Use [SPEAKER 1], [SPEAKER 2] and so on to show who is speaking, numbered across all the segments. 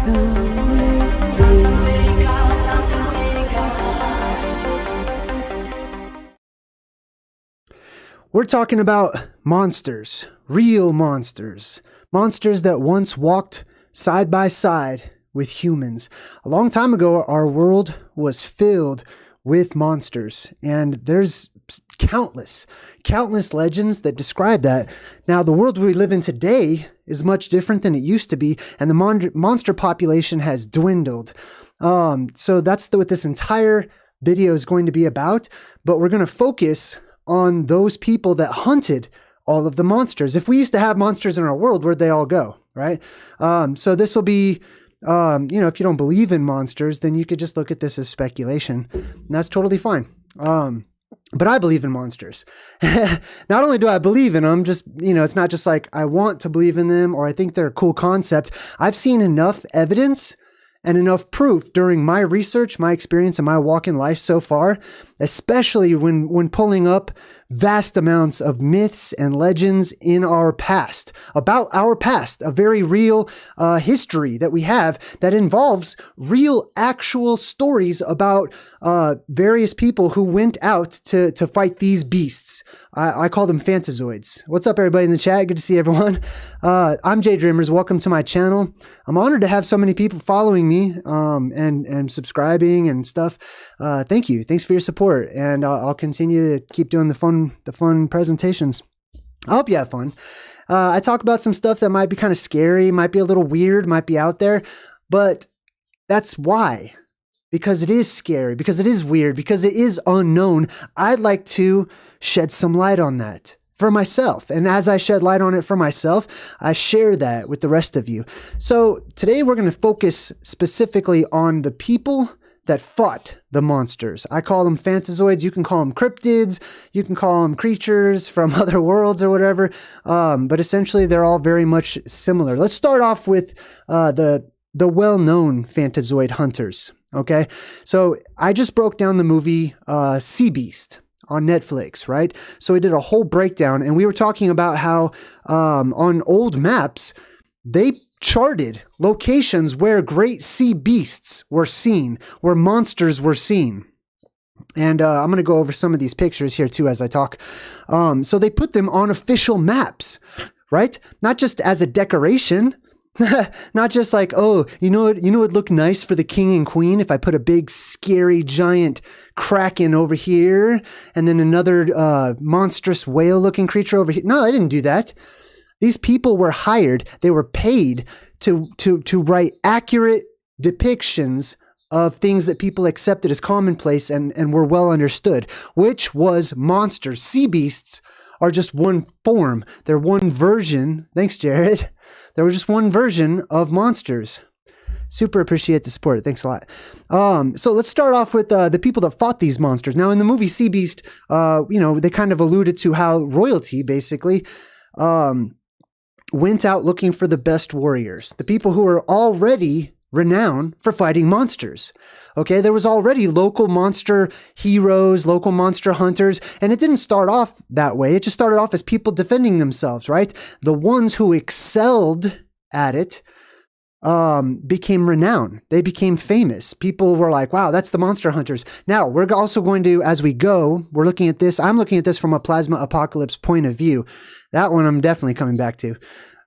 [SPEAKER 1] We're talking about monsters, real monsters, monsters that once walked side by side with humans. A long time ago, our world was filled with monsters, and there's countless legends that describe that. Now, the world we live in today is much different than it used to be, and the monster population has dwindled. So that's what this entire video is going to be about, but we're going to focus on those people that hunted all of the monsters. If we used to have monsters in our world, where'd they all go, right? So this will be, if you don't believe in monsters, then you could just look at this as speculation, and that's totally fine. But I believe in monsters. Not only do I believe in them, it's not just like I want to believe in them or I think they're a cool concept. I've seen enough evidence and enough proof during my research, my experience, and my walk in life so far, especially when pulling up vast amounts of myths and legends in our past, about our past, a very real history that we have that involves real, actual stories about various people who went out to fight these beasts. I call them Fantazoids. What's up, everybody in the chat? Good to see everyone. I'm JayDreamerZ. Welcome to my channel. I'm honored to have so many people following me and subscribing and stuff. Thank you. Thanks for your support, and I'll continue to keep doing the fun presentations. I hope you have fun. I talk about some stuff that might be kind of scary, might be a little weird, might be out there, but that's why. Because it is scary, because it is weird, because it is unknown. I'd like to shed some light on that for myself. And as I shed light on it for myself, I share that with the rest of you. So today we're going to focus specifically on the people that fought the monsters. I call them Fantazoids. You can call them cryptids. You can call them creatures from other worlds or whatever. But essentially, they're all very much similar. Let's start off with the well-known Fantazoid hunters. Okay, so I just broke down the movie Sea Beast on Netflix, right? So we did a whole breakdown, and we were talking about how on old maps they charted locations where great sea beasts were seen, where monsters were seen. And I'm going to go over some of these pictures here too as I talk. So they put them on official maps, right? Not just as a decoration, not just like, oh, you know what would look nice for the king and queen if I put a big, scary, giant kraken over here and then another monstrous whale-looking creature over here. No, I didn't do that. These people were hired. They were paid to write accurate depictions of things that people accepted as commonplace and were well understood, which was monsters. Sea beasts are just one form. They're one version. Thanks, Jared. They were just one version of monsters. Super appreciate the support. Thanks a lot. So let's start off with the people that fought these monsters. Now, in the movie Sea Beast, they kind of alluded to how royalty basically went out looking for the best warriors, the people who were already renowned for fighting monsters. Okay, there was already local monster heroes, local monster hunters, and it didn't start off that way. It just started off as people defending themselves, right? The ones who excelled at it became renowned. They became famous. People were like, wow, that's the monster hunters. Now, we're also going to, as we go, we're looking at this. I'm looking at this from a plasma apocalypse point of view. That one I'm definitely coming back to.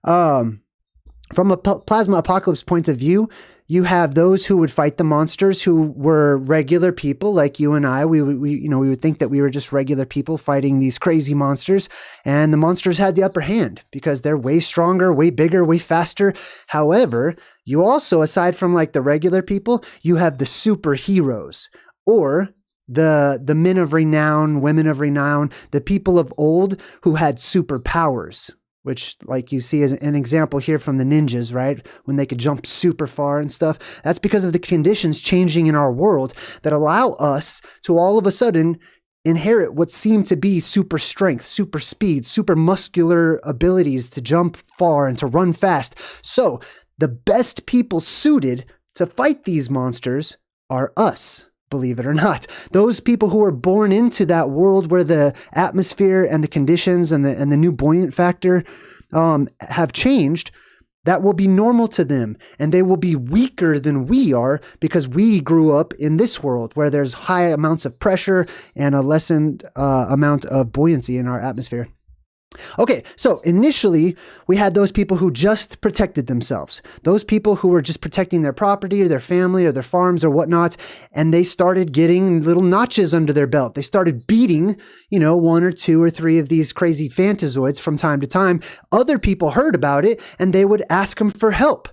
[SPEAKER 1] From a plasma apocalypse point of view, you have those who would fight the monsters who were regular people like you and I. We would think that we were just regular people fighting these crazy monsters, and the monsters had the upper hand because they're way stronger, way bigger, way faster. However, you also, aside from like the regular people, you have the superheroes or the men of renown, women of renown, the people of old who had superpowers, which like you see as an example here from the ninjas, right? When they could jump super far and stuff. That's because of the conditions changing in our world that allow us to all of a sudden inherit what seem to be super strength, super speed, super muscular abilities to jump far and to run fast. So the best people suited to fight these monsters are us. Believe it or not, those people who were born into that world where the atmosphere and the conditions and the new buoyant factor have changed, that will be normal to them, and they will be weaker than we are because we grew up in this world where there's high amounts of pressure and a lessened amount of buoyancy in our atmosphere. Okay, so initially we had those people who just protected themselves, those people who were just protecting their property or their family or their farms or whatnot, and they started getting little notches under their belt. They started beating, one or two or three of these crazy Fantazoids from time to time. Other people heard about it and they would ask them for help.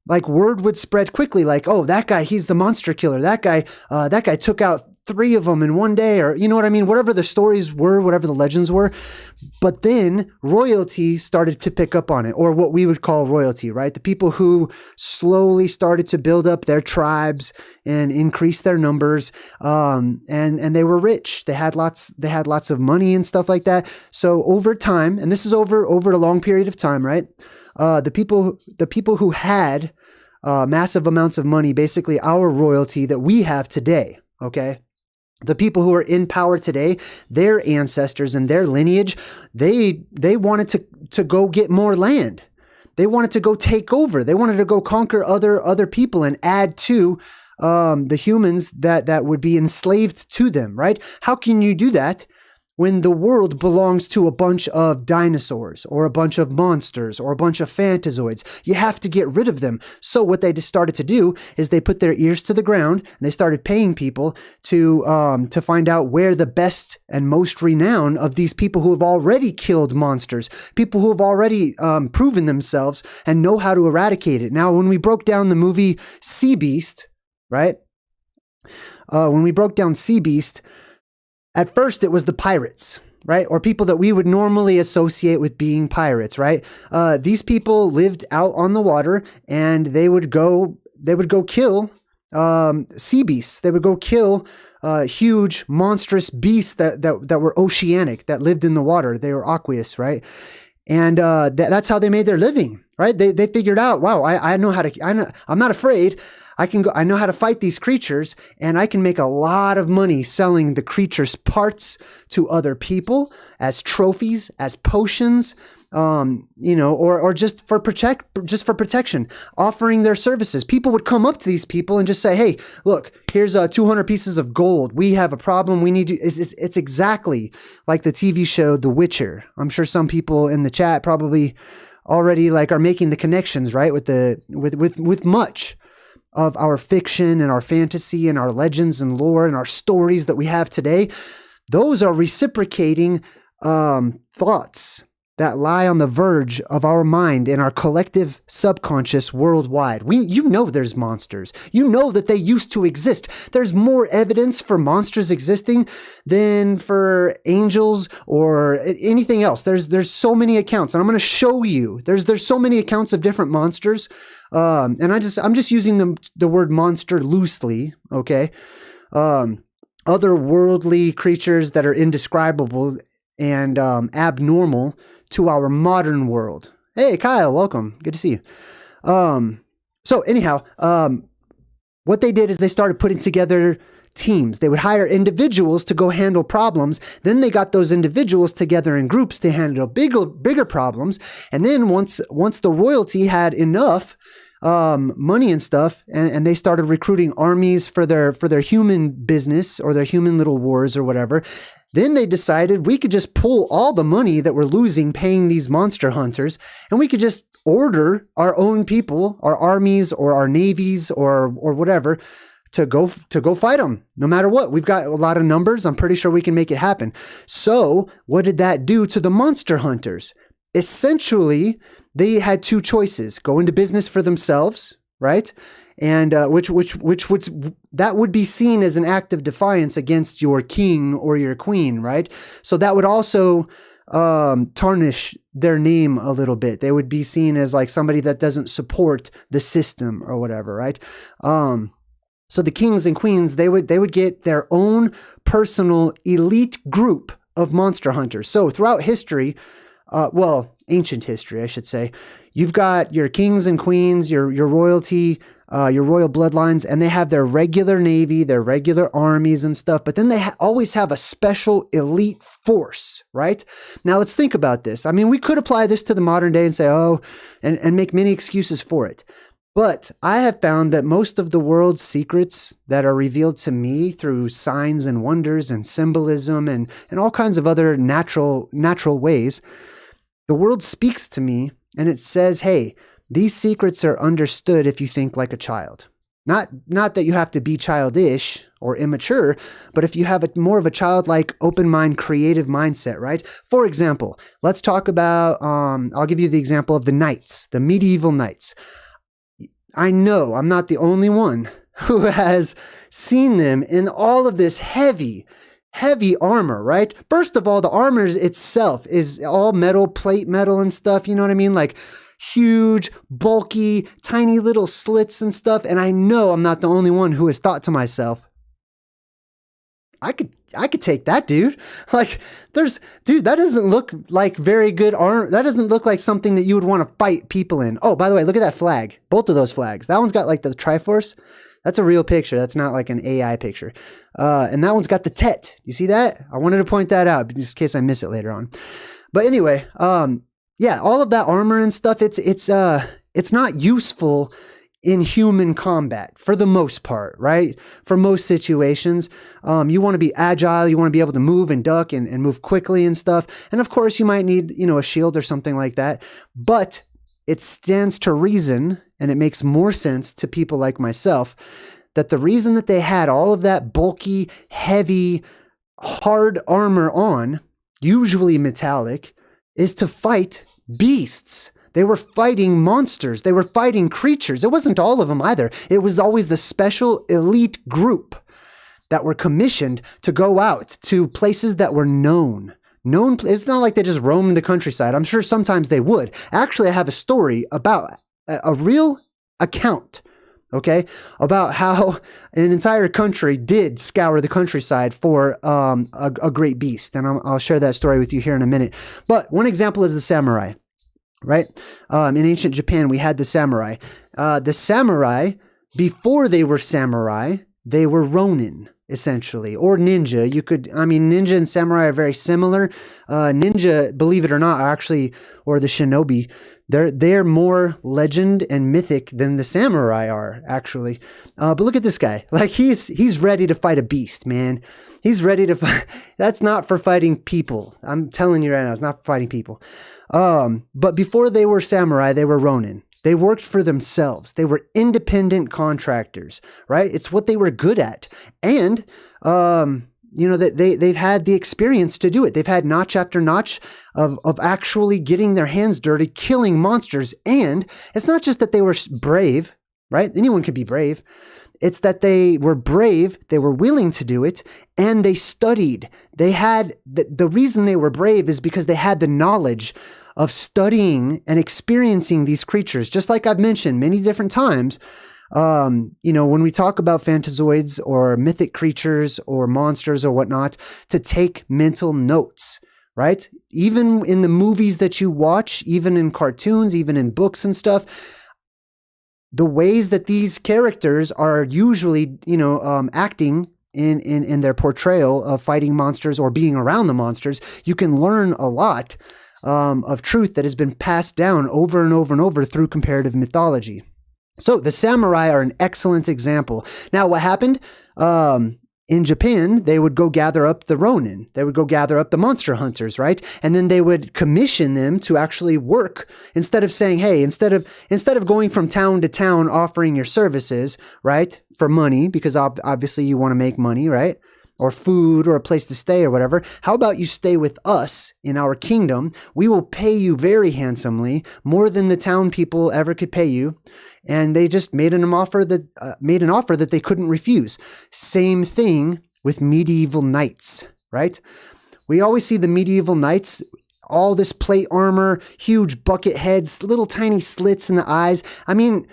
[SPEAKER 1] Like word would spread quickly, like, oh, that guy, he's the monster killer. That guy took out 3 of them in one day, or you know what I mean? Whatever the stories were, whatever the legends were. But then royalty started to pick up on it, or what we would call royalty, right? The people who slowly started to build up their tribes and increase their numbers, and they were rich. They had lots of money and stuff like that. So over time, and this is over a long period of time, right? The people who had massive amounts of money, basically our royalty that we have today, okay? The people who are in power today, their ancestors and their lineage, they wanted to go get more land. They wanted to go take over. They wanted to go conquer other people and add to the humans that would be enslaved to them, right? How can you do that when the world belongs to a bunch of dinosaurs or a bunch of monsters or a bunch of Fantazoids? You have to get rid of them. So what they just started to do is they put their ears to the ground and they started paying people to find out where the best and most renowned of these people who have already killed monsters, people who have already proven themselves and know how to eradicate it. Now, when we broke down the movie Sea Beast, right? When we broke down Sea Beast, at first, it was the pirates, right? Or people that we would normally associate with being pirates, right? These people lived out on the water, and they would go kill sea beasts. They would go kill huge, monstrous beasts that were oceanic, that lived in the water. They were aqueous, right? And that's how they made their living, right? They figured out, wow, I know how to. I'm not afraid. I know how to fight these creatures, and I can make a lot of money selling the creatures' parts to other people as trophies, as potions, or just for protection, offering their services. People would come up to these people and just say, "Hey, look, here's 200 pieces of gold. We have a problem. We need you." It's exactly like the TV show The Witcher. I'm sure some people in the chat probably already are making the connections, right, with much of our fiction and our fantasy and our legends and lore and our stories that we have today. Those are reciprocating thoughts that lie on the verge of our mind and our collective subconscious worldwide. There's monsters. You know that they used to exist. There's more evidence for monsters existing than for angels or anything else. There's so many accounts, and I'm going to show you. There's so many accounts of different monsters. And I'm just using the word monster loosely, okay? Otherworldly creatures that are indescribable and abnormal to our modern world. Hey, Kyle, welcome. Good to see you. So anyhow, what they did is they started putting together teams. They would hire individuals to go handle problems. Then they got those individuals together in groups to handle bigger problems. And then once the royalty had enough money and stuff, and they started recruiting armies for their human business or their human little wars or whatever, then they decided we could just pull all the money that we're losing paying these monster hunters, and we could just order our own people, our armies or our navies or whatever, to go fight them. No matter what, we've got a lot of numbers. I'm pretty sure we can make it happen. So what did that do to the monster hunters? Essentially, they had 2 choices: go into business for themselves, right? And which that would be seen as an act of defiance against your king or your queen, right? So that would also tarnish their name a little bit. They would be seen as like somebody that doesn't support the system or whatever, right? So the kings and queens, they would get their own personal elite group of monster hunters. So throughout history, ancient history, I should say, you've got your kings and queens, your royalty, your royal bloodlines, and they have their regular navy, their regular armies and stuff, but then they always have a special elite force, right? Now let's think about this. I mean, we could apply this to the modern day and say, oh, and make many excuses for it. But I have found that most of the world's secrets that are revealed to me through signs and wonders and symbolism and all kinds of other natural ways, the world speaks to me and it says, hey, these secrets are understood if you think like a child. Not that you have to be childish or immature, but if you have more of a childlike, open mind, creative mindset, right? For example, let's talk about, I'll give you the example of the knights, the medieval knights. I know I'm not the only one who has seen them in all of this heavy armor, right? First of all, the armor itself is all metal, plate metal and stuff, you know what I mean? Like huge, bulky, tiny little slits and stuff. And I know I'm not the only one who has thought to myself, I could take that, dude. Like, dude, that doesn't look like very good armor. That doesn't look like something that you would want to fight people in. Oh, by the way, look at that flag. Both of those flags. That one's got like the Triforce. That's a real picture. That's not like an AI picture. And that one's got the Tet. You see that? I wanted to point that out just in case I miss it later on. But anyway, yeah, all of that armor and stuff, it's not useful in human combat for the most part, right? For most situations, you want to be agile, you want to be able to move and duck and move quickly and stuff. And of course you might need, a shield or something like that, but it stands to reason, and it makes more sense to people like myself, that the reason that they had all of that bulky, heavy, hard armor on, usually metallic, is to fight beasts. They were fighting monsters. They were fighting creatures. It wasn't all of them either. It was always the special elite group that were commissioned to go out to places that were known. It's not like they just roamed the countryside. I'm sure sometimes they would. Actually, I have a story about a real account, okay, about how an entire country did scour the countryside for a great beast. And I'll share that story with you here in a minute. But one example is the samurai. Right? In ancient Japan, we had the samurai. The samurai, before they were samurai, they were ronin, essentially, or ninja. Ninja and samurai are very similar. Ninja, believe it or not, or the shinobi, they're more legend and mythic than the samurai are, actually. But look at this guy. Like, he's ready to fight a beast, man. He's ready to fight. That's not for fighting people. I'm telling you right now, it's not for fighting people. But before they were samurai, they were ronin. They worked for themselves. They were independent contractors, right? It's what they were good at. And, they've had the experience to do it. They've had notch after notch of actually getting their hands dirty, killing monsters. And it's not just that they were brave, right? Anyone could be brave. It's that they were brave, they were willing to do it, and they studied. They had, the reason they were brave is because they had the knowledge of studying and experiencing these creatures. Just like I've mentioned many different times, when we talk about Fantazoids or mythic creatures or monsters or whatnot, to take mental notes, right? Even in the movies that you watch, even in cartoons, even in books and stuff, the ways that these characters are usually, acting in their portrayal of fighting monsters or being around the monsters, you can learn a lot of truth that has been passed down over and over and over through comparative mythology. So the samurai are an excellent example. Now, what happened? In Japan, they would go gather up the ronin. They would go gather up the monster hunters, right? And then they would commission them to actually work instead of saying, hey, instead of going from town to town offering your services, right, for money, because obviously you want to make money, right? Or food or a place to stay or whatever. How about you stay with us in our kingdom? We will pay you very handsomely, more than the town people ever could pay you. And they just made an offer that they couldn't refuse. Same thing with medieval knights, right? We always see the medieval knights, all this plate armor, huge bucket heads, little tiny slits in the eyes. I mean,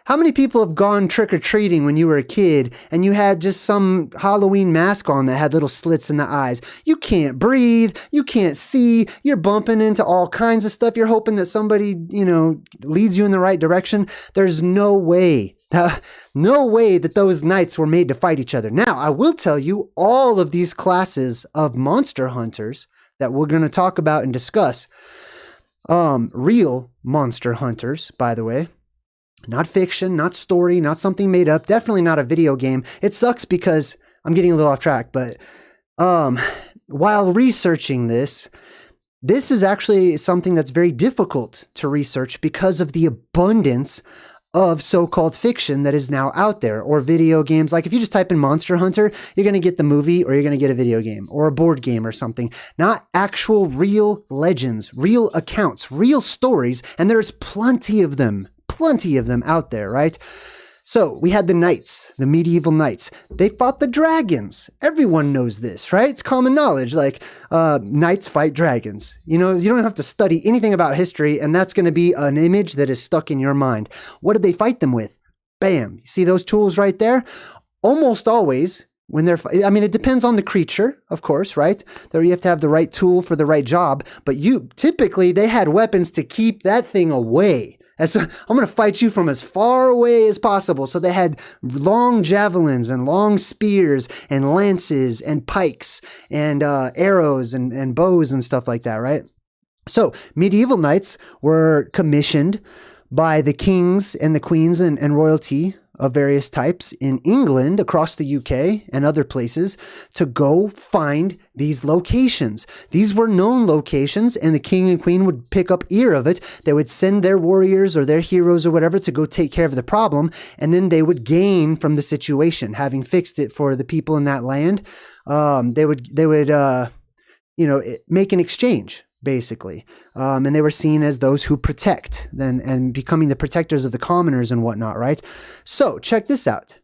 [SPEAKER 1] how many people have gone trick-or-treating when you were a kid and you had just some Halloween mask on that had little slits in the eyes? You can't breathe. You can't see. You're bumping into all kinds of stuff. You're hoping that somebody, leads you in the right direction. There's no way No way that those knights were made to fight each other. Now, I will tell you, all of these classes of monster hunters that we're going to talk about and discuss, real monster hunters, by the way, not fiction, not story, not something made up, definitely not a video game. It sucks because I'm getting a little off track, but while researching this is actually something that's very difficult to research because of the abundance of so-called fiction that is now out there, or video games. Like if you just type in Monster Hunter, you're going to get the movie, or you're going to get a video game or a board game or something. Not actual real legends, real accounts, real stories, and there's plenty of them out there, right? So we had the knights, the medieval knights. They fought the dragons. Everyone knows this, right? It's common knowledge. Like knights fight dragons. You know, you don't have to study anything about history, and that's going to be an image that is stuck in your mind. What did they fight them with? Bam. You see those tools right there? Almost always when they're, I mean, it depends on the creature, of course, right? There you have to have the right tool for the right job, but typically they had weapons to keep that thing away. So I'm going to fight you from as far away as possible. So they had long javelins and long spears and lances and pikes and arrows and bows and stuff like that, right? So medieval knights were commissioned by the kings and the queens and royalty of various types in England, across the UK and other places, to go find these locations. These were known locations, and the king and queen would pick up ear of it. They would send their warriors or their heroes or whatever to go take care of the problem, and then they would gain from the situation, having fixed it for the people in that land. They would make an exchange, basically. And they were seen as those who protect and becoming the protectors of the commoners and whatnot, right? So check this out.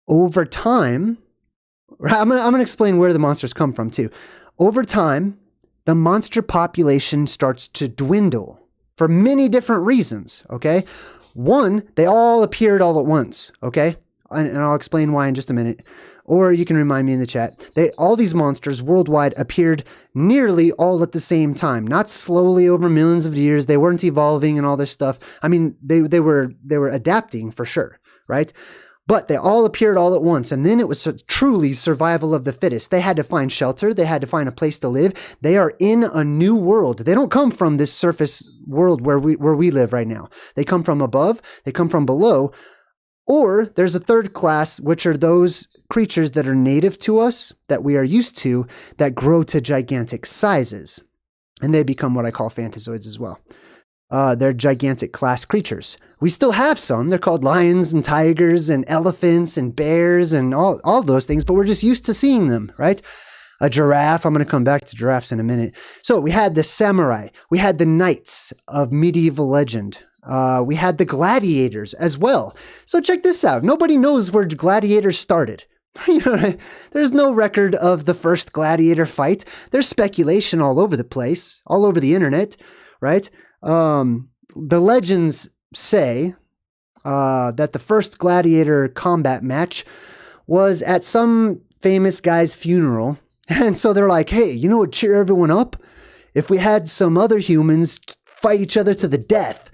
[SPEAKER 1] Over time, I'm going to explain where the monsters come from too. Over time, the monster population starts to dwindle for many different reasons, okay? One, they all appeared all at once, okay? And I'll explain why in just a minute. Or you can remind me in the chat. All these monsters worldwide appeared nearly all at the same time, not slowly over millions of years. They weren't evolving and all this stuff. I mean, they were adapting for sure, right? But they all appeared all at once, and then it was truly survival of the fittest. They had to find shelter. They had to find a place to live. They are in a new world. They don't come from this surface world where we live right now. They come from above. They come from below. Or there's a third class, which are those creatures that are native to us, that we are used to, that grow to gigantic sizes. And they become what I call Fantazoids as well. They're gigantic class creatures. We still have some. They're called lions and tigers and elephants and bears and all those things, but we're just used to seeing them, right? A giraffe. I'm going to come back to giraffes in a minute. So we had the samurai. We had the knights of medieval legend. We had the gladiators as well. So check this out. Nobody knows where gladiators started. There's no record of the first gladiator fight. There's speculation all over the place, all over the internet, right? The legends say that the first gladiator combat match was at some famous guy's funeral. And so they're like, hey, you know what would cheer everyone up? If we had some other humans fight each other to the death.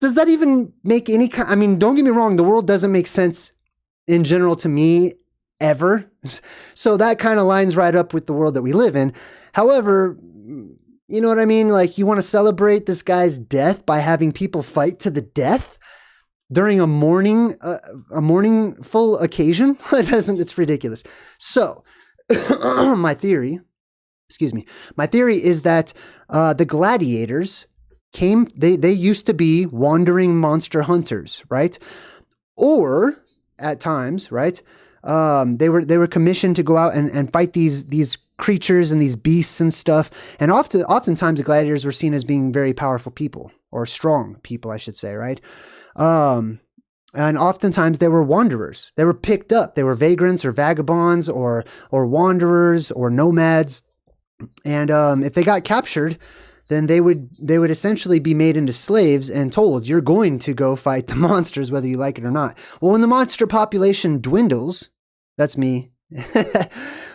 [SPEAKER 1] Does that even make any kind? I mean, don't get me wrong. The world doesn't make sense in general to me ever. So that kind of lines right up with the world that we live in. However, you know what I mean? Like, you want to celebrate this guy's death by having people fight to the death during a mourningful occasion? It's ridiculous. So my theory is that the gladiators they used to be wandering monster hunters, right? Or at times, right? They were commissioned to go out and fight these creatures and these beasts and stuff. And oftentimes the gladiators were seen as being very powerful people, or strong people, I should say, right? And oftentimes they were wanderers. They were picked up. They were vagrants or vagabonds or wanderers or nomads. And if they got captured, then they would essentially be made into slaves and told, you're going to go fight the monsters, whether you like it or not. Well, when the monster population dwindles, that's me.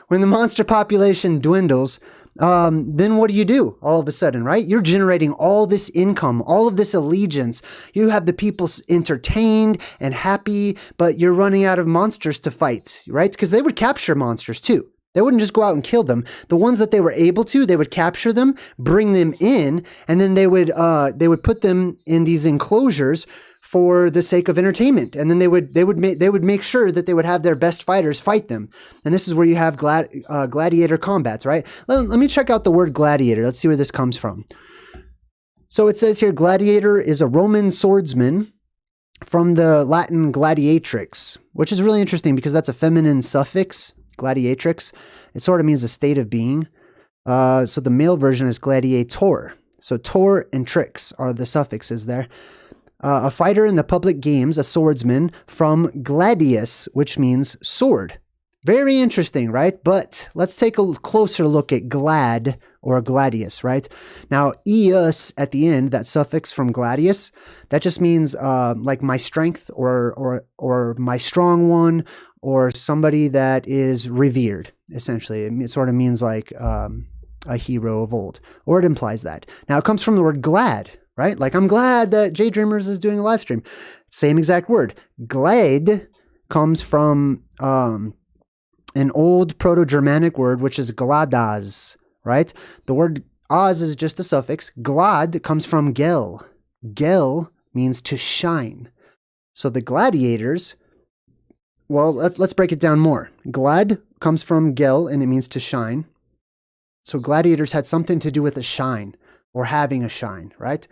[SPEAKER 1] When the monster population dwindles, then what do all of a sudden, right? You're generating all this income, all of this allegiance. You have the people entertained and happy, but you're running out of monsters to fight, right? Because they would capture monsters too. They wouldn't just go out and kill them. The ones that they were able to, they would capture them, bring them in, and then they would put them in these enclosures for the sake of entertainment. And then they would make sure that they would have their best fighters fight them. And this is where you have gladiator combats, right? Let me check out the word gladiator. Let's see where this comes from. So it says here, gladiator is a Roman swordsman from the Latin gladiatrix, which is really interesting because that's a feminine suffix. Gladiatrix. It sort of means a state of being. So the male version is gladiator. So tor and trix are the suffixes there. A fighter in the public games, a swordsman from gladius, which means sword. Very interesting, right? But let's take a closer look at glad or gladius, right? Now, eus at the end, that suffix from gladius, that just means like my strength or my strong one, or somebody that is revered, essentially. It sort of means like a hero of old, or it implies that. Now, it comes from the word glad, right? Like, I'm glad that JayDreamerZ is doing a live stream. Same exact word. Glad comes from an old Proto-Germanic word, which is gladas, right? The word az is just a suffix. Glad comes from gel. Gel means to shine. So the gladiators, well, let's break it down more. Glad comes from gel, and it means to shine. So gladiators had something to do with a shine, or having a shine, right?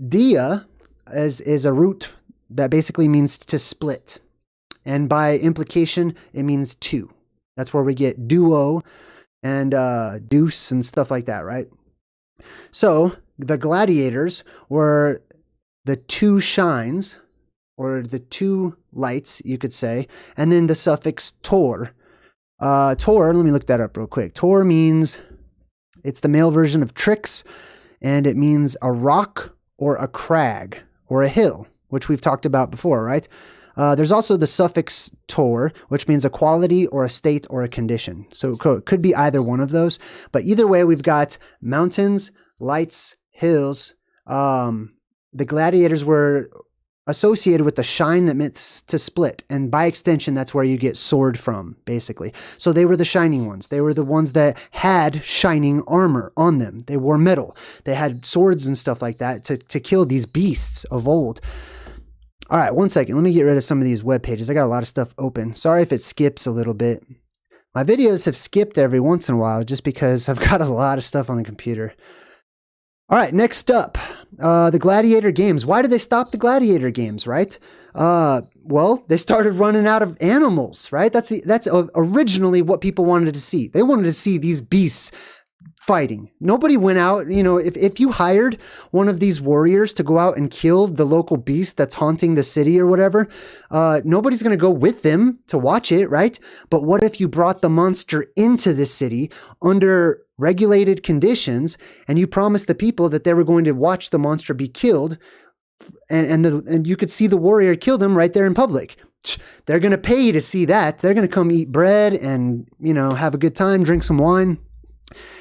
[SPEAKER 1] Dia is a root that basically means to split. And by implication, it means two. That's where we get duo and deuce and stuff like that, right? So the gladiators were the two shines, or the two lights, you could say, and then the suffix tor. Tor, let me look that up real quick. Tor means, it's the male version of trix, and it means a rock or a crag or a hill, which we've talked about before, right? There's also the suffix tor, which means a quality or a state or a condition. So it could be either one of those. But either way, we've got mountains, lights, hills. The gladiators were associated with the shine that meant to split. And by extension, that's where you get sword from, basically. So they were the shining ones. They were the ones that had shining armor on them. They wore metal. They had swords and stuff like that to kill these beasts of old. All right, one second. Let me get rid of some of these web pages. I got a lot of stuff open. Sorry if it skips a little bit. My videos have skipped every once in a while just because I've got a lot of stuff on the computer. All right, next up, the gladiator games. Why did they stop the gladiator games, right? Well, they started running out of animals, right? That's originally what people wanted to see. They wanted to see these beasts fighting. Nobody went out, if you hired one of these warriors to go out and kill the local beast that's haunting the city or whatever, nobody's going to go with them to watch it, right? But what if you brought the monster into the city under regulated conditions, and you promised the people that they were going to watch the monster be killed, and you could see the warrior kill them right there in public? They're going to pay to see that. They're going to come eat bread and, have a good time, drink some wine.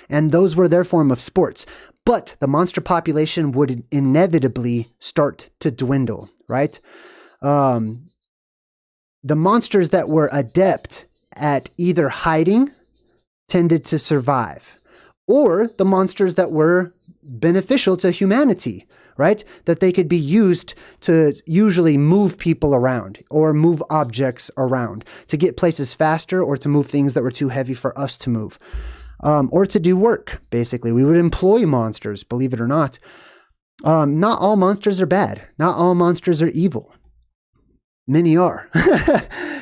[SPEAKER 1] And those were their form of sports. But the monster population would inevitably start to dwindle, right? The monsters that were adept at either hiding tended to survive, or the monsters that were beneficial to humanity, right? That they could be used to usually move people around or move objects around to get places faster, or to move things that were too heavy for us to move. Or to do work, basically. We would employ monsters, believe it or not. Not all monsters are bad. Not all monsters are evil. Many are.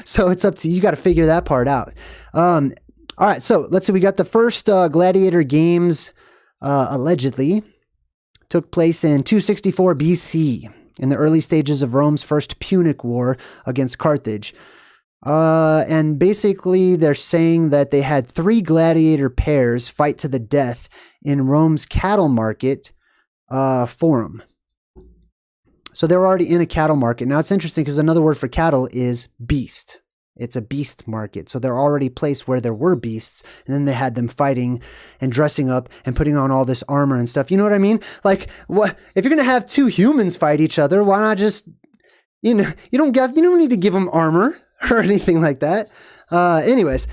[SPEAKER 1] So it's up to you. You got to figure that part out. All right, so let's see. We got the first gladiator games, allegedly, took place in 264 BC, in the early stages of Rome's First Punic War against Carthage. And basically they're saying that they had 3 gladiator pairs fight to the death in Rome's cattle market forum. So they were already in a cattle market. Now it's interesting because another word for cattle is beast, It's a beast market. So they're already placed where there were beasts, and then they had them fighting and dressing up and putting on all this armor and stuff. You know what I mean? Like, what if you're going to have two humans fight each other, why not just, you don't need to give them armor or anything like that. Anyways,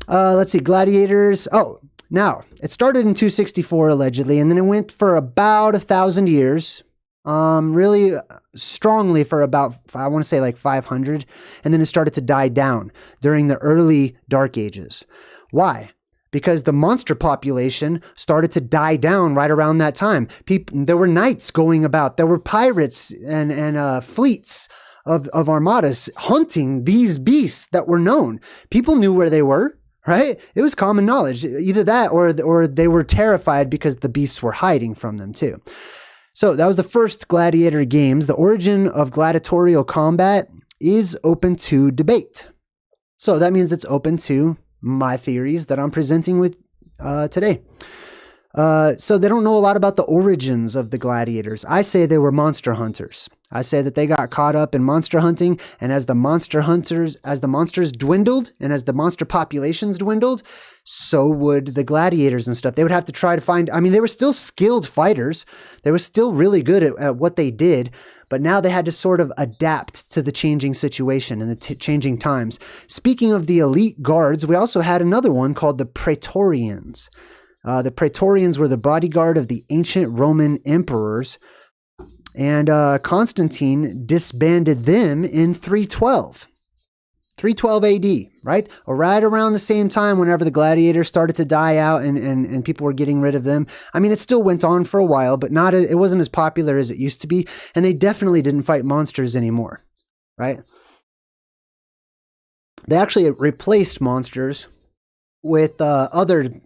[SPEAKER 1] let's see, gladiators. Oh, now it started in 264 allegedly, and then it went for about 1,000 years. Really strongly for about, I want to say like 500. And then it started to die down during the early Dark Ages. Why? Because the monster population started to die down right around that time. There were knights going about. There were pirates and fleets of armadas hunting these beasts that were known. People knew where they were, right? It was common knowledge. Either that or they were terrified because the beasts were hiding from them too. So that was the first gladiator games. The origin of gladiatorial combat is open to debate. So that means it's open to my theories that I'm presenting with today. So they don't know a lot about the origins of the gladiators. I say they were monster hunters. I say that they got caught up in monster hunting, and as the monsters dwindled, and as the monster populations dwindled, so would the gladiators and stuff. They would have to try to find, they were still skilled fighters. They were still really good at what they did, but now they had to sort of adapt to the changing situation and the changing times. Speaking of the elite guards, we also had another one called the Praetorians. The Praetorians were the bodyguard of the ancient Roman emperors, and Constantine disbanded them in 312 AD, right? Or right around the same time whenever the gladiators started to die out and people were getting rid of them. It still went on for a while, but it wasn't as popular as it used to be, and they definitely didn't fight monsters anymore, right? They actually replaced monsters with other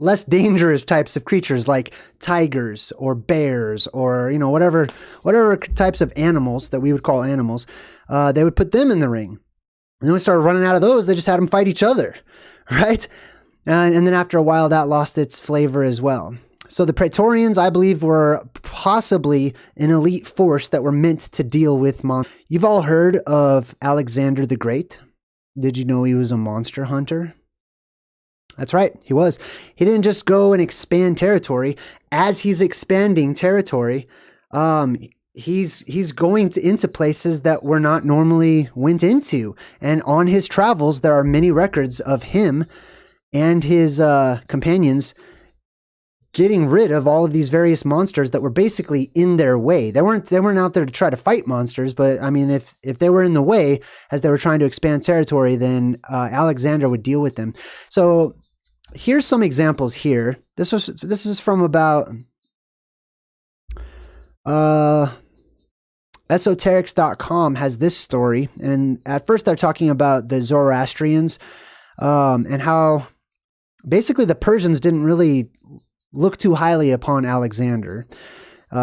[SPEAKER 1] less dangerous types of creatures like tigers or bears or, whatever types of animals that we would call animals. They would put them in the ring. And then we started running out of those. They just had them fight each other, right? And then after a while, that lost its flavor as well. So the Praetorians, I believe, were possibly an elite force that were meant to deal with monsters. You've all heard of Alexander the Great. Did you know he was a monster hunter? That's right, he was. He didn't just go and expand territory. As he's expanding territory, he's going into places that were not normally went into. And on his travels, there are many records of him and his companions getting rid of all of these various monsters that were basically in their way. They weren't out there to try to fight monsters, but if they were in the way as they were trying to expand territory, then Alexander would deal with them. So here's some examples here. This is from about esoterics.com has this story, and at first they're talking about the Zoroastrians and how basically the Persians didn't really look too highly upon Alexander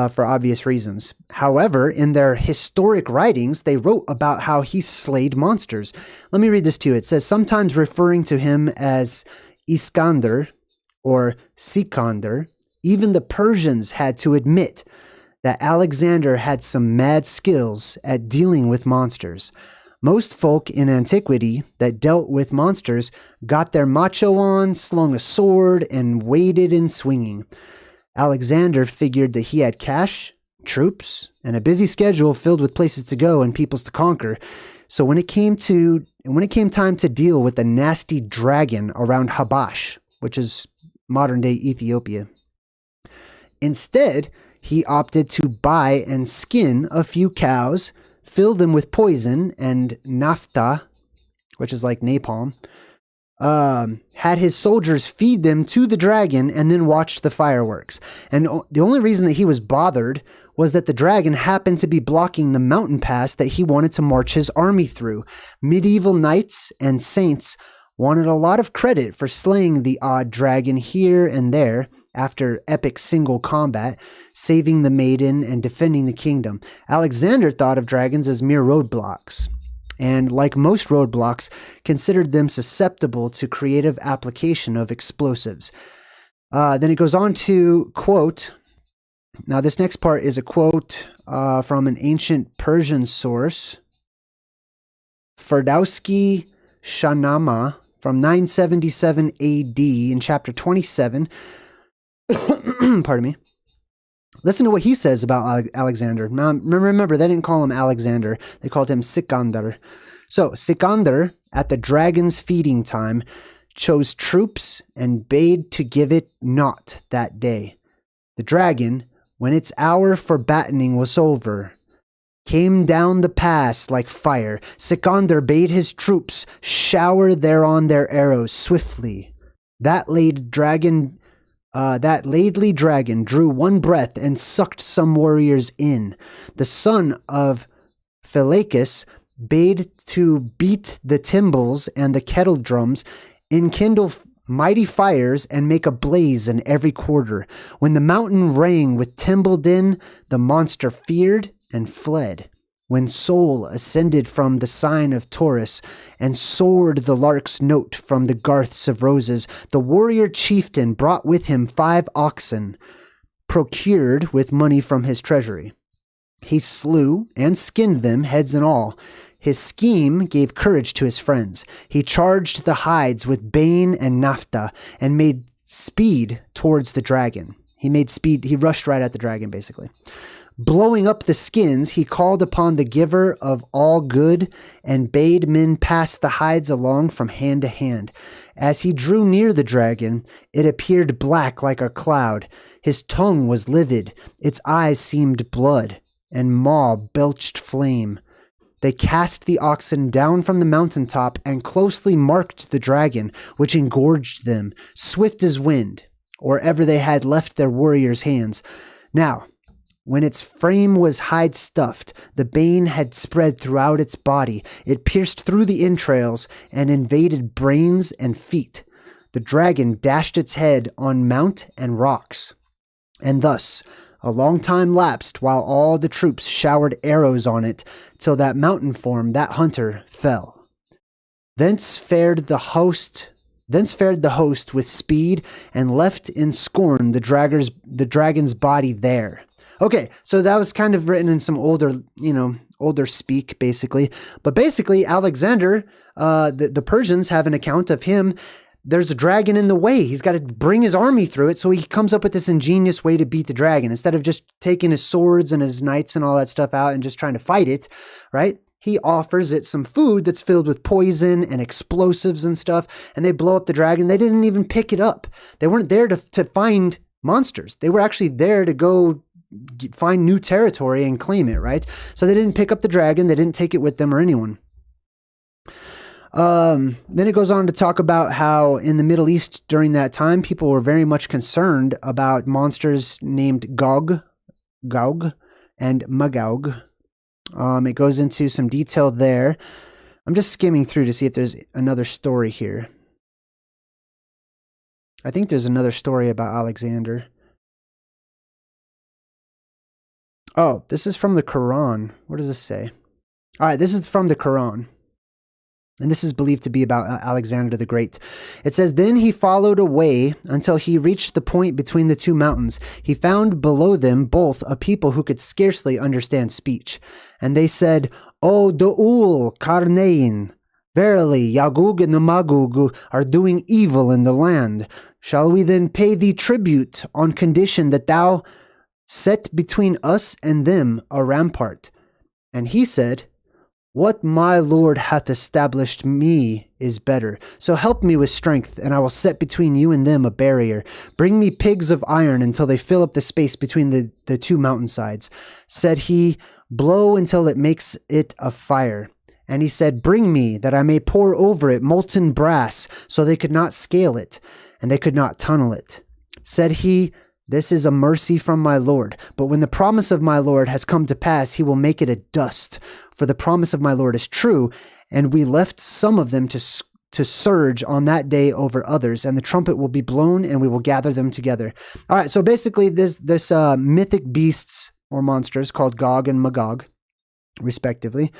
[SPEAKER 1] for obvious reasons. However, in their historic writings, they wrote about how he slayed monsters. Let me read this to you. It says, sometimes referring to him as Iskander or Sikander, even the Persians had to admit that Alexander had some mad skills at dealing with monsters. Most folk in antiquity that dealt with monsters got their macho on, slung a sword, and waded in swinging. Alexander figured that he had cash, troops, and a busy schedule filled with places to go and peoples to conquer. So when it came time to deal with the nasty dragon around Habash, which is modern-day Ethiopia, instead, he opted to buy and skin a few cows, fill them with poison and naphtha, which is like napalm, had his soldiers feed them to the dragon, and then watched the fireworks. And the only reason that he was bothered was that the dragon happened to be blocking the mountain pass that he wanted to march his army through. Medieval knights and saints wanted a lot of credit for slaying the odd dragon here and there after epic single combat, saving the maiden and defending the kingdom. Alexander thought of dragons as mere roadblocks, and like most roadblocks, considered them susceptible to creative application of explosives. Then it goes on to quote, now this next part is a quote from an ancient Persian source, Ferdowski Shahnameh from 977 AD in chapter 27. Pardon me. Listen to what he says about Alexander. Now, remember, they didn't call him Alexander. They called him Sikander. So, Sikander, at the dragon's feeding time, chose troops and bade to give it naught that day. The dragon, when its hour for battening was over, came down the pass like fire. Sikander bade his troops shower thereon their arrows swiftly. That ladly dragon drew one breath and sucked some warriors in. The son of Philacus bade to beat the timbrels and the kettle drums, enkindle mighty fires, and make a blaze in every quarter. When the mountain rang with timbrel din, the monster feared and fled. When Sol ascended from the sign of Taurus, and soared the lark's note from the garths of roses, the warrior chieftain brought with him 5 oxen, procured with money from his treasury. He slew and skinned them, heads and all. His scheme gave courage to his friends. He charged the hides with bane and naphtha, and made speed towards the dragon. He rushed right at the dragon, basically. Blowing up the skins, he called upon the giver of all good, and bade men pass the hides along from hand to hand. As he drew near the dragon, it appeared black like a cloud. His tongue was livid, its eyes seemed blood, and maw belched flame. They cast the oxen down from the mountaintop and closely marked the dragon, which engorged them, swift as wind, or ever they had left their warriors' hands. Now, when its frame was hide-stuffed, the bane had spread throughout its body. It pierced through the entrails and invaded brains and feet. The dragon dashed its head on mount and rocks. And thus, a long time lapsed while all the troops showered arrows on it, till that mountain form, that hunter, fell. Thence fared the host with speed, and left in scorn the dragon's body there. Okay, so that was kind of written in some older speak, basically. But basically, Alexander, the Persians have an account of him. There's a dragon in the way. He's got to bring his army through it, so he comes up with this ingenious way to beat the dragon. Instead of just taking his swords and his knights and all that stuff out and just trying to fight it, right? He offers it some food that's filled with poison and explosives and stuff, and they blow up the dragon. They didn't even pick it up. They weren't there to find monsters. They were actually there to go find new territory and claim it, right? So they didn't pick up the dragon. They didn't take it with them or anyone. Then it goes on to talk about how in the Middle East during that time, people were very much concerned about monsters named Gog, and Magog. It goes into some detail there. I'm just skimming through to see if there's another story here. I think there's another story about Alexander. Oh, this is from the Quran. What does this say? All right, this is from the Quran. And this is believed to be about Alexander the Great. It says, "Then he followed away until he reached the point between the 2 mountains. He found below them both a people who could scarcely understand speech. And they said, 'O Du'ul Karnain, verily Yagug and the Magug are doing evil in the land. Shall we then pay thee tribute on condition that thou set between us and them a rampart?' And he said, 'What my Lord hath established me is better. So help me with strength, and I will set between you and them a barrier. Bring me pigs of iron until they fill up the space between the 2 mountainsides.' Said he, 'Blow until it makes it a fire.' And he said, 'Bring me, that I may pour over it molten brass, so they could not scale it, and they could not tunnel it.' Said he, 'This is a mercy from my Lord. But when the promise of my Lord has come to pass, he will make it a dust. For the promise of my Lord is true, and we left some of them to surge on that day over others, and the trumpet will be blown, and we will gather them together.'" All right, so basically this mythic beasts or monsters called Gog and Magog, respectively,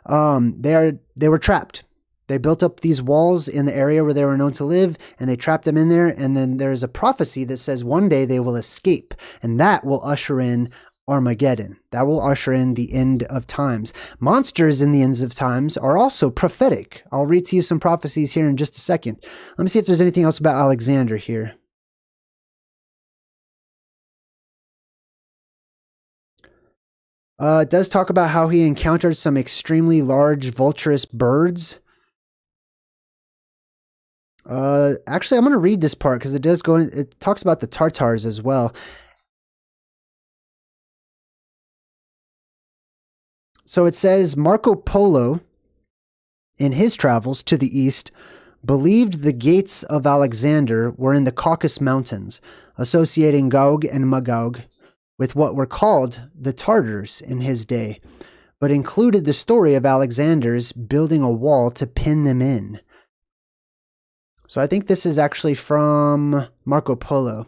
[SPEAKER 1] they were trapped. They built up these walls in the area where they were known to live, and they trapped them in there. And then there's a prophecy that says one day they will escape, and that will usher in Armageddon. That will usher in the end of times. Monsters in the ends of times are also prophetic. I'll read to you some prophecies here in just a second. Let me see if there's anything else about Alexander here. It does talk about how he encountered some extremely large vulturous birds. Actually, I'm going to read this part because it talks about the Tartars as well. So it says Marco Polo, in his travels to the east, believed the gates of Alexander were in the Caucasus Mountains, associating Gog and Magog with what were called the Tartars in his day, but included the story of Alexander's building a wall to pin them in. So I think this is actually from Marco Polo.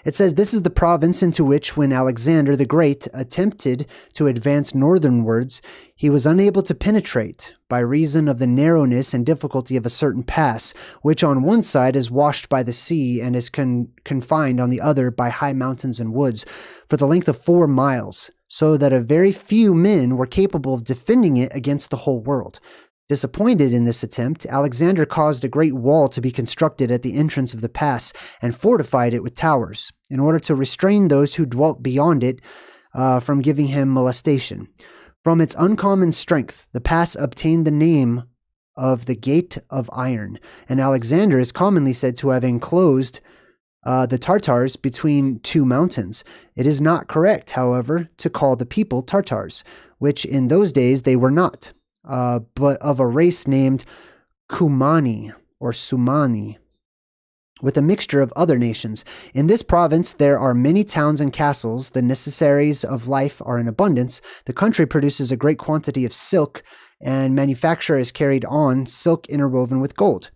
[SPEAKER 1] It says this is the province into which, when Alexander the Great attempted to advance northernwards, he was unable to penetrate by reason of the narrowness and difficulty of a certain pass, which on one side is washed by the sea and is confined on the other by high mountains and woods, for the length of 4 miles, so that a very few men were capable of defending it against the whole world. Disappointed in this attempt, Alexander caused a great wall to be constructed at the entrance of the pass and fortified it with towers, in order to restrain those who dwelt beyond it from giving him molestation. From its uncommon strength, the pass obtained the name of the Gate of Iron, and Alexander is commonly said to have enclosed the Tartars between 2 mountains. It is not correct, however, to call the people Tartars, which in those days they were not. But of a race named Kumani or Sumani, with a mixture of other nations. In this province there are many towns and castles. The necessaries of life are in abundance. The country produces a great quantity of silk, and manufacture is carried on, silk interwoven with gold.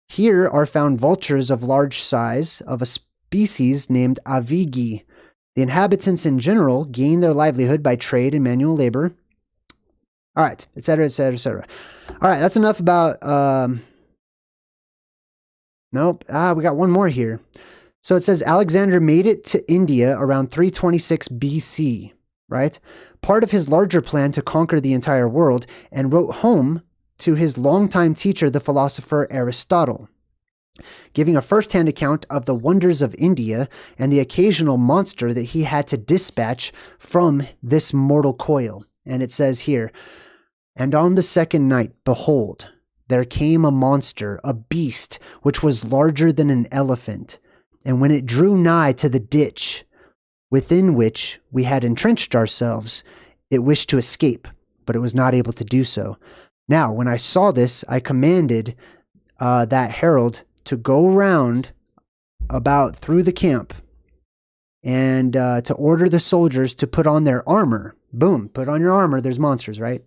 [SPEAKER 1] Here are found vultures of large size, of a species named Avigi. The inhabitants in general gain their livelihood by trade and manual labor. All right, etc., etc., etc. All right, that's enough about... Nope. We got one more here. So it says Alexander made it to India around 326 BC, right? Part of his larger plan to conquer the entire world, and wrote home to his longtime teacher, the philosopher Aristotle, giving a first-hand account of the wonders of India and the occasional monster that he had to dispatch from this mortal coil. And it says here, and on the second night, behold, there came a monster, a beast, which was larger than an elephant. And when it drew nigh to the ditch, within which we had entrenched ourselves, it wished to escape, but it was not able to do so. Now, when I saw this, I commanded that herald to go round about through the camp, and to order the soldiers to put on their armor. Boom, put on your armor, there's monsters, right?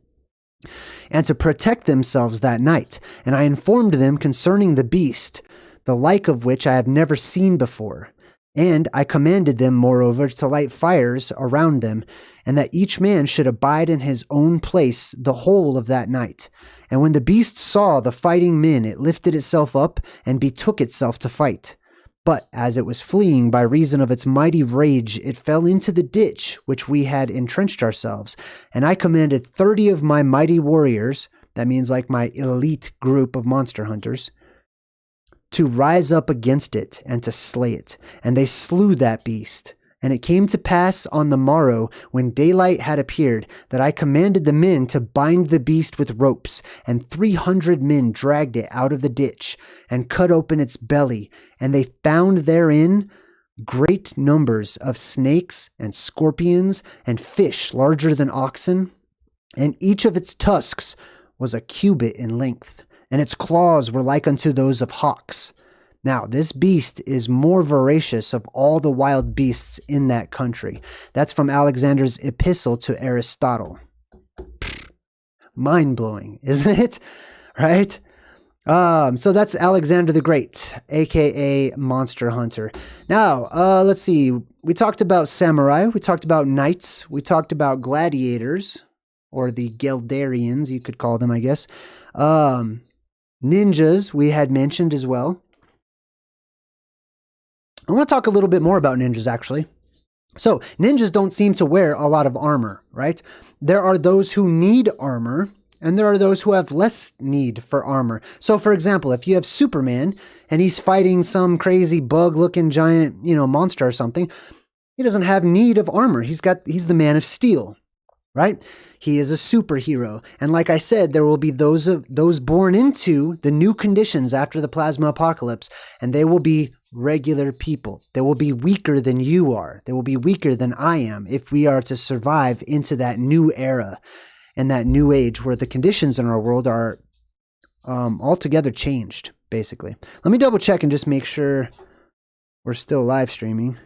[SPEAKER 1] And to protect themselves that night. And I informed them concerning the beast, the like of which I have never seen before. And I commanded them, moreover, to light fires around them, and that each man should abide in his own place the whole of that night. And when the beast saw the fighting men, it lifted itself up and betook itself to fight. But as it was fleeing by reason of its mighty rage, it fell into the ditch which we had entrenched ourselves. And I commanded 30 of my mighty warriors, that means like my elite group of monster hunters, to rise up against it and to slay it. And they slew that beast. And it came to pass on the morrow, when daylight had appeared, that I commanded the men to bind the beast with ropes, and 300 men dragged it out of the ditch, and cut open its belly, and they found therein great numbers of snakes and scorpions and fish larger than oxen, and each of its tusks was a cubit in length, and its claws were like unto those of hawks. Now, this beast is more voracious of all the wild beasts in that country. That's from Alexander's epistle to Aristotle. Mind-blowing, isn't it? Right? So that's Alexander the Great, aka Monster Hunter. Now, let's see. We talked about samurai. We talked about knights. We talked about gladiators, or the Geldarians, you could call them, I guess. Ninjas, we had mentioned as well. I want to talk a little bit more about ninjas, actually. So ninjas don't seem to wear a lot of armor, right? There are those who need armor, and there are those who have less need for armor. So for example, if you have Superman and he's fighting some crazy bug-looking giant, monster or something, he doesn't have need of armor. He's the Man of Steel, right? He is a superhero. And like I said, there will be those born into the new conditions after the plasma apocalypse, and they will be regular people. They will be weaker than you are. They will be weaker than I am if we are to survive into that new era and that new age where the conditions in our world are altogether changed, basically. Let me double check and just make sure we're still live streaming.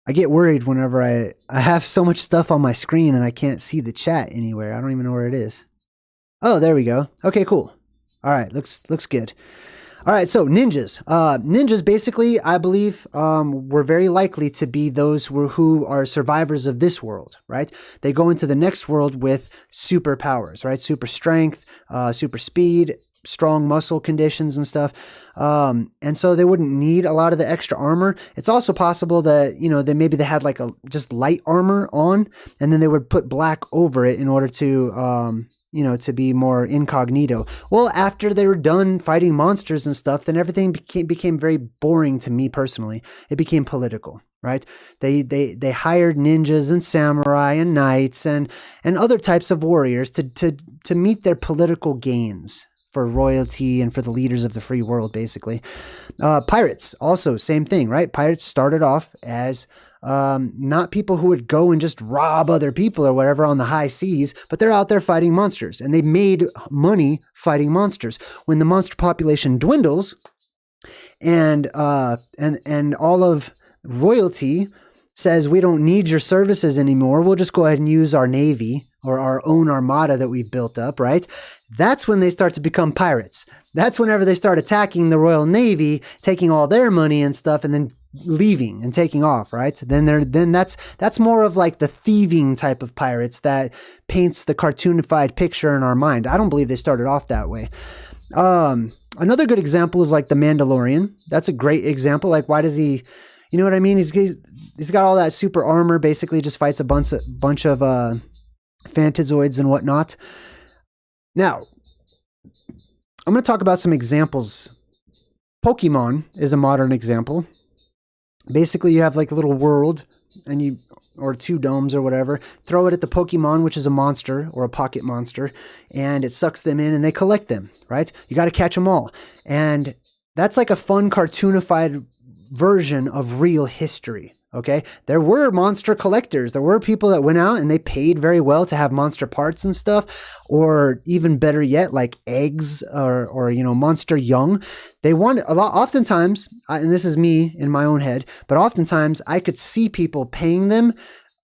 [SPEAKER 1] I get worried whenever I have so much stuff on my screen and I can't see the chat anywhere. I don't even know where it is. Oh, there we go. Okay, cool. All right, looks good. All right, so ninjas. Ninjas basically, I believe, were very likely to be those who are survivors of this world, right? They go into the next world with superpowers, right? Super strength, super speed, strong muscle conditions and stuff. And so they wouldn't need a lot of the extra armor. It's also possible that, maybe they had like just light armor on, and then they would put black over it in order to, to be more incognito. Well, after they were done fighting monsters and stuff, then everything became very boring to me personally. It became political, right? They hired ninjas and samurai and knights and other types of warriors to meet their political gains for royalty and for the leaders of the free world, basically. Pirates, also same thing, right? Pirates started off as not people who would go and just rob other people or whatever on the high seas, but they're out there fighting monsters, and they made money fighting monsters. When the monster population dwindles and all of royalty says we don't need your services anymore, we'll just go ahead and use our navy or our own armada that we've built up, right? That's when they start to become pirates. That's whenever they start attacking the Royal Navy, taking all their money and stuff, and then leaving and taking off, right? Then that's more of like the thieving type of pirates that paints the cartoonified picture in our mind. I don't believe they started off that way. Another good example is like the Mandalorian. That's a great example. Like, why does he, you know what I mean? He's got all that super armor, basically just fights a bunch of Fantazoids and whatnot. Now, I'm going to talk about some examples. Pokemon is a modern example. Basically, you have like a little world or two domes or whatever. Throw it at the Pokemon, which is a monster or a pocket monster, and it sucks them in and they collect them, right? You got to catch them all. And that's like a fun cartoonified version of real history. Okay, there were monster collectors. There were people that went out and they paid very well to have monster parts and stuff, or even better yet, like eggs or monster young. They wanted a lot. Oftentimes, and this is me in my own head, but oftentimes I could see people paying them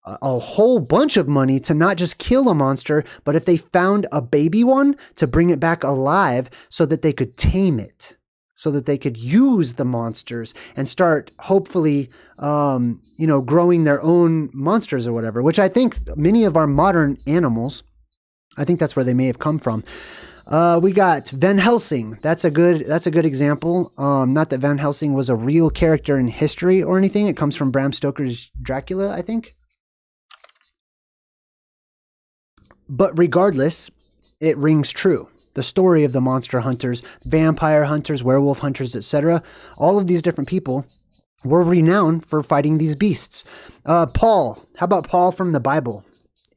[SPEAKER 1] a whole bunch of money to not just kill a monster, but if they found a baby one, to bring it back alive so that they could tame it, so that they could use the monsters and start hopefully, growing their own monsters or whatever, which I think many of our modern animals, I think that's where they may have come from. We got Van Helsing. That's a good example. Not that Van Helsing was a real character in history or anything. It comes from Bram Stoker's Dracula, I think. But regardless, it rings true. The story of the monster hunters, vampire hunters, werewolf hunters, etc. All of these different people were renowned for fighting these beasts. Paul, how about Paul from the Bible?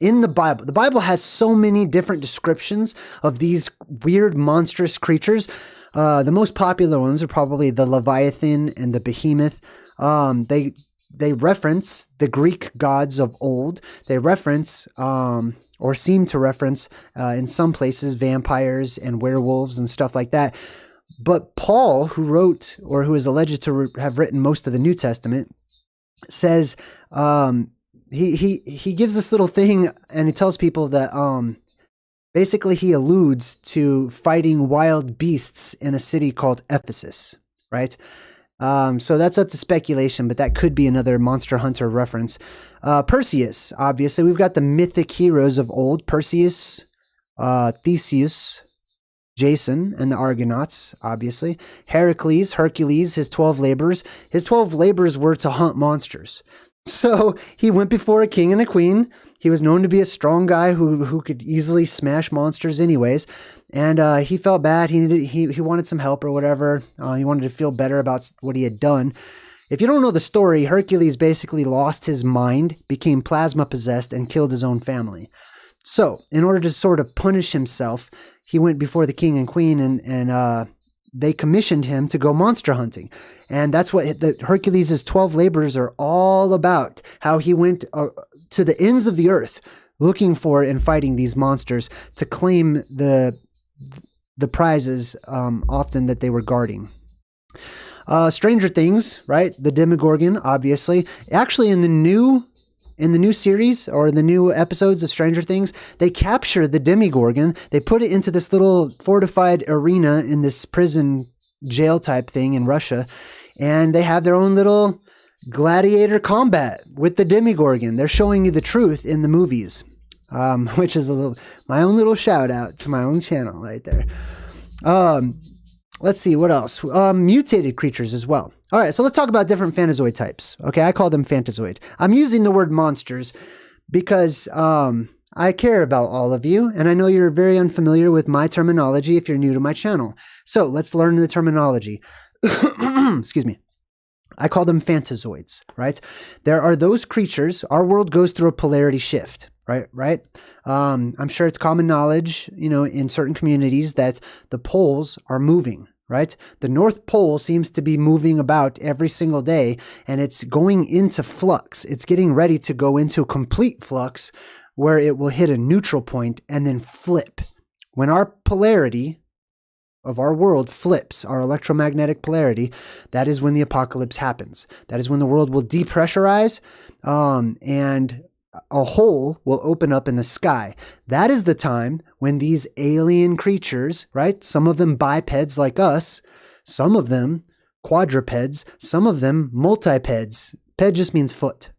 [SPEAKER 1] In the Bible has so many different descriptions of these weird, monstrous creatures. The most popular ones are probably the Leviathan and the Behemoth. They reference the Greek gods of old. They reference or seem to reference in some places vampires and werewolves and stuff like that. But Paul, who wrote or who is alleged to have written most of the New Testament, says he gives this little thing and he tells people that basically he alludes to fighting wild beasts in a city called Ephesus, right? So that's up to speculation, but that could be another Monster Hunter reference. Perseus, obviously. We've got the mythic heroes of old. Perseus, Theseus, Jason and the Argonauts, obviously. Hercules, his 12 labors. His 12 labors were to hunt monsters. So he went before a king and a queen. He was known to be a strong guy who could easily smash monsters anyways. And he felt bad. He wanted some help or whatever. He wanted to feel better about what he had done. If you don't know the story, Hercules basically lost his mind, became plasma possessed, and killed his own family. So in order to sort of punish himself, he went before the king and queen and they commissioned him to go monster hunting. And that's what Hercules' 12 labors are all about, how he went to the ends of the earth looking for and fighting these monsters to claim the prizes often that they were guarding. Stranger Things, right? The Demogorgon, obviously. Actually, in the new series or the new episodes of Stranger Things, they capture the Demogorgon. They put it into this little fortified arena in this prison jail type thing in Russia, and they have their own little gladiator combat with the Demogorgon. They're showing you the truth in the movies, which is my own little shout out to my own channel right there. Let's see, what else? Mutated creatures as well. All right, so let's talk about different Fantazoid types. Okay, I call them Fantazoid. I'm using the word monsters because I care about all of you, and I know you're very unfamiliar with my terminology if you're new to my channel. So let's learn the terminology. Excuse me. I call them Fantazoids, right? There are those creatures. Our world goes through a polarity shift, right? I'm sure it's common knowledge, in certain communities that the poles are moving, right? The North Pole seems to be moving about every single day, and it's going into flux. It's getting ready to go into complete flux where it will hit a neutral point and then flip. When our polarity of our world flips, our electromagnetic polarity, that is when the apocalypse happens. That is when the world will depressurize, and a hole will open up in the sky. That is the time when these alien creatures, right? Some of them bipeds like us, some of them quadrupeds, some of them multipeds. Ped just means foot,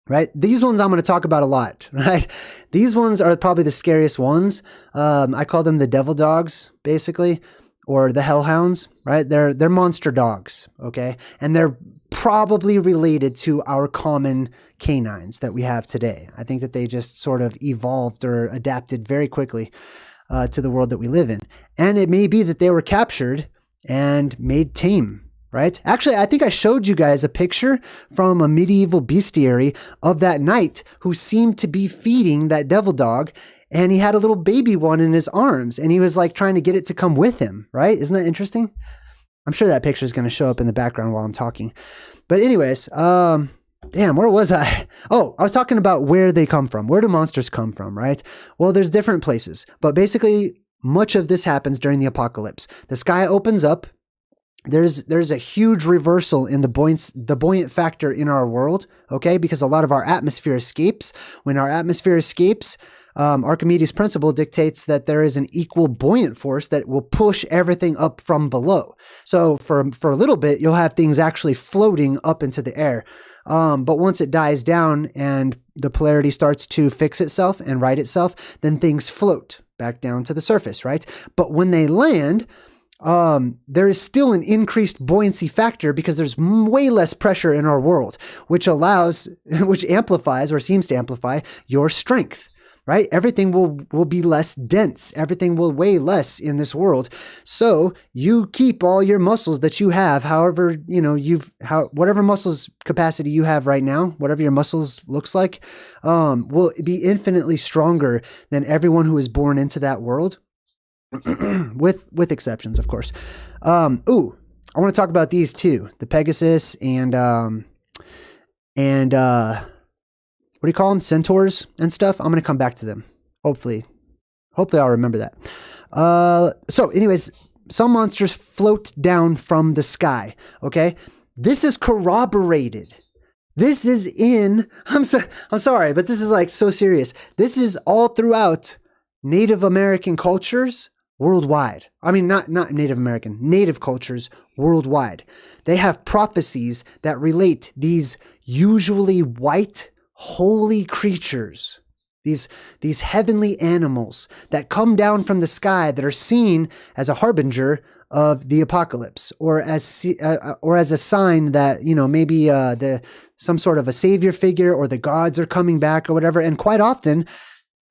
[SPEAKER 1] right? These ones I'm going to talk about a lot, right? These ones are probably the scariest ones. I call them the devil dogs, basically, or the hellhounds, right? They're monster dogs, okay? And they're probably related to our common canines that we have today. I think that they just sort of evolved or adapted very quickly to the world that we live in. And it may be that they were captured and made tame, right? Actually, I think I showed you guys a picture from a medieval bestiary of that knight who seemed to be feeding that devil dog, and he had a little baby one in his arms, and he was like trying to get it to come with him, right? Isn't that interesting? I'm sure that picture is going to show up in the background while I'm talking. But anyways, damn, where was I? Oh, I was talking about where they come from. Where do monsters come from, right? Well, there's different places, but basically much of this happens during the apocalypse. The sky opens up. There's a huge reversal in the buoyant factor in our world, okay? Because a lot of our atmosphere escapes. When our atmosphere escapes, Archimedes' principle dictates that there is an equal buoyant force that will push everything up from below. So for a little bit, you'll have things actually floating up into the air. But once it dies down and the polarity starts to fix itself and right itself, then things float back down to the surface, right? But when they land, there is still an increased buoyancy factor because there's way less pressure in our world, which amplifies or seems to amplify your strength. Right? Everything will be less dense. Everything will weigh less in this world. So you keep all your muscles that you have, however, whatever muscles capacity you have right now, whatever your muscles looks like, will be infinitely stronger than everyone who is born into that world, with exceptions, of course. I want to talk about these too, the Pegasus and what do you call them? Centaurs and stuff. I'm going to come back to them. Hopefully I'll remember that. So anyways, some monsters float down from the sky. Okay. This is corroborated. This is I'm sorry, but this is like so serious. This is all throughout Native American cultures worldwide. I mean, not Native American, Native cultures worldwide. They have prophecies that relate these usually white, holy creatures, these heavenly animals that come down from the sky that are seen as a harbinger of the apocalypse, or as a sign that, you know, maybe some sort of a savior figure, or the gods are coming back or whatever. And quite often,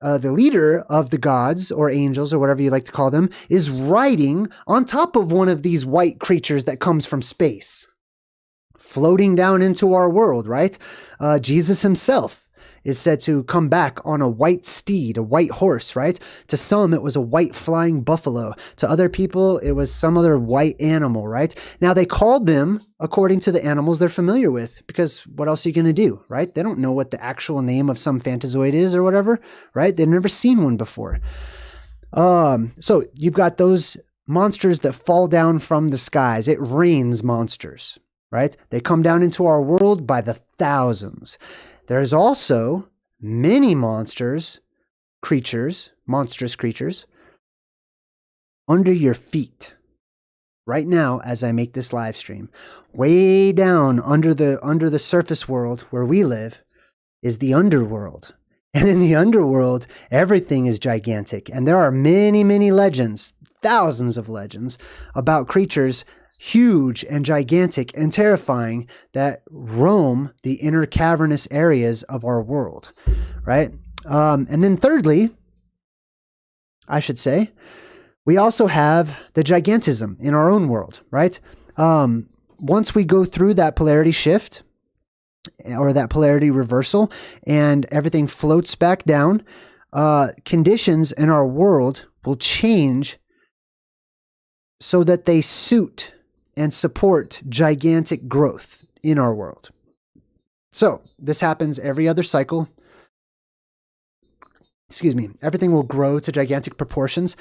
[SPEAKER 1] the leader of the gods or angels or whatever you like to call them is riding on top of one of these white creatures that comes from space, floating down into our world, right? Jesus himself is said to come back on a white steed, a white horse, right? To some, it was a white flying buffalo. To other people, it was some other white animal, right? Now, they called them according to the animals they're familiar with, because what else are you going to do, right? They don't know what the actual name of some Fantazoid is or whatever, right? They've never seen one before. So you've got those monsters that fall down from the skies. It rains monsters, right? They come down into our world by the thousands. There's also many monstrous creatures under your feet. Right now, as I make this live stream, way down under the surface world where we live is the underworld. And in the underworld, everything is gigantic. And there are many, many legends, thousands of legends about creatures huge and gigantic and terrifying that roam the inner cavernous areas of our world, right? And then thirdly, I should say, we also have the gigantism in our own world, right? Once we go through that polarity shift or that polarity reversal and everything floats back down, conditions in our world will change so that they suit and support gigantic growth in our world. So this happens every other cycle. Excuse me. Everything will grow to gigantic proportions,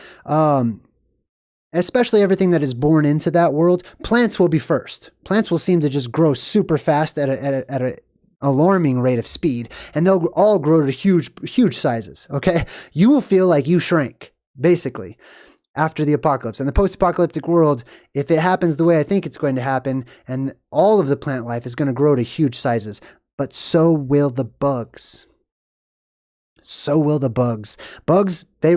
[SPEAKER 1] especially everything that is born into that world. Plants will be first. Plants will seem to just grow super fast at an alarming rate of speed, and they'll all grow to huge sizes, okay? You will feel like you shrank, basically, after the apocalypse. And the post-apocalyptic world, if it happens the way I think it's going to happen, and all of the plant life is going to grow to huge sizes, but so will the bugs. So will the bugs. Bugs, they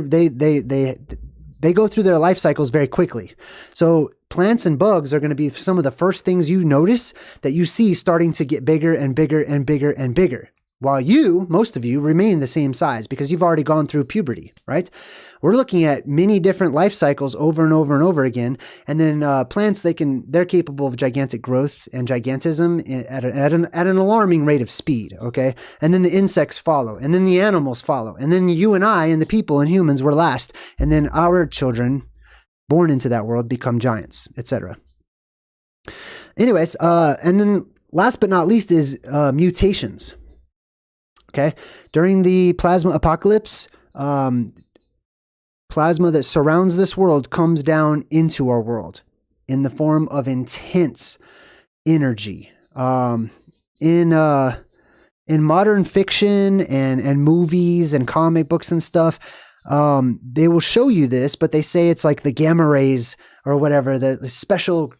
[SPEAKER 1] go through their life cycles very quickly. So plants and bugs are going to be some of the first things you notice that you see starting to get bigger and bigger and bigger and bigger. While most of you, remain the same size because you've already gone through puberty, right? We're looking at many different life cycles over and over and over again. And then plants, they're capable of gigantic growth and gigantism at an alarming rate of speed, okay? And then the insects follow, and then the animals follow, and then you and I and the people and humans were last. And then our children born into that world become giants, etc. Anyways, and then last but not least is mutations. Okay, during the plasma apocalypse, plasma that surrounds this world comes down into our world in the form of intense energy. In modern fiction and movies and comic books and stuff, they will show you this, but they say it's like the gamma rays or whatever, the special,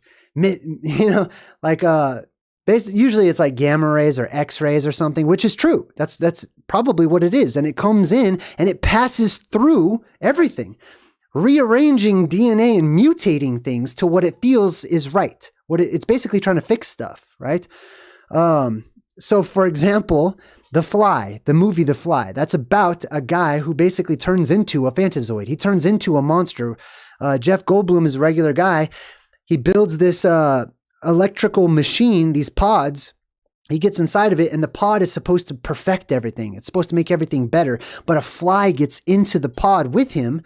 [SPEAKER 1] usually it's like gamma rays or X-rays or something, which is true. That's probably what it is. And it comes in and it passes through everything, rearranging DNA and mutating things to what it feels is right. It's basically trying to fix stuff, right? So for example, the movie The Fly, that's about a guy who basically turns into a Fantazoid. He turns into a monster. Jeff Goldblum is a regular guy. He builds this electrical machine, these pods. He gets inside of it, and the pod is supposed to perfect everything. It's supposed to make everything better. But a fly gets into the pod with him,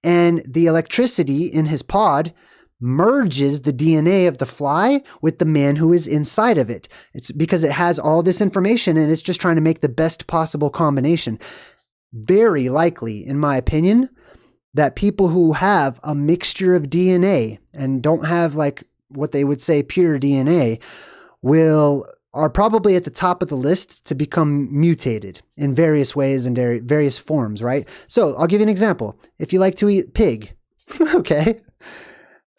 [SPEAKER 1] and the electricity in his pod merges the DNA of the fly with the man who is inside of it. It's because it has all this information, and it's just trying to make the best possible combination. Very likely, in my opinion, that people who have a mixture of DNA and don't have like what they would say pure DNA are probably at the top of the list to become mutated in various ways and various forms, right? So I'll give you an example. If you like to eat pig, okay,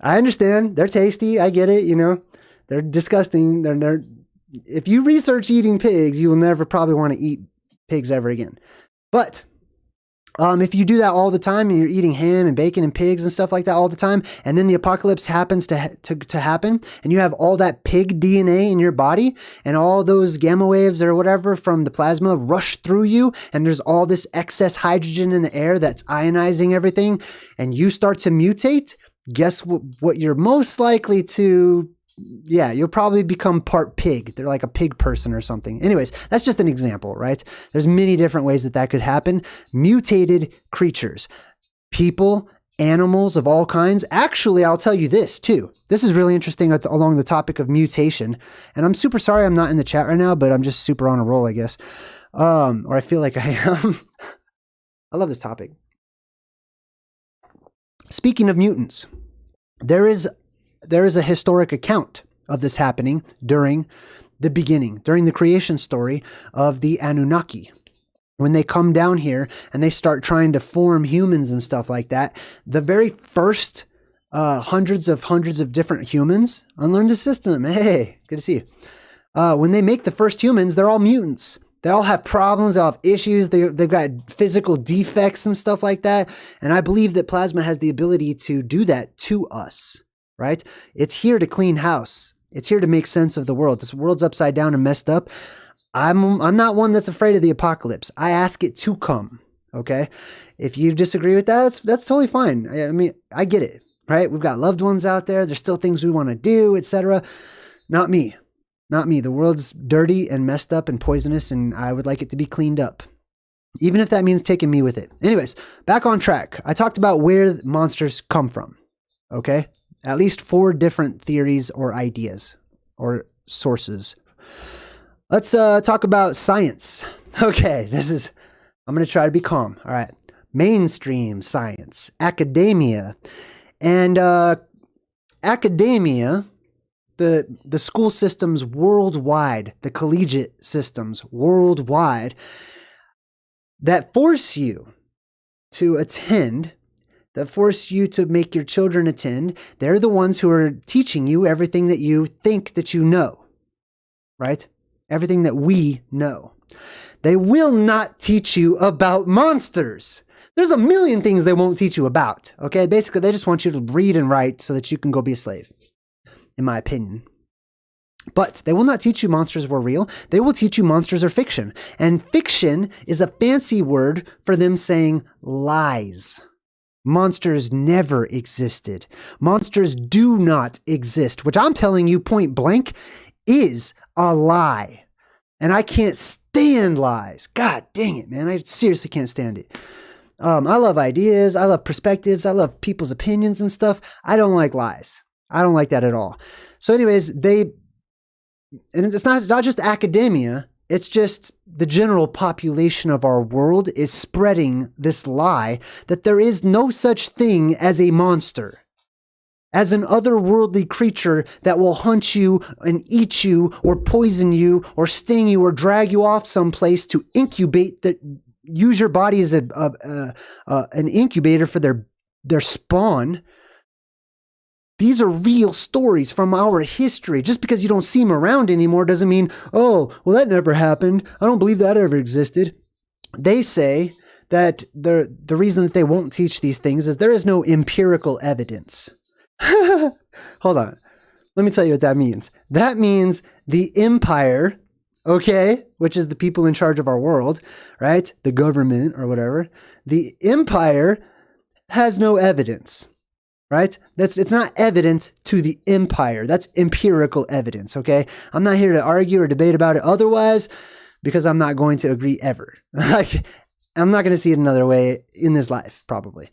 [SPEAKER 1] I understand. They're tasty. I get it. They're disgusting. If you research eating pigs, you will never probably want to eat pigs ever again. But If you do that all the time and you're eating ham and bacon and pigs and stuff like that all the time, and then the apocalypse happens to happen, and you have all that pig DNA in your body and all those gamma waves or whatever from the plasma rush through you, and there's all this excess hydrogen in the air that's ionizing everything, and you start to mutate, guess what you're most likely to... Yeah, you'll probably become part pig. They're like a pig person or something. Anyways, that's just an example, right? There's many different ways that could happen. Mutated creatures, people, animals of all kinds. Actually, I'll tell you this too. This is really interesting along the topic of mutation. And I'm super sorry I'm not in the chat right now, but I'm just super on a roll, I guess. Or I feel like I am. I love this topic. Speaking of mutants, there is a historic account of this happening during the beginning, during the creation story of the Anunnaki. When they come down here and they start trying to form humans and stuff like that, the very first hundreds of different humans unlearn the system. Hey, good to see you. When they make the first humans, they're all mutants. They all have problems, they all have issues, they've got physical defects and stuff like that. And I believe that plasma has the ability to do that to us. Right? It's here to clean house. It's here to make sense of the world. This world's upside down and messed up. I'm not one that's afraid of the apocalypse. I ask it to come. Okay? If you disagree with that, that's totally fine. I mean, I get it, right? We've got loved ones out there. There's still things we want to do, etc. Not me. Not me. The world's dirty and messed up and poisonous, and I would like it to be cleaned up. Even if that means taking me with it. Anyways, back on track. I talked about where monsters come from. Okay? At least 4 different theories or ideas or sources. Let's talk about science. Okay, I'm going to try to be calm. All right. Mainstream science, academia. And academia, the school systems worldwide, the collegiate systems worldwide that force you to attend, that force you to make your children attend, they're the ones who are teaching you everything that you think that you know, right? Everything that we know. They will not teach you about monsters. There's a million things they won't teach you about, okay? Basically, they just want you to read and write so that you can go be a slave, in my opinion. But they will not teach you monsters were real. They will teach you monsters are fiction. And fiction is a fancy word for them saying lies. Monsters never existed. Monsters do not exist, which I'm telling you point blank is a lie. And I can't stand lies. God dang it, man. I seriously can't stand it. I love ideas. I love perspectives. I love people's opinions and stuff. I don't like lies. I don't like that at all. So anyways, and it's not just academia. It's just the general population of our world is spreading this lie that there is no such thing as a monster, as an otherworldly creature that will hunt you and eat you or poison you or sting you or drag you off someplace to incubate, use your body as an incubator for their spawn. These are real stories from our history. Just because you don't see them around anymore doesn't mean, oh, well, that never happened. I don't believe that ever existed. They say that the reason that they won't teach these things is there is no empirical evidence. Hold on. Let me tell you what that means. That means the empire, okay, which is the people in charge of our world, right? The government or whatever. The empire has no evidence. Right? It's not evident to the empire. That's empirical evidence, okay? I'm not here to argue or debate about it otherwise because I'm not going to agree ever. Like, I'm not going to see it another way in this life, probably.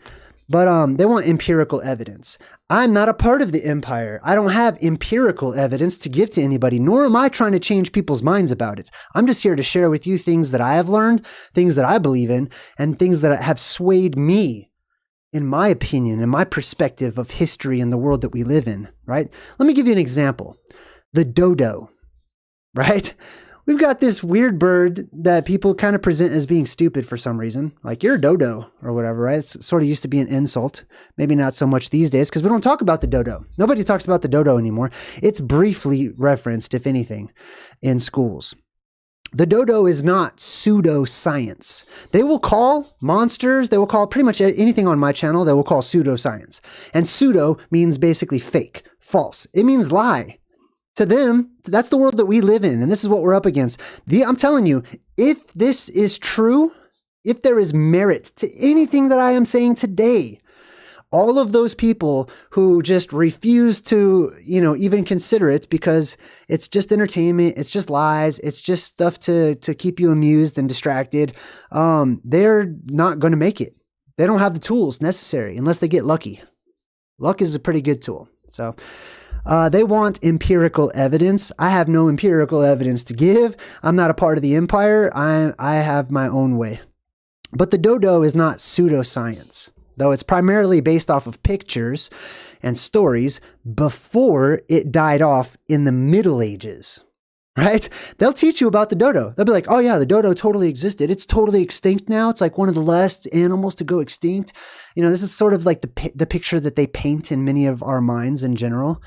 [SPEAKER 1] But they want empirical evidence. I'm not a part of the empire. I don't have empirical evidence to give to anybody, nor am I trying to change people's minds about it. I'm just here to share with you things that I have learned, things that I believe in, and things that have swayed me in my opinion, in my perspective of history and the world that we live in, right? Let me give you an example. The dodo, right? We've got this weird bird that people kind of present as being stupid for some reason. Like, you're a dodo or whatever, right? It's sort of used to be an insult. Maybe not so much these days because we don't talk about the dodo. Nobody talks about the dodo anymore. It's briefly referenced, if anything, in schools. The dodo is not pseudoscience. They will call monsters, they will call pretty much anything on my channel, they will call pseudoscience. And pseudo means basically fake, false. It means lie. To them, that's the world that we live in, and this is what we're up against. I'm telling you, if this is true, if there is merit to anything that I am saying today, all of those people who just refuse to, even consider it because it's just entertainment, it's just lies, it's just stuff to keep you amused and distracted, they're not going to make it. They don't have the tools necessary unless they get lucky. Luck is a pretty good tool. So they want empirical evidence. I have no empirical evidence to give. I'm not a part of the empire. I have my own way. But the dodo is not pseudoscience, though it's primarily based off of pictures and stories before it died off in the Middle Ages, right? They'll teach you about the dodo. They'll be like, oh yeah, the dodo totally existed. It's totally extinct now. It's like one of the last animals to go extinct. This is sort of like the picture that they paint in many of our minds in general,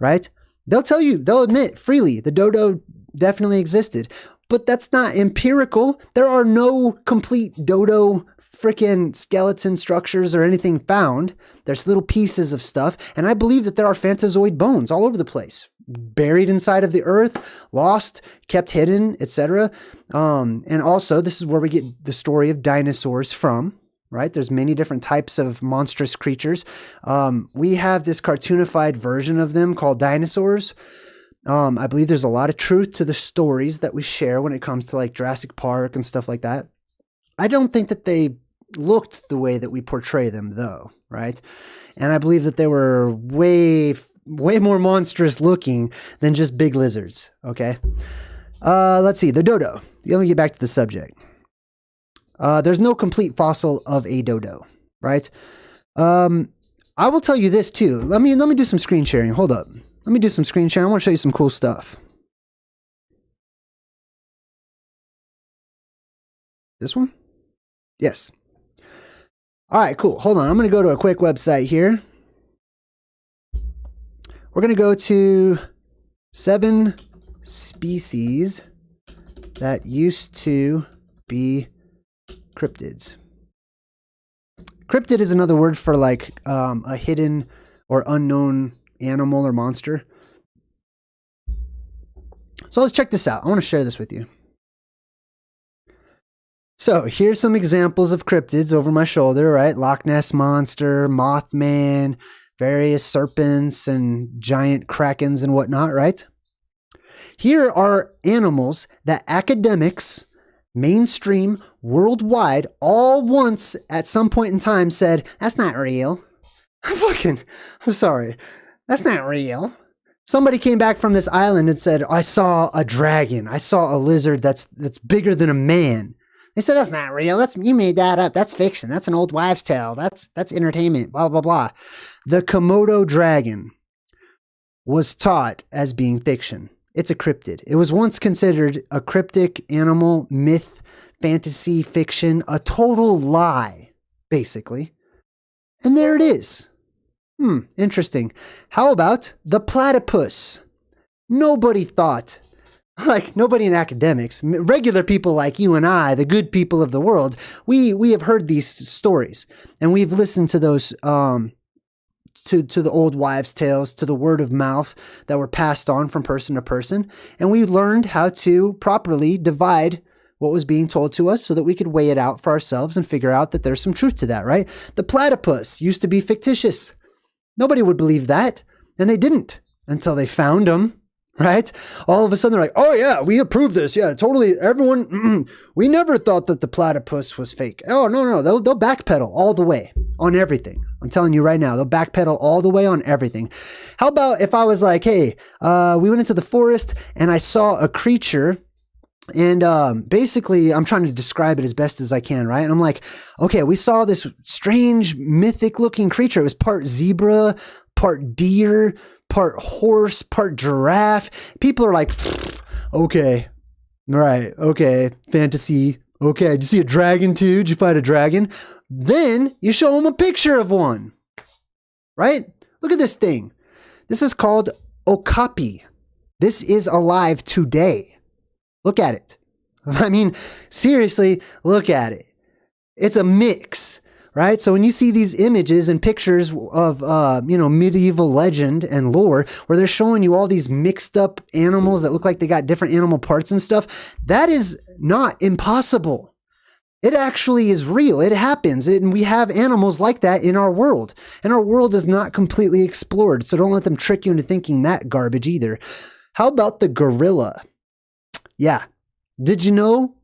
[SPEAKER 1] right? They'll tell you, they'll admit freely, the dodo definitely existed. But that's not empirical. There are no complete dodo freaking skeleton structures or anything found. There's little pieces of stuff. And I believe that there are Fantazoid bones all over the place, buried inside of the earth, lost, kept hidden, etc. And also, this is where we get the story of dinosaurs from, right? There's many different types of monstrous creatures. We have this cartoonified version of them called dinosaurs. I believe there's a lot of truth to the stories that we share when it comes to like Jurassic Park and stuff like that. I don't think that they looked the way that we portray them though, right? And I believe that they were way more monstrous looking than just big lizards, okay? Let's see, the dodo. Let me get back to the subject. There's no complete fossil of a dodo, right? I will tell you this too. Let me do some screen sharing. Hold up. Let me do some screen sharing. I want to show you some cool stuff. This one? Yes. All right, cool. Hold on. I'm going to go to a quick website here. We're going to go to 7 species that used to be cryptids. Cryptid is another word for like a hidden or unknown animal or monster. So let's check this out. I want to share this with you. So here's some examples of cryptids over my shoulder, right? Loch Ness Monster, Mothman, various serpents and giant krakens and whatnot, right? Here are animals that academics, mainstream, worldwide, all once at some point in time said, that's not real. I'm sorry. That's not real. Somebody came back from this island and said, I saw a dragon. I saw a lizard that's bigger than a man. They said, that's not real. You made that up. That's fiction. That's an old wives' tale. That's entertainment, blah, blah, blah. The Komodo dragon was taught as being fiction. It's a cryptid. It was once considered a cryptic animal, myth, fantasy, fiction, a total lie, basically. And there it is. Interesting. How about the platypus? Nobody thought, like nobody in academics, regular people like you and I, the good people of the world, we have heard these stories and we've listened to those, to the old wives' tales, to the word of mouth that were passed on from person to person. And we learned how to properly divide what was being told to us so that we could weigh it out for ourselves and figure out that there's some truth to that, right? The platypus used to be fictitious. Nobody would believe that. And they didn't until they found them, right? All of a sudden they're like, oh yeah, we approve this. Yeah, totally. Everyone, we never thought that the platypus was fake. Oh, no. They'll backpedal all the way on everything. I'm telling you right now, they'll backpedal all the way on everything. How about if I was like, hey, we went into the forest and I saw a creature. And basically, I'm trying to describe it as best as I can, right? And I'm like, okay, we saw this strange, mythic-looking creature. It was part zebra, part deer, part horse, part giraffe. People are like, okay, right, okay, fantasy. Okay, did you see a dragon too? Did you fight a dragon? Then you show them a picture of one, right? Look at this thing. This is called okapi. This is alive today. Look at it. I mean, seriously, look at it. It's a mix, right? So when you see these images and pictures of, medieval legend and lore, where they're showing you all these mixed up animals that look like they got different animal parts and stuff, that is not impossible. It actually is real. It happens. And we have animals like that in our world. And our world is not completely explored. So don't let them trick you into thinking that garbage either. How about the gorilla? Yeah. Did you know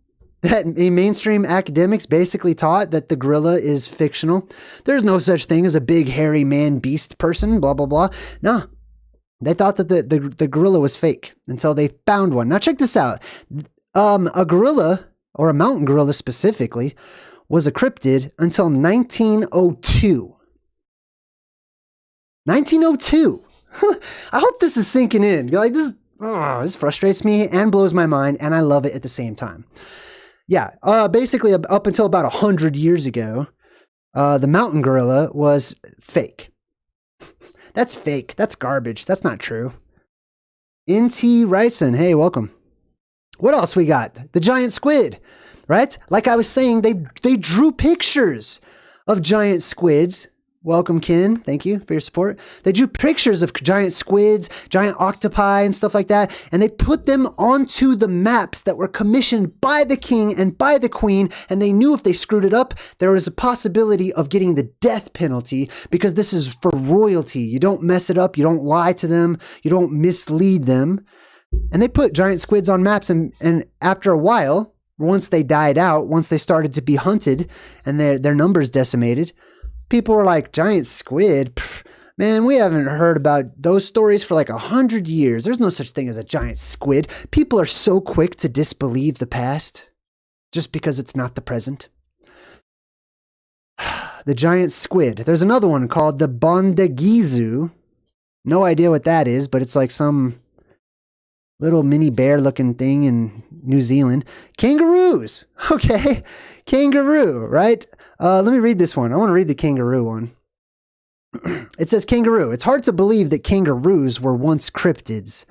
[SPEAKER 1] that mainstream academics basically taught that the gorilla is fictional? There's no such thing as a big, hairy man beast person, blah, blah, blah. No. They thought that the gorilla was fake until they found one. Now check this out. A gorilla, or a mountain gorilla specifically, was a cryptid until 1902. 1902. I hope this is sinking in. You're like, this frustrates me and blows my mind, and I love it at the same time. Yeah, basically up until about 100 years ago, the mountain gorilla was fake. That's fake. That's garbage. That's not true. N.T. Ryson, hey, welcome. What else we got? The giant squid, right? Like I was saying, they drew pictures of giant squids. Welcome, Ken. Thank you for your support. They drew pictures of giant squids, giant octopi, and stuff like that, and they put them onto the maps that were commissioned by the king and by the queen, and they knew if they screwed it up, there was a possibility of getting the death penalty, because this is for royalty. You don't mess it up. You don't lie to them. You don't mislead them. And they put giant squids on maps, and after a while, once they died out, once they started to be hunted and their numbers decimated, people were like, giant squid? Pff, man, we haven't heard about those stories for like 100 years. There's no such thing as a giant squid. People are so quick to disbelieve the past just because it's not the present. The giant squid. There's another one called the bondagizu. No idea what that is, but it's like some little mini bear looking thing in New Zealand. Kangaroos. Okay. Kangaroo, right? Let me read this one. I want to read the kangaroo one. It says kangaroo. It's hard to believe that kangaroos were once cryptids.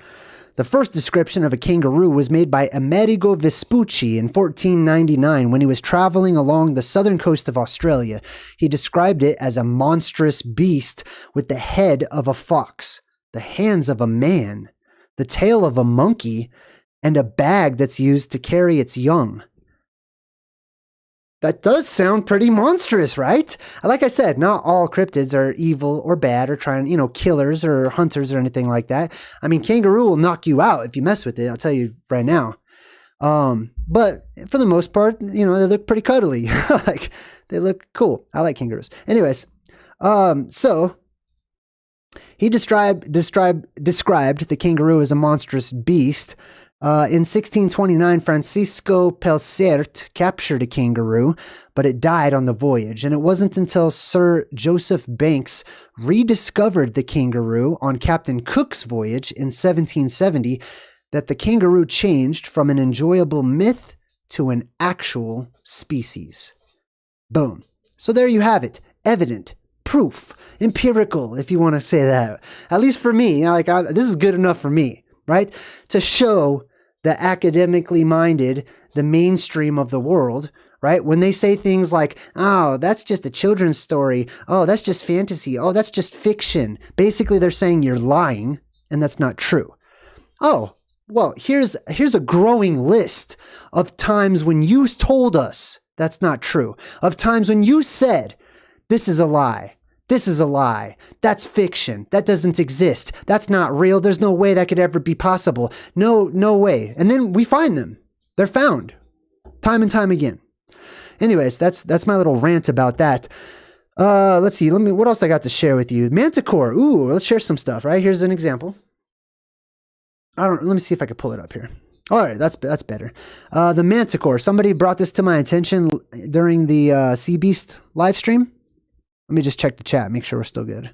[SPEAKER 1] The first description of a kangaroo was made by Amerigo Vespucci in 1499 when he was traveling along the southern coast of Australia. He described it as a monstrous beast with the head of a fox, the hands of a man, the tail of a monkey, and a bag that's used to carry its young. That does sound pretty monstrous, right? Like I said, not all cryptids are evil or bad or trying, killers or hunters or anything like that. I mean, kangaroo will knock you out if you mess with it. I'll tell you right now. But for the most part, they look pretty cuddly. Like, they look cool. I like kangaroos. Anyways, so he described the kangaroo as a monstrous beast. In 1629, Francisco Pelsaert captured a kangaroo, but it died on the voyage. And it wasn't until Sir Joseph Banks rediscovered the kangaroo on Captain Cook's voyage in 1770 that the kangaroo changed from an enjoyable myth to an actual species. Boom. So there you have it. Evident. Proof. Empirical, if you want to say that. At least for me. This is good enough for me, right? To show the academically minded, the mainstream of the world, right? When they say things like, oh, that's just a children's story. Oh, that's just fantasy. Oh, that's just fiction. Basically, they're saying you're lying, and that's not true. Oh, well, here's a growing list of times when you told us that's not true. Of times when you said, this is a lie. This is a lie. That's fiction. That doesn't exist. That's not real. There's no way that could ever be possible. No way. And then we find them. They're found. Time and time again. Anyways, that's my little rant about that. Let's see. What else I got to share with you? Manticore. Ooh, let's share some stuff, right? Here's an example. Let me see if I can pull it up here. All right, that's better. The manticore. Somebody brought this to my attention during the Sea Beast live stream. Let me just check the chat, make sure we're still good.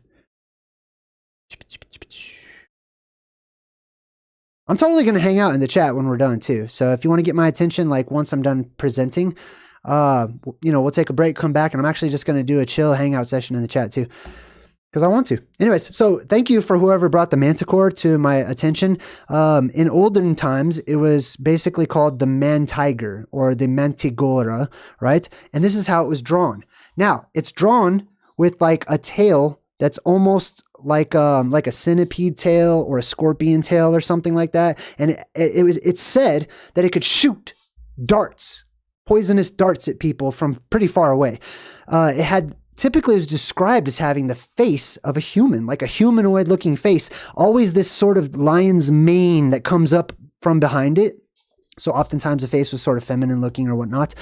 [SPEAKER 1] I'm totally going to hang out in the chat when we're done too. So if you want to get my attention, like once I'm done presenting, we'll take a break, come back, and I'm actually just going to do a chill hangout session in the chat too. because I want to. Anyways, so thank you for whoever brought the manticore to my attention. In olden times, it was basically called the man-tiger or the mantigora, right? And this is how it was drawn. Now, it's drawn with like a tail that's almost like a centipede tail or a scorpion tail or something like that. And it's said that it could shoot darts, poisonous darts at people from pretty far away. Typically, it was described as having the face of a human, like a humanoid looking face, always this sort of lion's mane that comes up from behind it. So oftentimes the face was sort of feminine looking or whatnot.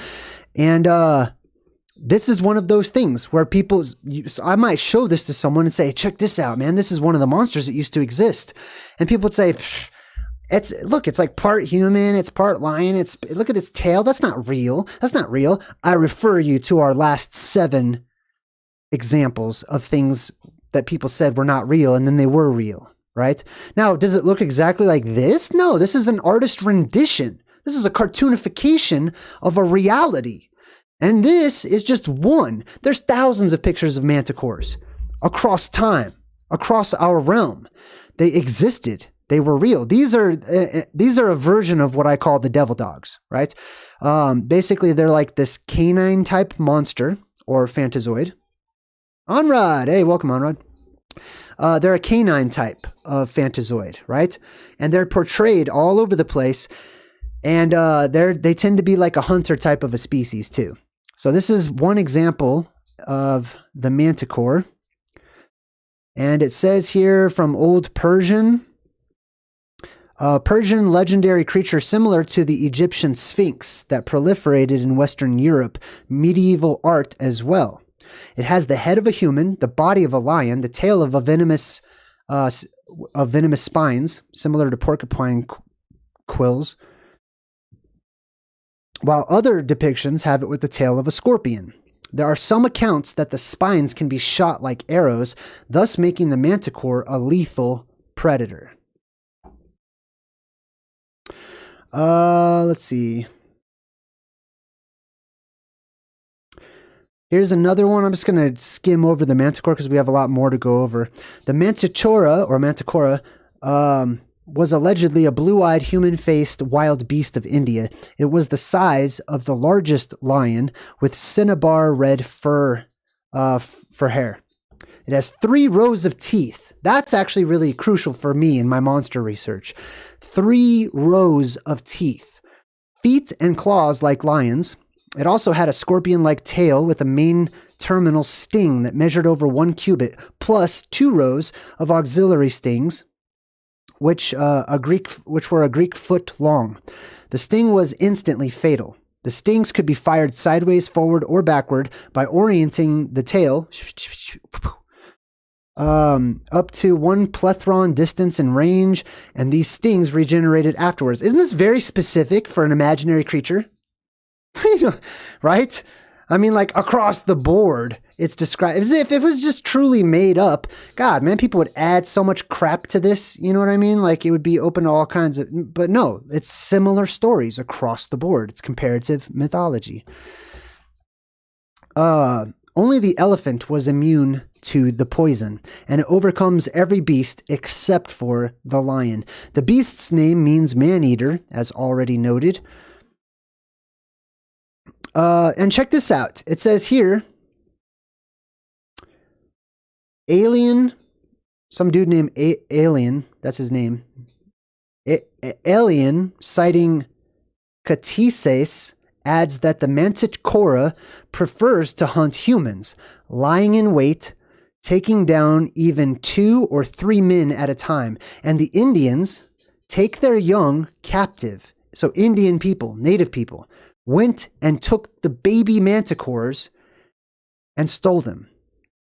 [SPEAKER 1] And this is one of those things where I might show this to someone and say, check this out, man. This is one of the monsters that used to exist. And people would say, it's like part human, it's part lion, look at its tail. That's not real. That's not real. I refer you to our last 7 examples of things that people said were not real and then they were real, right? Now, does it look exactly like this? No, this is an artist rendition. This is a cartoonification of a reality. And this is just one. There's thousands of pictures of manticores across time, across our realm. They existed. They were real. These are a version of what I call the devil dogs, right? Basically, they're like this canine type monster or Fantazoid. Onrod. Hey, welcome, Onrod. They're a canine type of Fantazoid, right? And they're portrayed all over the place. And they tend to be like a hunter type of a species too. So this is one example of the manticore. And it says here from Old Persian, Persian legendary creature similar to the Egyptian Sphinx that proliferated in Western Europe, medieval art as well. It has the head of a human, the body of a lion, the tail of venomous spines, similar to porcupine quills, while other depictions have it with the tail of a scorpion. There are some accounts that the spines can be shot like arrows, thus making the manticore a lethal predator. Let's see. Here's another one. I'm just going to skim over the manticore because we have a lot more to go over. The manticora was allegedly a blue-eyed, human-faced wild beast of India. It was the size of the largest lion with cinnabar red fur hair. It has 3 rows of teeth. That's actually really crucial for me in my monster research. 3 rows of teeth. Feet and claws like lions. It also had a scorpion-like tail with a main terminal sting that measured over 1 cubit, plus 2 rows of auxiliary stings, which were a Greek foot long. The sting was instantly fatal. The stings could be fired sideways, forward, or backward by orienting the tail up to 1 plethron distance and range, and these stings regenerated afterwards. Isn't this very specific for an imaginary creature? Right? I mean, like across the board, it's described as if it was just truly made up. God, man, people would add so much crap to this. You know what I mean? Like it would be open to all kinds of, but no, it's similar stories across the board. It's comparative mythology. Only the elephant was immune to the poison, and it overcomes every beast except for the lion. The beast's name means man-eater, as already noted. And check this out. It says here, Alien, some dude named Alien, that's his name. Alien, citing cataclysm, adds that the manticora prefers to hunt humans, lying in wait, taking down even 2 or 3 men at a time. And the Indians take their young captive. So Indian people, native people, went and took the baby manticores and stole them,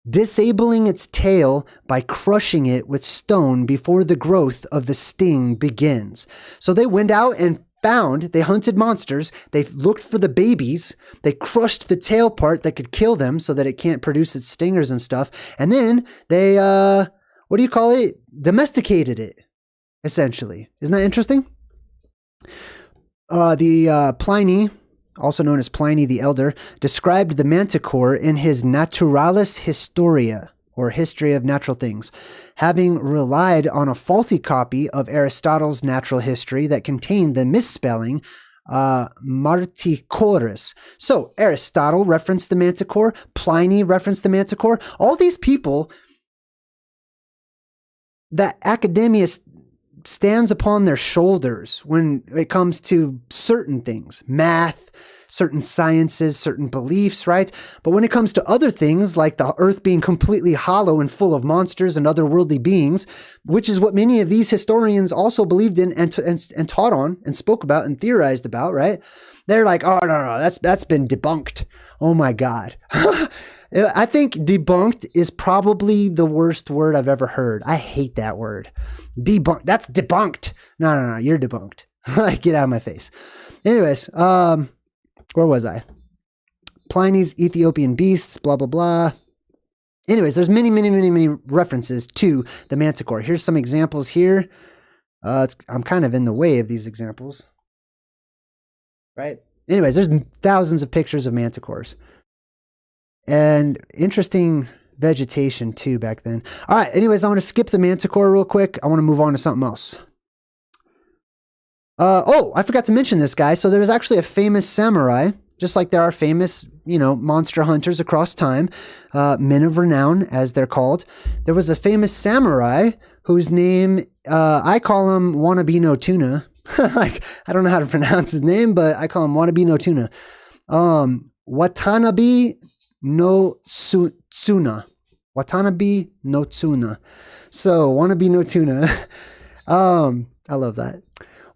[SPEAKER 1] disabling its tail by crushing it with stone before the growth of the sting begins. So they went out and they hunted monsters, they looked for the babies, they crushed the tail part that could kill them so that it can't produce its stingers and stuff, and then they, domesticated it, essentially. Isn't that interesting? Pliny, also known as Pliny the Elder, described the manticore in his Naturalis Historia, or History of Natural Things, having relied on a faulty copy of Aristotle's Natural History that contained the misspelling Marticorus. So Aristotle referenced the manticore, Pliny referenced the manticore. All these people that academia stands upon their shoulders when it comes to certain things, math, certain sciences, certain beliefs, right? But when it comes to other things like the earth being completely hollow and full of monsters and otherworldly beings, which is what many of these historians also believed in and taught on and spoke about and theorized about, right? They're like, oh, no, that's been debunked. Oh my God. I think debunked is probably the worst word I've ever heard. I hate that word. Debunked. That's debunked. No, you're debunked. Get out of my face. Anyways, where was I? Pliny's Ethiopian beasts, blah, blah, blah. Anyways, there's many references to the manticore. Here's some examples here. I'm kind of in the way of these examples. Right? Anyways, there's thousands of pictures of manticores. And interesting vegetation too back then. All right, anyways, I want to skip the manticore real quick. I want to move on to something else. I forgot to mention this guy. So there's actually a famous samurai, just like there are famous, monster hunters across time, men of renown, as they're called. There was a famous samurai whose name, I call him Wannabe no Tuna. I don't know how to pronounce his name, but I call him Wannabe no Tuna. Watanabe no Tsuna. Watanabe no Tsuna. So, Wannabe no Tuna. I love that.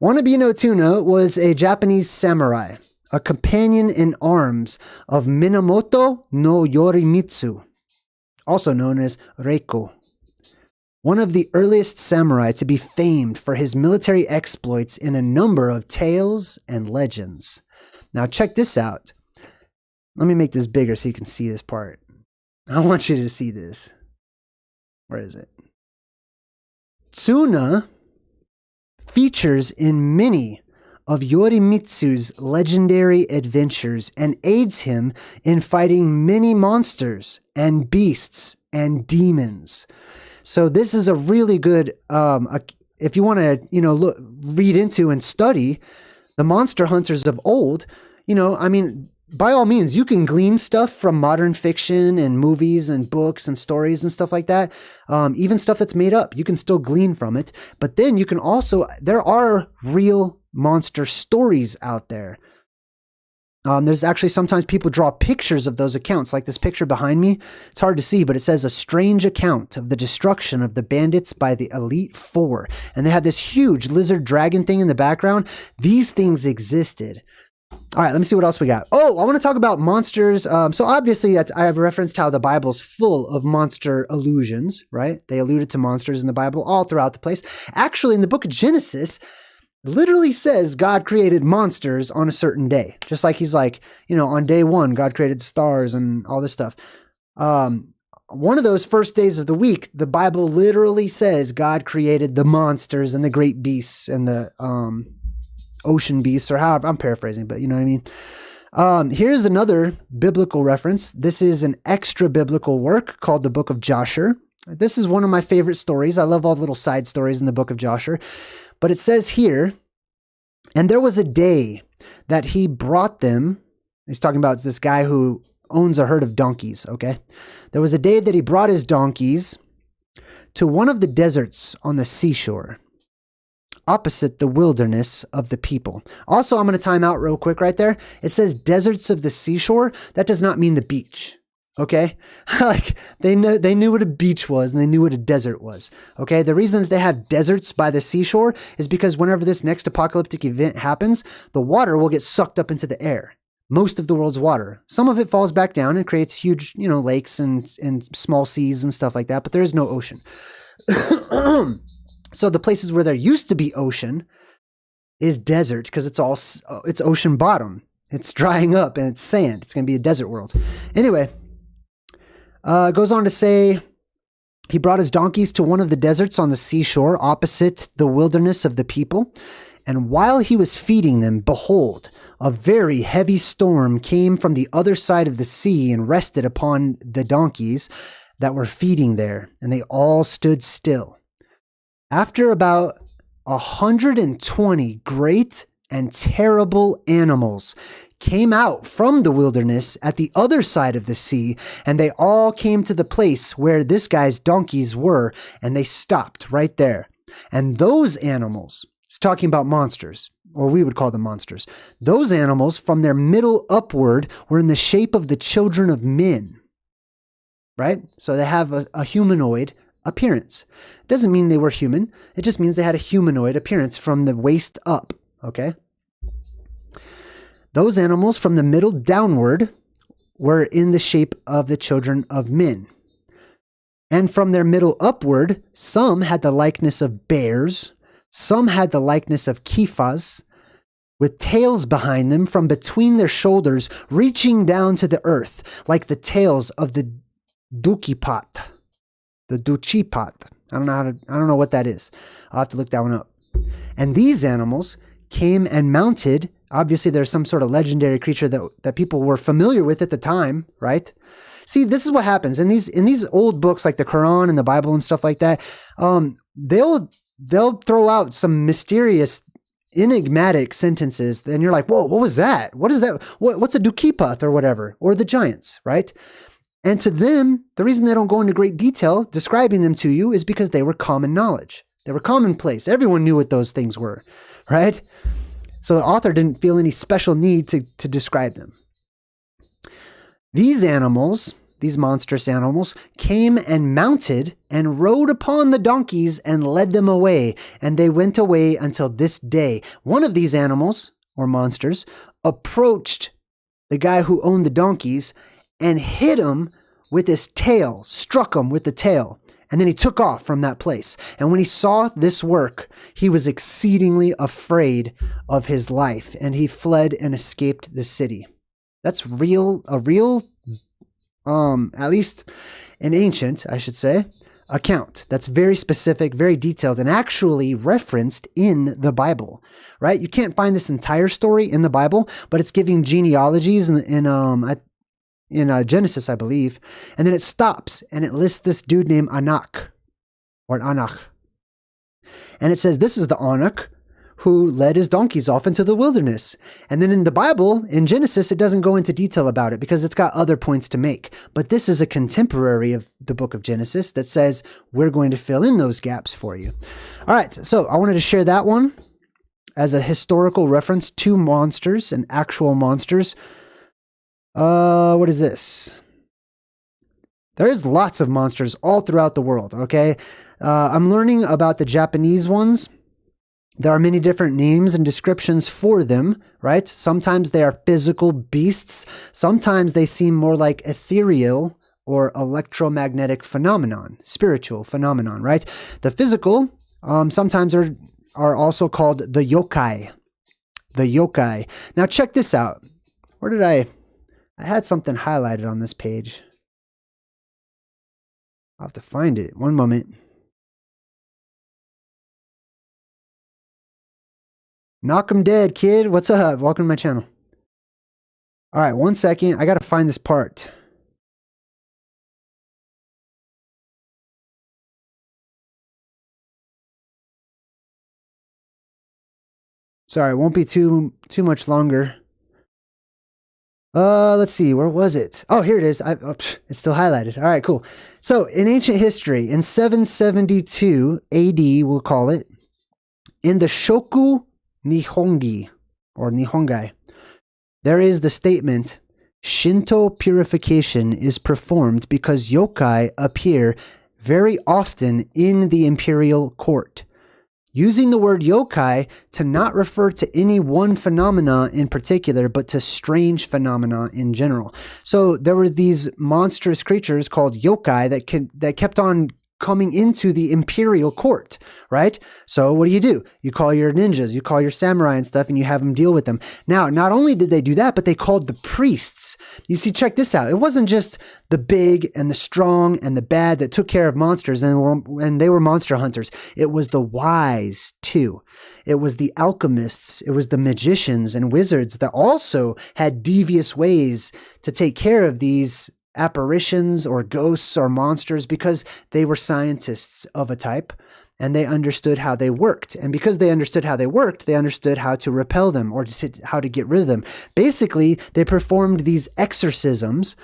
[SPEAKER 1] Wannabe no Tuna was a Japanese samurai, a companion in arms of Minamoto no Yorimitsu, also known as Reiko. One of the earliest samurai to be famed for his military exploits in a number of tales and legends. Now, check this out. Let me make this bigger so you can see this part. I want you to see this. Where is it? Tsuna features in many of Yorimitsu's legendary adventures and aids him in fighting many monsters and beasts and demons. So this is a really good, if you want to, read into and study the monster hunters of old, by all means, you can glean stuff from modern fiction and movies and books and stories and stuff like that. Even stuff that's made up, you can still glean from it. But then you can also, there are real monster stories out there. There's actually sometimes people draw pictures of those accounts, like this picture behind me. It's hard to see, but it says a strange account of the destruction of the bandits by the Elite Four. And they have this huge lizard dragon thing in the background. These things existed. All right, let me see what else we got. I want to talk about monsters. So obviously, I have referenced how the Bible's full of monster allusions, right? They alluded to monsters in the Bible all throughout the place. Actually, in the book of Genesis, literally says God created monsters on a certain day. Just like he's like, on day one, God created stars and all this stuff. One of those first days of the week, the Bible literally says God created the monsters and the great beasts and the ocean beasts, or however, I'm paraphrasing, but you know what I mean? Here's another biblical reference. This is an extra biblical work called the Book of Joshua. This is one of my favorite stories. I love all the little side stories in the Book of Joshua. But it says here, and there was a day that he brought them. He's talking about this guy who owns a herd of donkeys, okay? There was a day that he brought his donkeys to one of the deserts on the seashore, opposite the wilderness of the people. Also, I'm going to time out real quick right there. It says deserts of the seashore. That does not mean the beach. Okay. Like they knew what a beach was and they knew what a desert was. Okay. The reason that they have deserts by the seashore is because whenever this next apocalyptic event happens, the water will get sucked up into the air. Most of the world's water. Some of it falls back down and creates huge, lakes and small seas and stuff like that, but there is no ocean. So the places where there used to be ocean is desert because it's ocean bottom. It's drying up and it's sand. It's going to be a desert world. Anyway, goes on to say he brought his donkeys to one of the deserts on the seashore opposite the wilderness of the people. And while he was feeding them, behold, a very heavy storm came from the other side of the sea and rested upon the donkeys. that were feeding there, and they all stood still. After about 120 great and terrible animals came out from the wilderness at the other side of the sea, and they all came to the place where this guy's donkeys were, and they stopped right there. And those animals, it's talking about monsters, or we would call them monsters. Those animals from their middle upward were in the shape of the children of men, right? So they have a humanoid appearance. It doesn't mean they were human. It just means they had a humanoid appearance from the waist up, okay? Those animals from the middle downward were in the shape of the children of men. And from their middle upward, some had the likeness of bears, some had the likeness of kifas, with tails behind them from between their shoulders, reaching down to the earth, like the tails of the dukipat. The duchipat. I don't know what that is. I'll have to look that one up. And these animals came and mounted. Obviously, there's some sort of legendary creature that people were familiar with at the time, right? See, this is what happens in these old books like the Quran and the Bible and stuff like that. They'll throw out some mysterious, enigmatic sentences. Then you're like, whoa, what was that? What is that? What's a dukipath or whatever, or the giants, right? And to them, the reason they don't go into great detail describing them to you is because they were common knowledge. They were commonplace. Everyone knew what those things were, right? So the author didn't feel any special need to describe them. These animals, these monstrous animals, came and mounted and rode upon the donkeys and led them away. And they went away until this day. One of these animals, or monsters, approached the guy who owned the donkeys and hit him with his tail, struck him with the tail. And then he took off from that place. And when he saw this work, he was exceedingly afraid of his life, and he fled and escaped the city. That's a real, at least an ancient, I should say, account. That's very specific, very detailed, and actually referenced in the Bible, right? You can't find this entire story in the Bible, but it's giving genealogies in Genesis, I believe. And then it stops and it lists this dude named Anak, or Anak. And it says, this is the Anak who led his donkeys off into the wilderness. And then in the Bible, in Genesis, it doesn't go into detail about it because it's got other points to make. But this is a contemporary of the book of Genesis that says, we're going to fill in those gaps for you. All right, so I wanted to share that one as a historical reference to monsters and actual monsters. What is this? There is lots of monsters all throughout the world, okay? I'm learning about the Japanese ones. There are many different names and descriptions for them, right? Sometimes they are physical beasts. Sometimes they seem more like ethereal or electromagnetic phenomenon, spiritual phenomenon, right? The physical sometimes are also called the yokai. The yokai. Now check this out. Where did I had something highlighted on this page. I'll have to find it. One moment. Knock 'em dead, kid. What's up? Welcome to my channel. All right, 1 second. I got to find this part. Sorry, it won't be too much longer. Let's see. Where was it? Oh, here it is. It's still highlighted. All right, cool. So in ancient history, in 772 AD, we'll call it, in the Shoku Nihongi, or Nihongai, there is the statement, Shinto purification is performed because yokai appear very often in the imperial court, using the word yokai to not refer to any one phenomena in particular, but to strange phenomena in general. So there were these monstrous creatures called yokai that kept on coming into the imperial court, right? So what do? You call your ninjas, you call your samurai and stuff, and you have them deal with them. Now, not only did they do that, but they called the priests. You see, check this out. It wasn't just the big and the strong and the bad that took care of monsters and they were monster hunters. It was the wise too. It was the alchemists. It was the magicians and wizards that also had devious ways to take care of these apparitions or ghosts or monsters because they were scientists of a type and they understood how they worked. And because they understood how they worked, they understood how to repel them or how to get rid of them. Basically, they performed these exorcisms,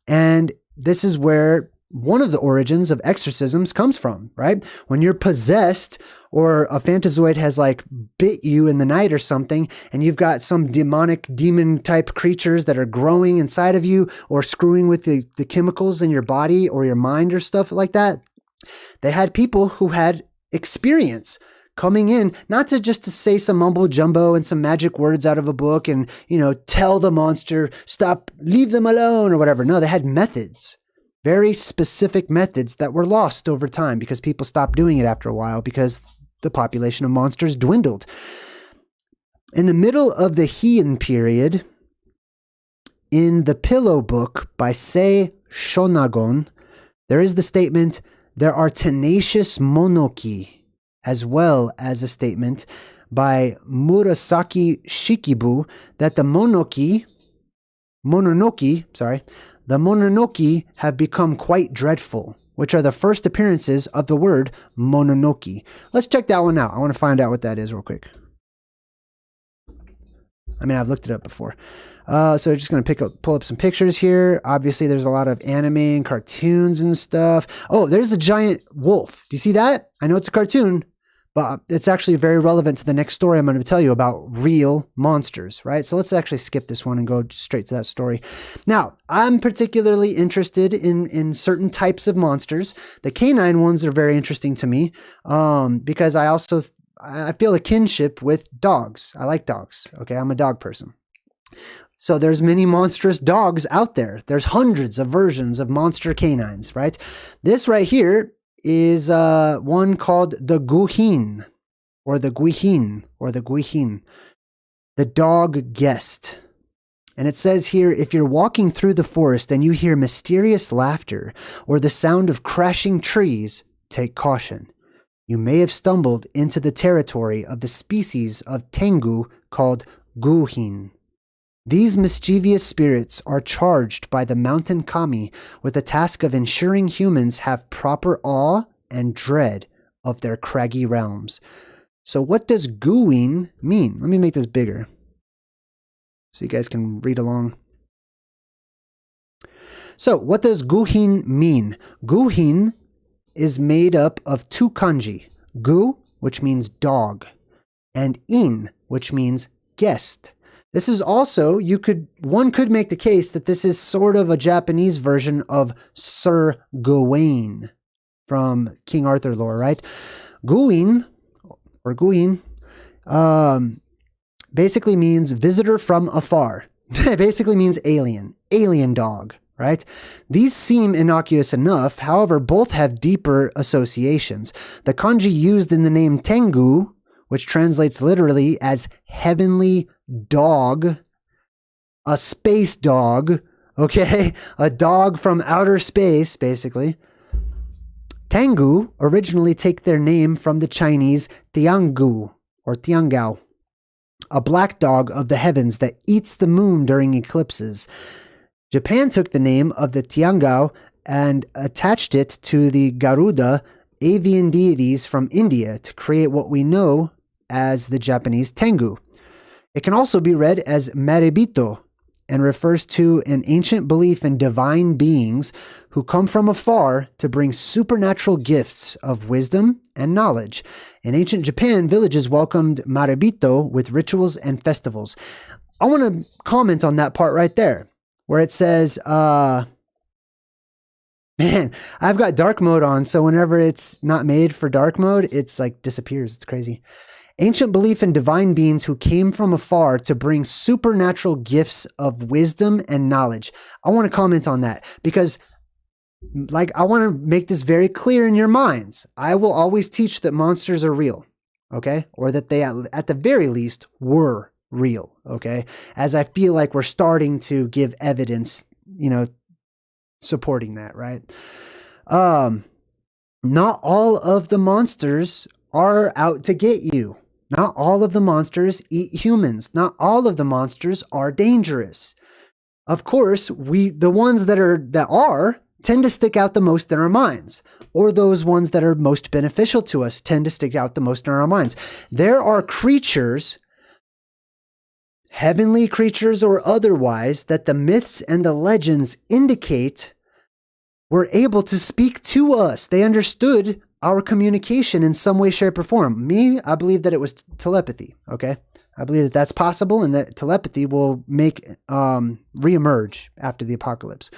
[SPEAKER 1] and this is where one of the origins of exorcisms comes from, right? When you're possessed or a Fantazoid has like bit you in the night or something, and you've got some demonic demon type creatures that are growing inside of you or screwing with the chemicals in your body or your mind or stuff like that. They had people who had experience coming in, not to just to say some mumbo jumbo and some magic words out of a book and, tell the monster, stop, leave them alone or whatever. No, they had methods. Very specific methods that were lost over time because people stopped doing it after a while because the population of monsters dwindled. In the middle of the Heian period, in the Pillow Book by Sei Shonagon, there is the statement, there are tenacious monoki, as well as a statement by Murasaki Shikibu that the mononoki have become quite dreadful, which are the first appearances of the word mononoki. Let's check that one out. I want to find out what that is real quick. I mean, I've looked it up before. So just going to pull up some pictures here. Obviously, there's a lot of anime and cartoons and stuff. Oh, there's a giant wolf. Do you see that? I know it's a cartoon, but it's actually very relevant to the next story I'm going to tell you about real monsters, right? So let's actually skip this one and go straight to that story. Now, I'm particularly interested in certain types of monsters. The canine ones are very interesting to me because I feel a kinship with dogs. I like dogs, okay? I'm a dog person. So there's many monstrous dogs out there. There's hundreds of versions of monster canines, right? This right here is one called the Guhin, or the Guihin, the dog guest. And it says here, if you're walking through the forest and you hear mysterious laughter or the sound of crashing trees, take caution. You may have stumbled into the territory of the species of Tengu called Guhin. These mischievous spirits are charged by the mountain kami with the task of ensuring humans have proper awe and dread of their craggy realms. So what does Guhin mean? Let me make this bigger so you guys can read along. So what does Guhin mean? Guhin is made up of two kanji. Gu, which means dog, and in, which means guest. This is also, one could make the case that this is sort of a Japanese version of Sir Gawain from King Arthur lore, right? Guhin, or Guhin, basically means visitor from afar. It basically means alien dog, right? These seem innocuous enough, however, both have deeper associations. The kanji used in the name Tengu, which translates literally as heavenly dog, a space dog, okay? A dog from outer space, basically. Tengu originally take their name from the Chinese Tiangu, or Tiangao, a black dog of the heavens that eats the moon during eclipses. Japan took the name of the Tiangao and attached it to the Garuda, avian deities from India, to create what we know as the Japanese Tengu. It can also be read as Marebito and refers to an ancient belief in divine beings who come from afar to bring supernatural gifts of wisdom and knowledge. In ancient Japan, villages welcomed Marebito with rituals and festivals. I want to comment on that part right there, where it says, man, I've got dark mode on, so whenever it's not made for dark mode, it's like disappears. It's crazy. Ancient belief in divine beings who came from afar to bring supernatural gifts of wisdom and knowledge. I want to comment on that because I want to make this very clear in your minds. I will always teach that monsters are real, okay? Or that they, at the very least, were real, okay? As I feel like we're starting to give evidence, supporting that, right? Not all of the monsters are out to get you. Not all of the monsters eat humans. Not all of the monsters are dangerous. Of course, the ones that are tend to stick out the most in our minds, or those ones that are most beneficial to us tend to stick out the most in our minds. There are creatures, heavenly creatures or otherwise, that the myths and the legends indicate were able to speak to us. They understood our communication in some way, shape, or form. Me, I believe that it was telepathy, okay? I believe that that's possible and that telepathy will make reemerge after the apocalypse.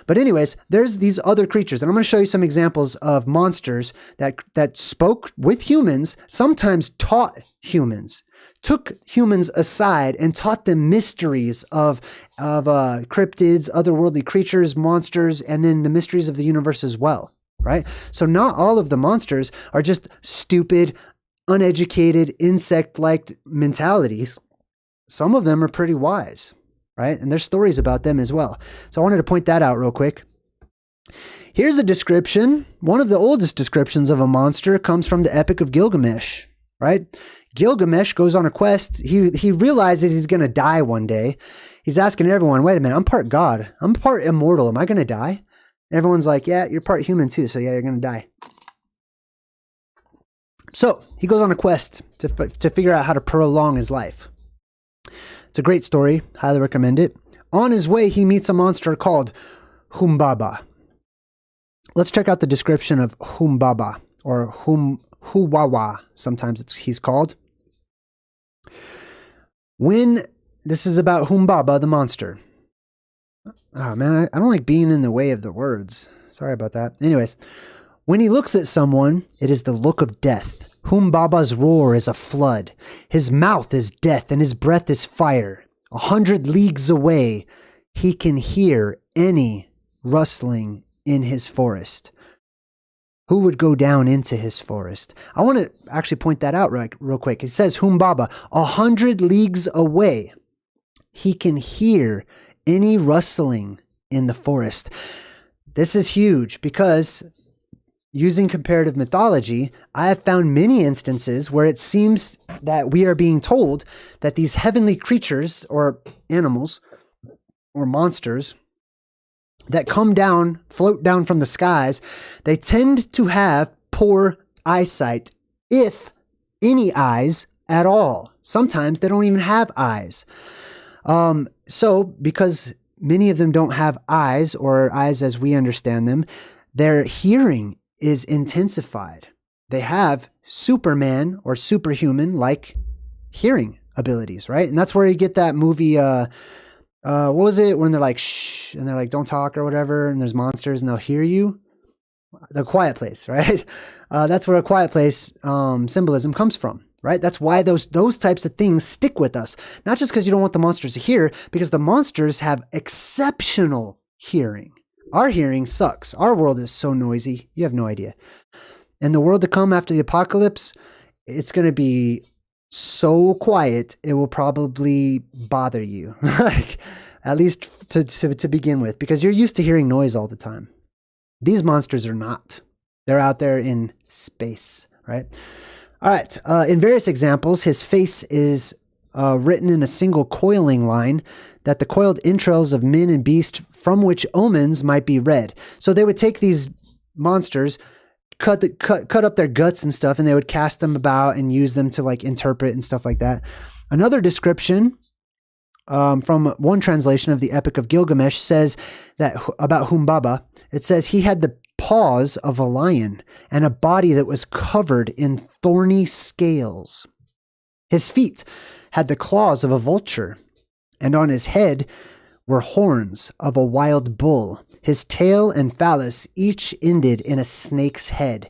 [SPEAKER 1] But anyways, there's these other creatures, and I'm going to show you some examples of monsters that spoke with humans, sometimes taught humans, took humans aside and taught them mysteries of cryptids, otherworldly creatures, monsters, and then the mysteries of the universe as well, right? So not all of the monsters are just stupid, uneducated, insect-like mentalities. Some of them are pretty wise, right? And there's stories about them as well. So I wanted to point that out real quick. Here's a description. One of the oldest descriptions of a monster comes from the Epic of Gilgamesh, right? Gilgamesh goes on a quest. He realizes he's going to die one day. He's asking everyone, wait a minute, I'm part God. I'm part immortal. Am I going to die? And everyone's like, yeah, you're part human too. So yeah, you're going to die. So he goes on a quest to figure out how to prolong his life. It's a great story. Highly recommend it. On his way, he meets a monster called Humbaba. Let's check out the description of Humbaba, or Huwawa, sometimes he's called. This is about Humbaba, the monster. Oh man, I don't like being in the way of the words. Sorry about that. Anyways, when he looks at someone, it is the look of death. Humbaba's roar is a flood. His mouth is death and his breath is fire. 100 leagues away, he can hear any rustling in his forest. Who would go down into his forest? I want to actually point that out real quick. It says Humbaba, 100 leagues away, he can hear any rustling in the forest. This is huge because using comparative mythology, I have found many instances where it seems that we are being told that these heavenly creatures or animals or monsters that come down, float down from the skies, they tend to have poor eyesight, if any eyes at all. Sometimes they don't even have eyes. So because many of them don't have eyes, or eyes as we understand them, their hearing is intensified. They have Superman or superhuman-like hearing abilities, right? And that's where you get that movie, what was it? When they're like, shh, and they're like, don't talk or whatever, and there's monsters and they'll hear you. The Quiet Place, right? That's where A Quiet Place symbolism comes from, right? That's why those types of things stick with us. Not just because you don't want the monsters to hear, because the monsters have exceptional hearing. Our hearing sucks. Our world is so noisy. You have no idea. And the world to come after the apocalypse, it's going to be so quiet, it will probably bother you. Like, at least to begin with, because you're used to hearing noise all the time. These monsters are not. They're out there in space, right? All right. In various examples, his face is written in a single coiling line, that the coiled entrails of men and beast from which omens might be read. So they would take these monsters, cut up their guts and stuff, and they would cast them about and use them to like interpret and stuff like that. Another description from one translation of the Epic of Gilgamesh says that about Humbaba, it says he had the paws of a lion and a body that was covered in thorny scales. His feet had the claws of a vulture, and on his head were horns of a wild bull. His tail and phallus each ended in a snake's head.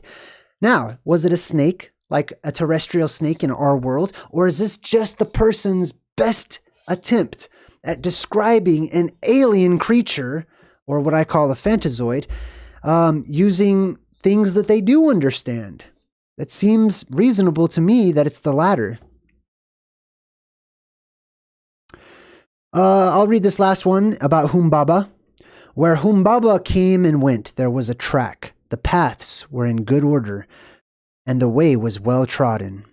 [SPEAKER 1] Now, was it a snake, like a terrestrial snake in our world, or is this just the person's best attempt at describing an alien creature, or what I call a Fantazoid, using things that they do understand? It seems reasonable to me that it's the latter. I'll read this last one about Humbaba. Where Humbaba came and went, there was a track. The paths were in good order, and the way was well trodden.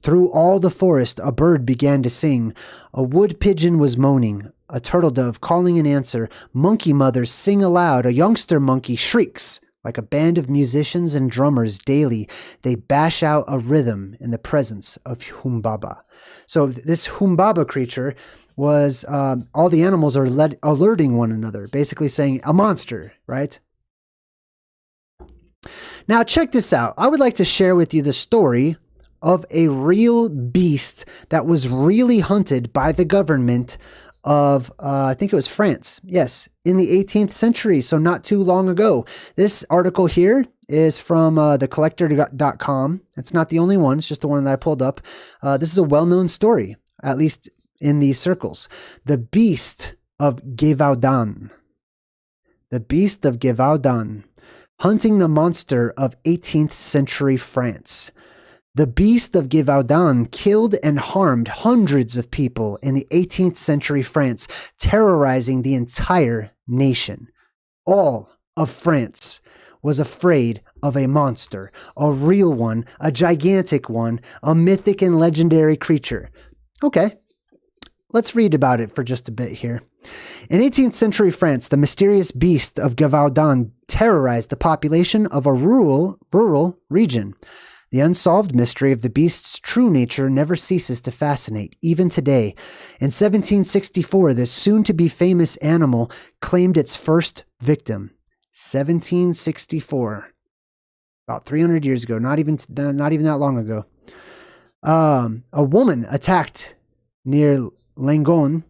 [SPEAKER 1] Through all the forest a bird began to sing. A wood pigeon was moaning. a turtle dove calling in answer. Monkey mothers sing aloud. A youngster monkey shrieks. Like a band of musicians and drummers daily, they bash out a rhythm in the presence of Humbaba. So this Humbaba creature was, all the animals are alerting one another, basically saying a monster, right? Now check this out. I would like to share with you the story of a real beast that was really hunted by the government of, I think it was France. Yes, in the 18th century, so not too long ago. This article here is from thecollector.com. It's not the only one. It's just the one that I pulled up. This is a well-known story, at least in these circles. The Beast of Gévaudan. The Beast of Gévaudan. Hunting the monster of 18th century France. The Beast of Gévaudan killed and harmed hundreds of people in the 18th century France, terrorizing the entire nation. All of France was afraid of a monster, a real one, a gigantic one, a mythic and legendary creature. Okay, let's read about it for just a bit here. In 18th century France, the mysterious Beast of Gévaudan terrorized the population of a rural region. The unsolved mystery of the beast's true nature never ceases to fascinate, even today. In 1764, the soon-to-be famous animal claimed its first victim. 1764. About 300 years ago, not even that long ago. A woman attacked near Langon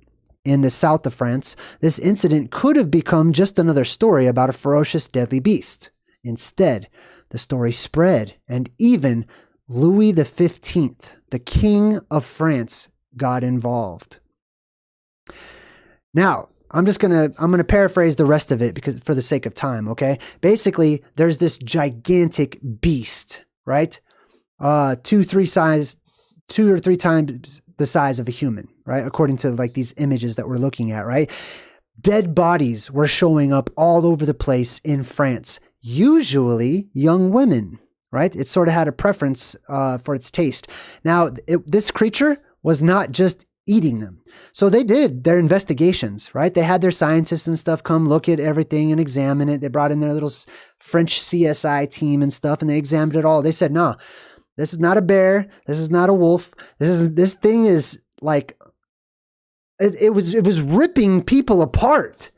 [SPEAKER 1] in the south of France. This incident could have become just another story about a ferocious, deadly beast. Instead, the story spread, and even Louis XV, the King of France, got involved. Now, I'm gonna paraphrase the rest of it because for the sake of time, okay? Basically, there's this gigantic beast, right? 2 or 3 times the size of a human, right? According to like these images that we're looking at, right? Dead bodies were showing up all over the place in France. Usually young women, right? It sort of had a preference for its taste. Now, this creature was not just eating them. So they did their investigations, right? They had their scientists and stuff come look at everything and examine it. They brought in their little French CSI team and stuff, and they examined it all. They said, no, this is not a bear. This is not a wolf. This thing is like, it was ripping people apart.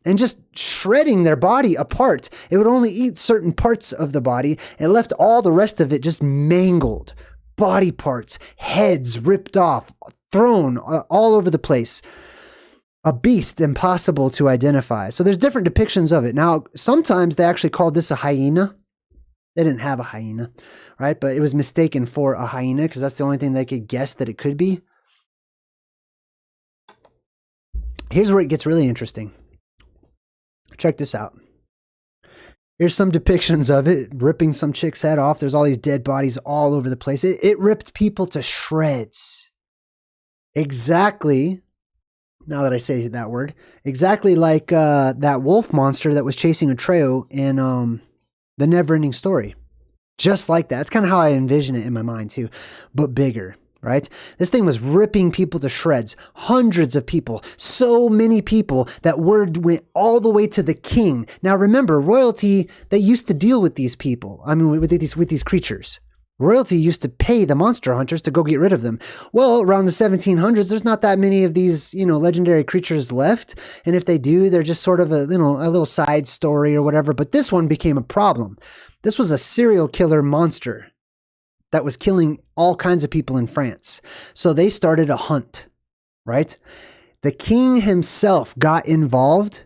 [SPEAKER 1] And just shredding their body apart. It would only eat certain parts of the body and left all the rest of it just mangled. Body parts, heads ripped off, thrown all over the place. A beast impossible to identify. So there's different depictions of it. Now, sometimes they actually called this a hyena. They didn't have a hyena, right? But it was mistaken for a hyena because that's the only thing they could guess that it could be. Here's where it gets really interesting. Check this out. Here's some depictions of it, ripping some chick's head off. There's all these dead bodies all over the place. It ripped people to shreds. Exactly, now that I say that word, exactly like that wolf monster that was chasing Atreyu in The Neverending Story. Just like that. It's kind of how I envision it in my mind too, but bigger. Right? This thing was ripping people to shreds. Hundreds of people. So many people that word went all the way to the king. Now remember, royalty, they used to deal with these people. I mean, with these creatures. Royalty used to pay the monster hunters to go get rid of them. Well, around the 1700s, there's not that many of these, legendary creatures left. And if they do, they're just sort of a little side story or whatever. But this one became a problem. This was a serial killer monster that was killing all kinds of people in France. So they started a hunt, right? The king himself got involved.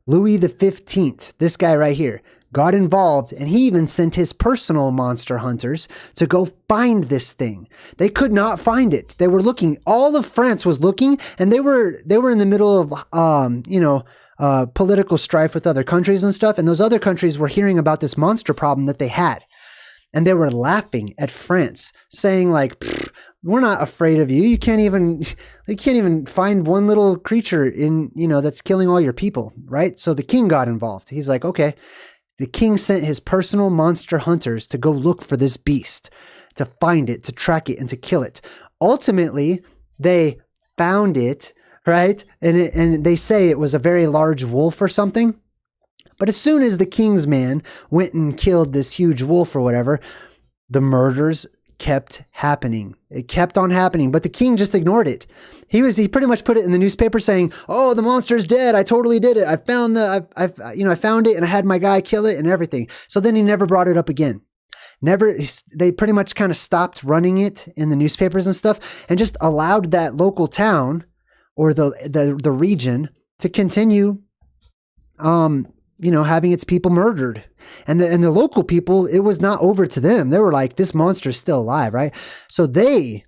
[SPEAKER 1] Louis XV, this guy right here, got involved, and he even sent his personal monster hunters to go find this thing. They could not find it. They were looking. All of France was looking, and they were in the middle of political strife with other countries and stuff, and those other countries were hearing about this monster problem that they had. And they were laughing at France, saying like, we're not afraid of you. You can't even find one little creature that's killing all your people, right? So the king got involved. He's like, okay. The king sent his personal monster hunters to go look for this beast, to find it, to track it, and to kill it. Ultimately, they found it right? And they say it was a very large wolf or something. But as soon as the king's man went and killed this huge wolf or whatever, the murders kept happening. It kept on happening, but the king just ignored it. He pretty much put it in the newspaper saying, "Oh, the monster's dead. I totally did it. I found I found it and I had my guy kill it and everything." So then he never brought it up again. They pretty much kind of stopped running it in the newspapers and stuff and just allowed that local town or the region to continue having its people murdered. And the local people, it was not over to them. They were like, this monster's still alive, right? So they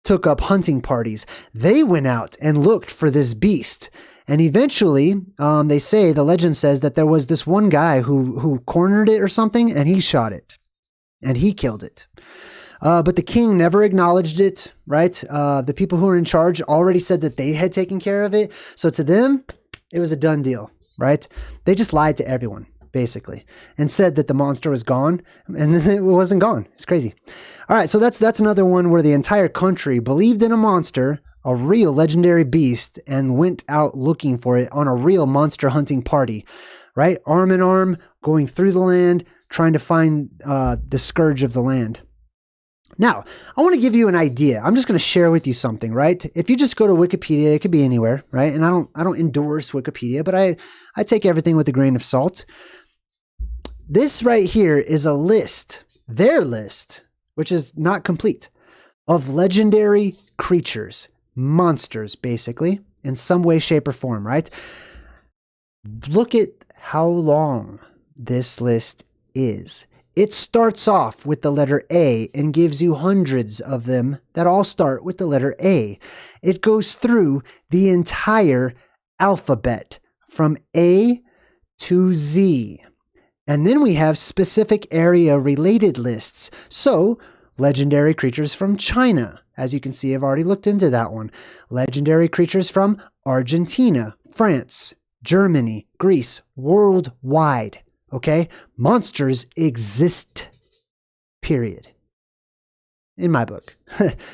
[SPEAKER 1] took up hunting parties. They went out and looked for this beast. And eventually, the legend says that there was this one guy who cornered it or something, and he shot it. And he killed it. But the king never acknowledged it, right? The people who were in charge already said that they had taken care of it. So to them, it was a done deal, right? They just lied to everyone, basically, and said that the monster was gone, and it wasn't gone. It's crazy. All right, so that's another one where the entire country believed in a monster, a real legendary beast, and went out looking for it on a real monster hunting party, right? Arm in arm, going through the land, trying to find the scourge of the land. Now, I want to give you an idea. I'm just going to share with you something, right? If you just go to Wikipedia, it could be anywhere, right? And I don't endorse Wikipedia, but I take everything with a grain of salt. This right here is a list, their list, which is not complete, of legendary creatures, monsters, basically, in some way, shape, or form, right? Look at how long this list is. It starts off with the letter A and gives you hundreds of them that all start with the letter A. It goes through the entire alphabet from A to Z. And then we have specific area related lists. So, legendary creatures from China. As you can see, I've already looked into that one. Legendary creatures from Argentina, France, Germany, Greece, worldwide. Okay? Monsters exist. Period. In my book.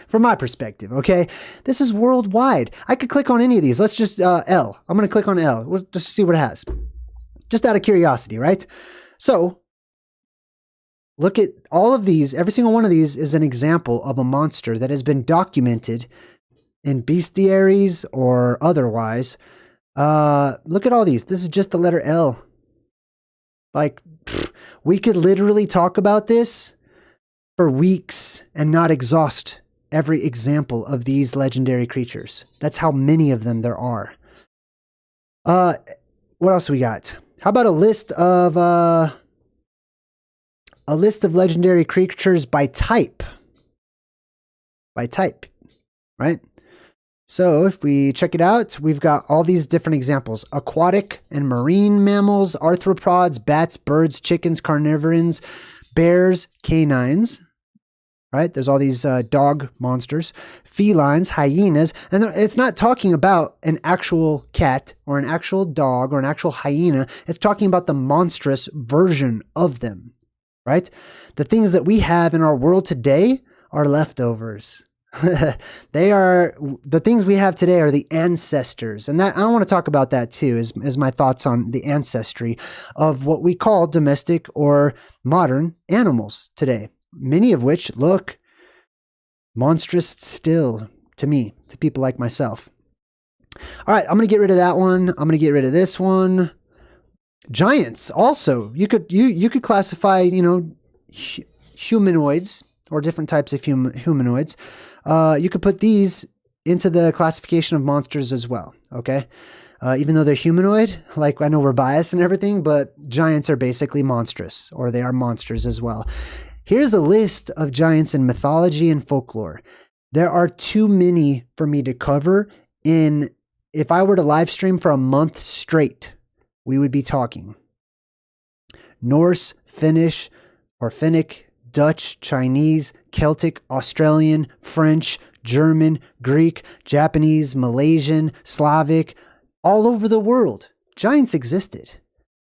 [SPEAKER 1] From my perspective, okay? This is worldwide. I could click on any of these. Let's just, L. I'm going to click on L. We'll just see what it has. Just out of curiosity, right? So, look at all of these. Every single one of these is an example of a monster that has been documented in bestiaries or otherwise. Look at all these. This is just the letter L. Like, we could literally talk about this for weeks and not exhaust every example of these legendary creatures. That's how many of them there are. What else we got? How about a list of legendary creatures by type? By type, right? So if we check it out, we've got all these different examples. Aquatic and marine mammals, arthropods, bats, birds, chickens, carnivores, bears, canines, right? There's all these dog monsters, felines, hyenas, and it's not talking about an actual cat or an actual dog or an actual hyena. It's talking about the monstrous version of them, right? The things that we have in our world today are leftovers. The things we have today are the ancestors. And that I want to talk about that too, as my thoughts on the ancestry of what we call domestic or modern animals today. Many of which look monstrous still to me, to people like myself. All right, I'm going to get rid of that one. I'm going to get rid of this one. Giants also. You could classify, humanoids or different types of humanoids. You could put these into the classification of monsters as well, okay? Even though they're humanoid, like I know we're biased and everything, but giants are basically monstrous, or they are monsters as well. Here's a list of giants in mythology and folklore. There are too many for me to cover if I were to live stream for a month straight, we would be talking Norse, Finnish, or Finnic, Dutch, Chinese, Celtic, Australian, French, German, Greek, Japanese, Malaysian, Slavic, all over the world. Giants existed.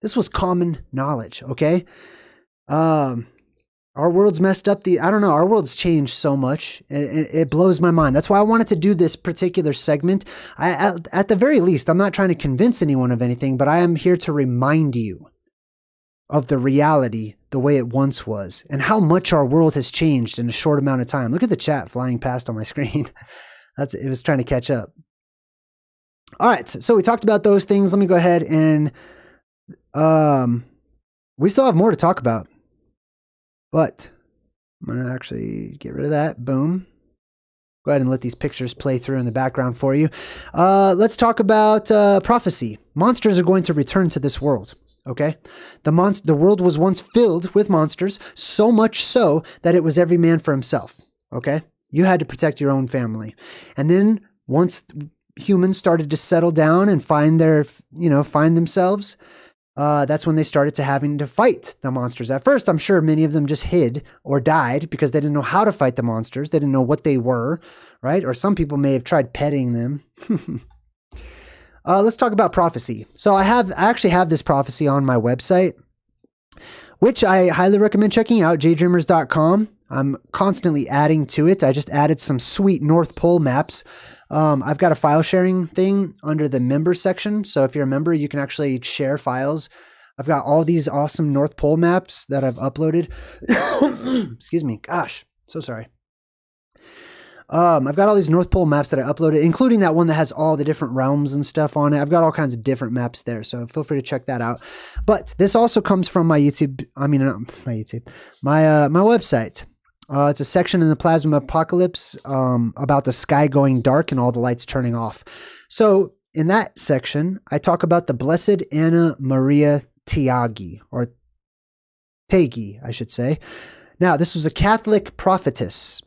[SPEAKER 1] This was common knowledge, okay? All Our world's messed up. I don't know. Our world's changed so much. It blows my mind. That's why I wanted to do this particular segment. At the very least, I'm not trying to convince anyone of anything, but I am here to remind you of the reality the way it once was and how much our world has changed in a short amount of time. Look at the chat flying past on my screen. It was trying to catch up. All right. So we talked about those things. Let me go ahead and we still have more to talk about. But I'm going to actually get rid of that. Boom. Go ahead and let these pictures play through in the background for you. Let's talk about prophecy. Monsters are going to return to this world. Okay? The world was once filled with monsters, so much so that it was every man for himself. Okay? You had to protect your own family. And then once humans started to settle down and find themselves, that's when they started to having to fight the monsters. At first, I'm sure many of them just hid or died because they didn't know how to fight the monsters. They didn't know what they were, right? Or some people may have tried petting them. Let's talk about prophecy. So I actually have this prophecy on my website, which I highly recommend checking out, JayDreamerZ.com. I'm constantly adding to it. I just added some sweet North Pole maps. I've got a file sharing thing under the member section. So if you're a member, you can actually share files. I've got all these awesome North Pole maps that I've uploaded. Excuse me. Gosh, so sorry. I've got all these North Pole maps that I uploaded, including that one that has all the different realms and stuff on it. I've got all kinds of different maps there. So feel free to check that out. But this also comes from my YouTube. I mean, not my YouTube, my website. It's a section in the Plasma Apocalypse about the sky going dark and all the lights turning off. So in that section, I talk about the Blessed Anna Maria Tiagi, or Tagi, I should say. Now, this was a Catholic prophetess.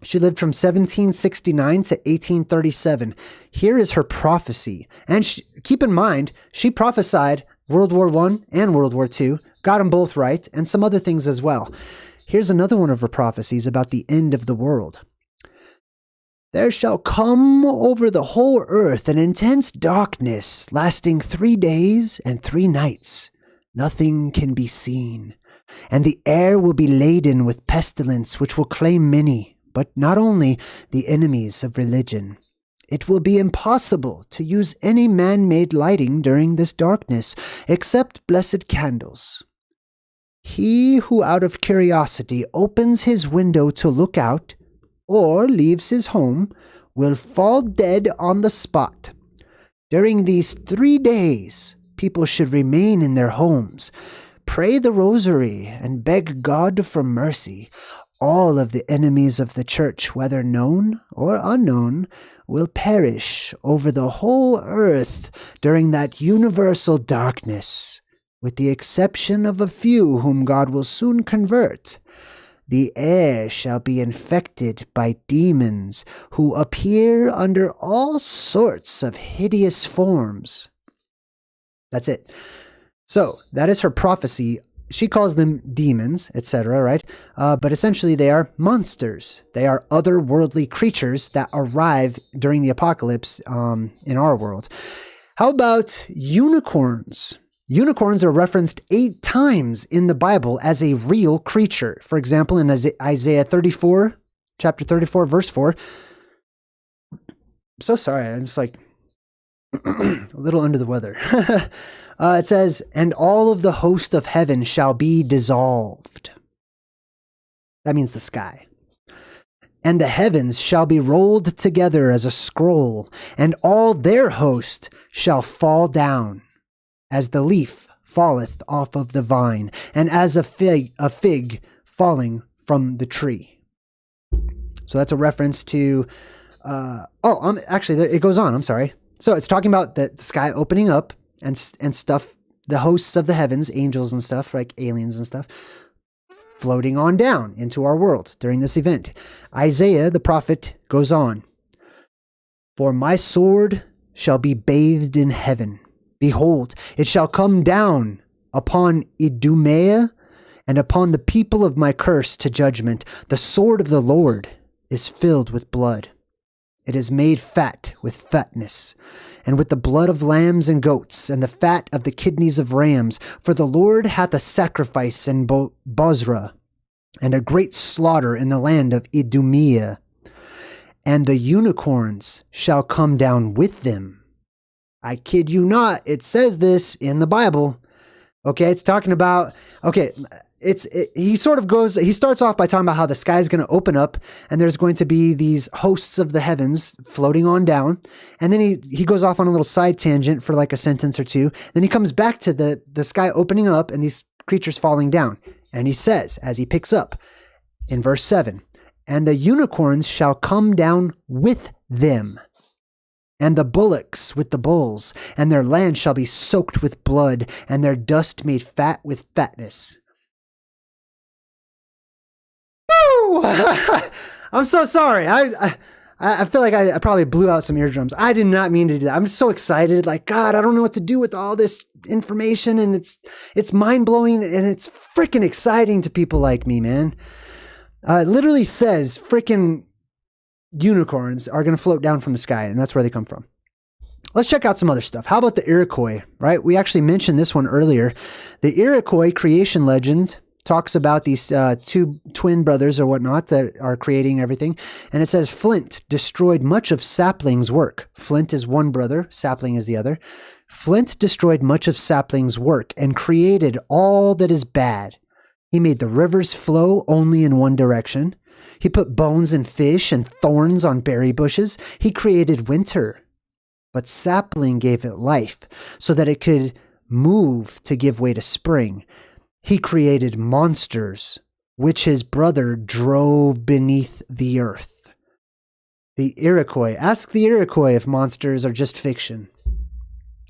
[SPEAKER 1] She lived from 1769 to 1837. Here is her prophecy. And keep in mind, she prophesied World War I and World War II, got them both right, and some other things as well. Here's another one of her prophecies about the end of the world. There shall come over the whole earth an intense darkness lasting 3 days and 3 nights. Nothing can be seen. And the air will be laden with pestilence which will claim many, but not only the enemies of religion. It will be impossible to use any man-made lighting during this darkness except blessed candles. He who out of curiosity opens his window to look out, or leaves his home, will fall dead on the spot. During these 3 days, people should remain in their homes, pray the rosary, and beg God for mercy. All of the enemies of the church, whether known or unknown, will perish over the whole earth during that universal darkness, with the exception of a few whom God will soon convert. The air shall be infected by demons who appear under all sorts of hideous forms. That's it. So that is her prophecy. She calls them demons, etc., right? But essentially they are monsters. They are otherworldly creatures that arrive during the apocalypse in our world. How about unicorns? Unicorns are referenced 8 times in the Bible as a real creature. For example, in Isaiah 34, chapter 34, verse 4. I'm so sorry. I'm just like a little under the weather. It says, and all of the host of heaven shall be dissolved. That means the sky. And the heavens shall be rolled together as a scroll, and all their host shall fall down, as the leaf falleth off of the vine, and as a fig falling from the tree. So that's a reference to, actually, it goes on, I'm sorry. So it's talking about the sky opening up and stuff, the hosts of the heavens, angels and stuff, like aliens and stuff, floating on down into our world during this event. Isaiah, the prophet, goes on, for my sword shall be bathed in heaven. Behold, it shall come down upon Idumea and upon the people of my curse to judgment. The sword of the Lord is filled with blood. It is made fat with fatness, and with the blood of lambs and goats, and the fat of the kidneys of rams. For the Lord hath a sacrifice in Bozrah. and a great slaughter in the land of Idumea. And the unicorns shall come down with them. I kid you not, it says this in the Bible. Okay, it's talking about, he starts off by talking about how the sky is going to open up and there's going to be these hosts of the heavens floating on down. And then he goes off on a little side tangent for like a sentence or two. Then he comes back to the sky opening up and these creatures falling down. And he says, as he picks up in verse 7, and the unicorns shall come down with them, and the bullocks with the bulls, and their land shall be soaked with blood, and their dust made fat with fatness. Woo! I'm so sorry. I feel like I probably blew out some eardrums. I did not mean to do that. I'm so excited. Like, God, I don't know what to do with all this information, and it's mind-blowing, and it's freaking exciting to people like me, man. It literally says freaking unicorns are going to float down from the sky, and that's where they come from. Let's check out some other stuff. How about the Iroquois, right? We actually mentioned this one earlier. The Iroquois creation legend talks about these two twin brothers or whatnot that are creating everything. And it says, Flint destroyed much of Sapling's work. Flint is one brother, Sapling is the other. Flint destroyed much of Sapling's work and created all that is bad. He made the rivers flow only in one direction. He put bones in fish and thorns on berry bushes. He created winter. But Sapling gave it life so that it could move to give way to spring. He created monsters, which his brother drove beneath the earth. The Iroquois. Ask the Iroquois if monsters are just fiction.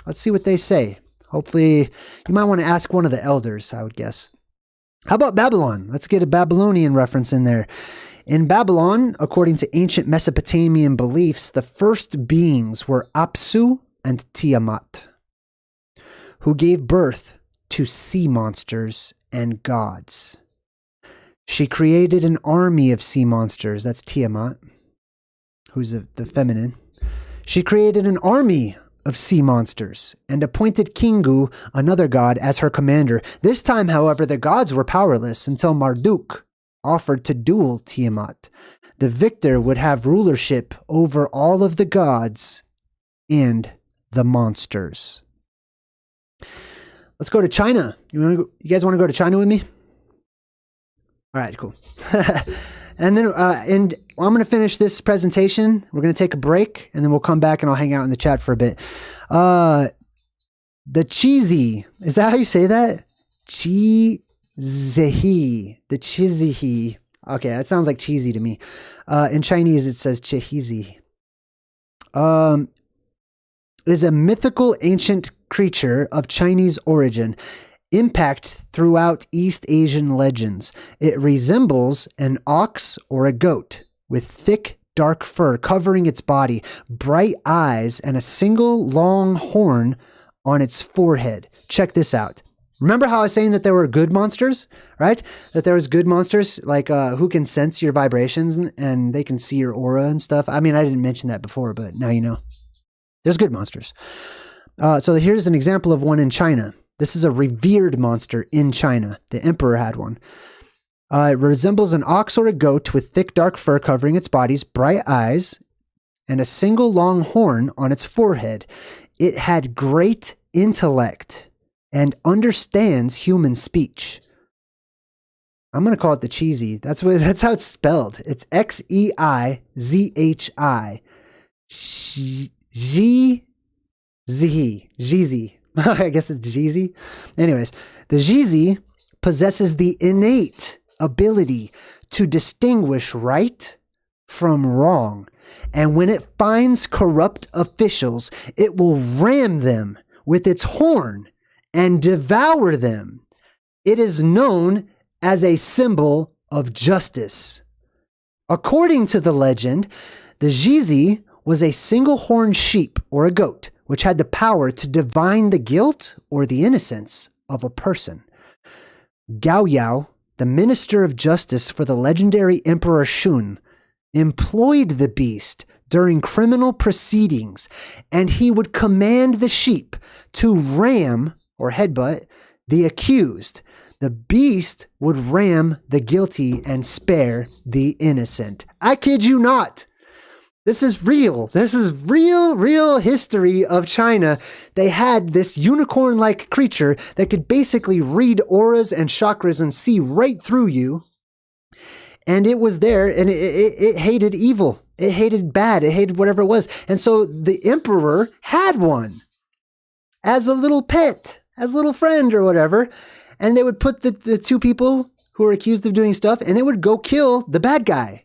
[SPEAKER 1] Let's see what they say. Hopefully, you might want to ask one of the elders, I would guess. How about Babylon? Let's get a Babylonian reference in there. In Babylon, according to ancient Mesopotamian beliefs, the first beings were Apsu and Tiamat, who gave birth to sea monsters and gods. She created an army of sea monsters. That's Tiamat, who's the feminine. She created an army of sea monsters and appointed Kingu, another god, as her commander. This time, however, the gods were powerless until Marduk offered to duel Tiamat. The victor would have rulership over all of the gods and the monsters. Let's go to China. You guys want to go to China with me? All right, cool. And then I'm going to finish this presentation. We're going to take a break, and then we'll come back and I'll hang out in the chat for a bit. The cheesy, is that how you say that? Cheezihi. The cheezihi. Okay, that sounds like cheesy to me. In Chinese, it says chehizi. Is a mythical ancient creature of Chinese origin. Impact throughout East Asian legends. It resembles an ox or a goat with thick, dark fur covering its body, bright eyes, and a single long horn on its forehead. Check this out. Remember how I was saying that there were good monsters, right? That there was good monsters like who can sense your vibrations and they can see your aura and stuff. I mean, I didn't mention that before, but now you know. There's good monsters. So here's an example of one in China. This is a revered monster in China. The emperor had one. It resembles an ox or a goat with thick, dark fur covering its bodies, bright eyes, and a single long horn on its forehead. It had great intellect and understands human speech. I'm going to call it the cheesy. That's how it's spelled. It's Xeizihi. Jizi. I guess it's Jizi. Anyways, the Jizi possesses the innate ability to distinguish right from wrong. And when it finds corrupt officials, it will ram them with its horn and devour them. It is known as a symbol of justice. According to the legend, the Jizi was a single-horned sheep or a goat, which had the power to divine the guilt or the innocence of a person. Gao Yao, the minister of justice for the legendary Emperor Shun, employed the beast during criminal proceedings, and he would command the sheep to ram or headbutt the accused. the beast would ram the guilty and spare the innocent. I kid you not. This is real. This is real history of China. They had this unicorn-like creature that could basically read auras and chakras and see right through you. And it was there, and it hated evil. It hated bad. It hated whatever it was. And so the emperor had one as a little pet, as a little friend or whatever. And they would put the two people who were accused of doing stuff, and it would go kill the bad guy.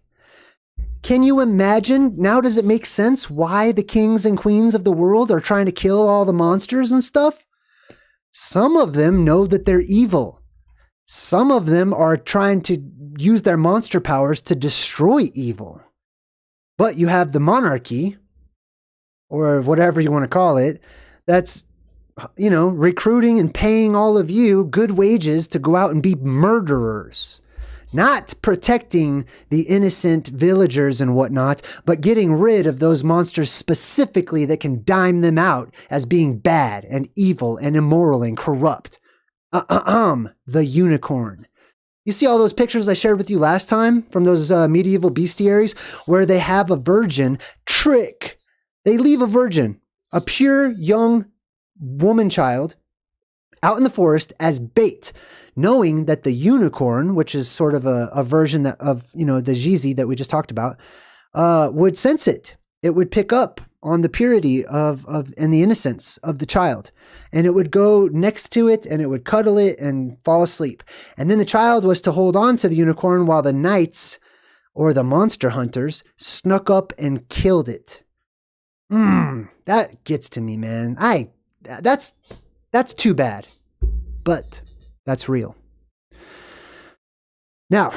[SPEAKER 1] Can you imagine? Now does it make sense why the kings and queens of the world are trying to kill all the monsters and stuff? Some of them know that they're evil. Some of them are trying to use their monster powers to destroy evil. But you have the monarchy, or whatever you want to call it, that's, recruiting and paying all of you good wages to go out and be murderers. Not protecting the innocent villagers and whatnot, but getting rid of those monsters specifically that can dime them out as being bad and evil and immoral and corrupt. The unicorn. You see all those pictures I shared with you last time from those medieval bestiaries where they have a virgin trick. They leave a virgin, a pure young woman child, out in the forest as bait, knowing that the unicorn, which is sort of a version of the Jizi that we just talked about, would sense it. It would pick up on the purity of and the innocence of the child. And it would go next to it and it would cuddle it and fall asleep. And then the child was to hold on to the unicorn while the knights or the monster hunters snuck up and killed it. That gets to me, man. That's too bad. But that's real. Now,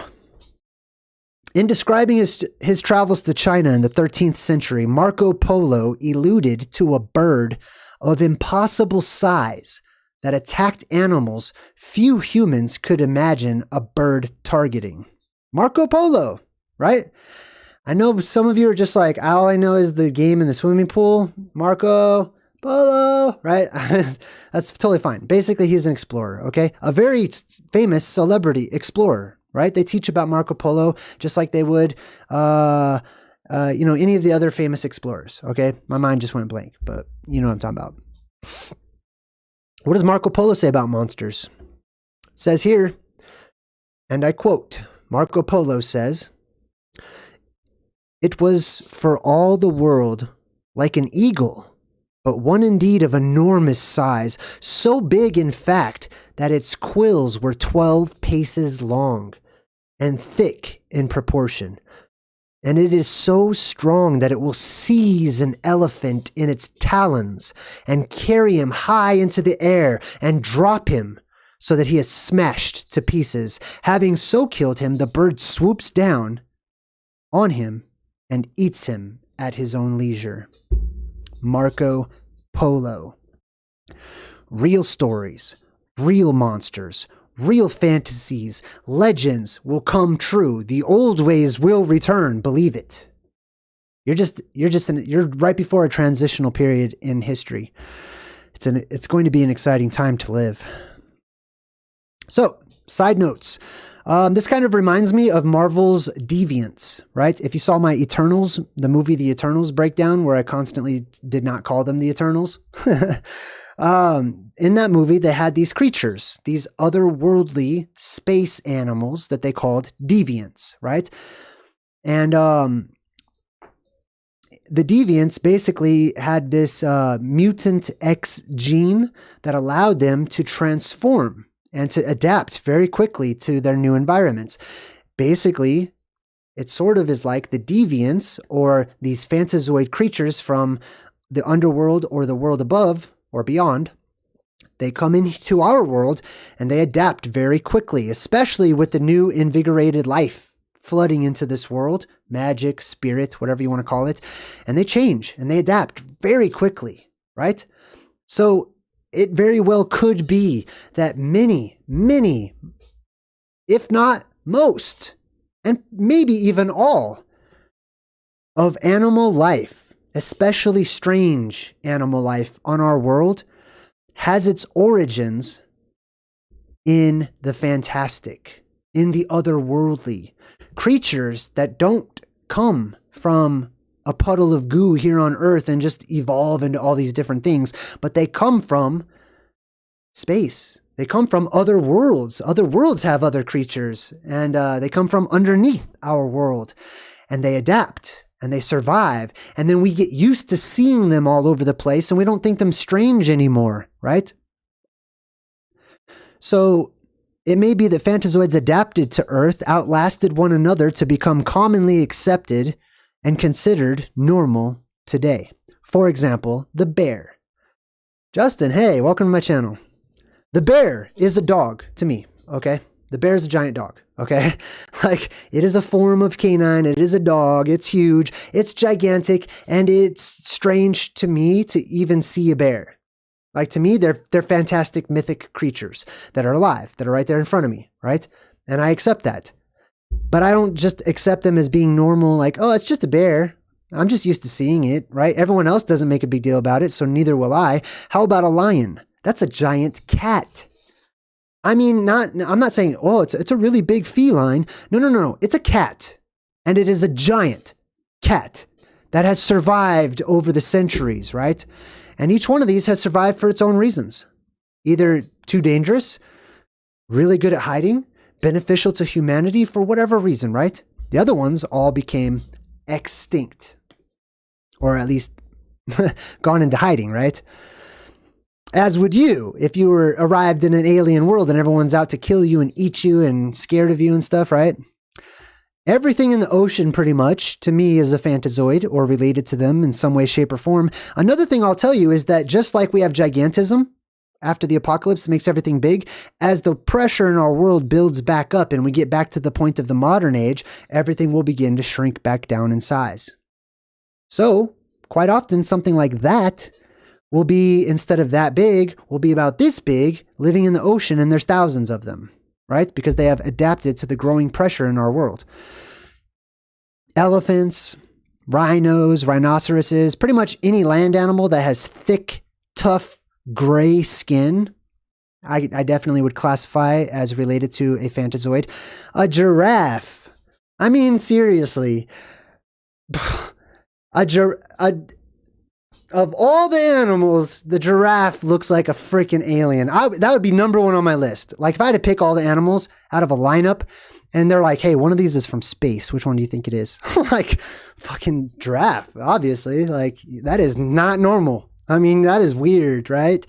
[SPEAKER 1] in describing his travels to China in the 13th century, Marco Polo alluded to a bird of impossible size that attacked animals few humans could imagine a bird targeting. Marco Polo, right? I know some of you are just like, all I know is the game in the swimming pool. Marco Polo, right? That's totally fine. Basically, he's an explorer, okay? A very famous celebrity explorer, right? They teach about Marco Polo just like they would, any of the other famous explorers, okay? My mind just went blank, but you know what I'm talking about. What does Marco Polo say about monsters? It says here, and I quote, Marco Polo says, "It was for all the world like an eagle, but one indeed of enormous size, so big in fact that its quills were 12 paces long and thick in proportion. And it is so strong that it will seize an elephant in its talons and carry him high into the air and drop him so that he is smashed to pieces. Having so killed him, the bird swoops down on him and eats him at his own leisure." Marco Polo. Real stories, real monsters, real fantasies, legends will come true. The old ways will return. Believe it. You're right before a transitional period in history. It's going to be an exciting time to live. So, side notes. This kind of reminds me of Marvel's Deviants, right? If you saw my Eternals, the movie The Eternals breakdown, where I constantly did not call them the Eternals. In that movie, they had these creatures, these otherworldly space animals that they called deviants, right? And the deviants basically had this mutant X gene that allowed them to transform and to adapt very quickly to their new environments. Basically, it sort of is like the deviants or these Fantazoid creatures from the underworld or the world above or beyond. They come into our world and they adapt very quickly, especially with the new invigorated life flooding into this world, magic, spirit, whatever you want to call it. And they change and they adapt very quickly, right? So it very well could be that many, if not most, and maybe even all of animal life, especially strange animal life on our world, has its origins in the fantastic, in the otherworldly. Creatures that don't come from a puddle of goo here on Earth and just evolve into all these different things, but they come from space. They come from other worlds. Other worlds have other creatures, and they come from underneath our world, and they adapt and they survive. And then we get used to seeing them all over the place, and we don't think them strange anymore, right? So it may be that Fantazoids adapted to Earth, outlasted one another to become commonly accepted and considered normal today. For example, the bear. Justin, hey, welcome to my channel. The bear is a dog to me, okay? The bear is a giant dog, okay? Like, it is a form of canine, it is a dog, it's huge, it's gigantic, and it's strange to me to even see a bear. Like, to me, they're fantastic mythic creatures that are alive, that are right there in front of me, right? And I accept that. But I don't just accept them as being normal, like, oh, it's just a bear. I'm just used to seeing it, right? Everyone else doesn't make a big deal about it, so neither will I. How about a lion? That's a giant cat. I mean, I'm not saying, oh, it's a really big feline. No. It's a cat. And it is a giant cat that has survived over the centuries, right? And each one of these has survived for its own reasons. Either too dangerous, really good at hiding, beneficial to humanity for whatever reason, right? The other ones all became extinct. Or at least gone into hiding, right? As would you, if you were arrived in an alien world and everyone's out to kill you and eat you and scared of you and stuff, right? Everything in the ocean, pretty much, to me, is a Fantazoid or related to them in some way, shape, or form. Another thing I'll tell you is that just like we have gigantism after the apocalypse that makes everything big, as the pressure in our world builds back up and we get back to the point of the modern age, everything will begin to shrink back down in size. So, quite often, something like that will be, instead of that big, will be about this big, living in the ocean, and there's thousands of them, right? Because they have adapted to the growing pressure in our world. Elephants, rhinos, rhinoceroses, pretty much any land animal that has thick, tough, gray skin, I definitely would classify as related to a Fantazoid. A giraffe. I mean, seriously. Of all the animals, the giraffe looks like a freaking alien. That would be number one on my list. Like, if I had to pick all the animals out of a lineup and they're like, hey, one of these is from space, which one do you think it is? Like, fucking giraffe, obviously. Like, that is not normal. I mean, that is weird, right?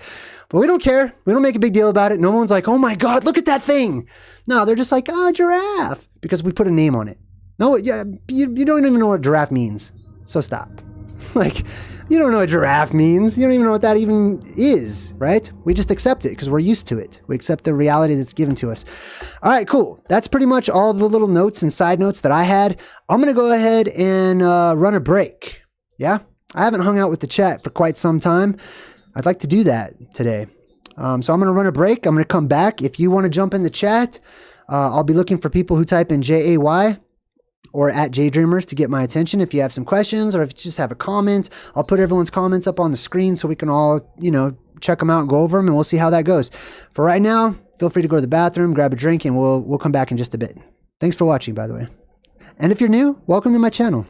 [SPEAKER 1] But we don't care. We don't make a big deal about it. No one's like, oh my God, look at that thing. No, they're just like, oh, giraffe, because we put a name on it. No, yeah, you don't even know what giraffe means. So stop. Like, you don't know what giraffe means. You don't even know what that even is, right? We just accept it because we're used to it. We accept the reality that's given to us. All right, cool. That's pretty much all of the little notes and side notes that I had. I'm going to go ahead and run a break. Yeah? I haven't hung out with the chat for quite some time. I'd like to do that today. So I'm going to run a break. I'm going to come back. If you want to jump in the chat, I'll be looking for people who type in JAY or at JayDreamerZ to get my attention. If you have some questions or if you just have a comment, I'll put everyone's comments up on the screen so we can all, check them out and go over them, and we'll see how that goes. For right now, feel free to go to the bathroom, grab a drink, and we'll come back in just a bit. Thanks for watching, by the way. And if you're new, welcome to my channel.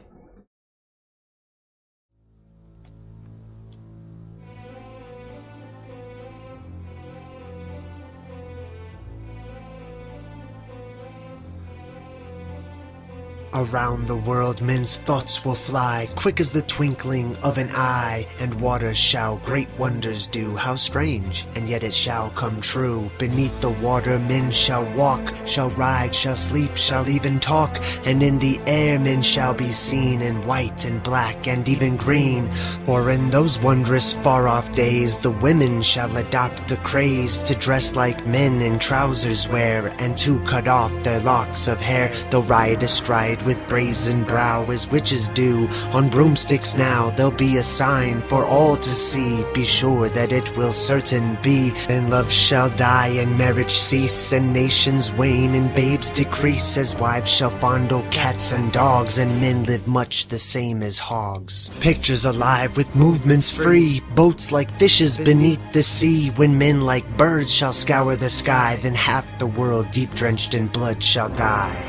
[SPEAKER 1] Around the world men's thoughts will fly, quick as the twinkling of an eye, and waters shall great wonders do. How strange, and yet it shall come true. Beneath the water men shall walk, shall ride, shall sleep, shall even talk, and in the air men shall be seen in white and black and even green. For in those wondrous far-off days the women shall adopt a craze to dress like men in trousers wear, and to cut off their locks of hair they'll ride astride
[SPEAKER 2] painted with brazen brow as witches do. On broomsticks now there'll be a sign for all to see. Be sure that it will certain be. And love shall die and marriage cease, and nations wane and babes decrease, as wives shall fondle cats and dogs, and men live much the same as hogs. Pictures alive with movements free, boats like fishes beneath the sea. When men like birds shall scour the sky, then half the world deep drenched in blood shall die.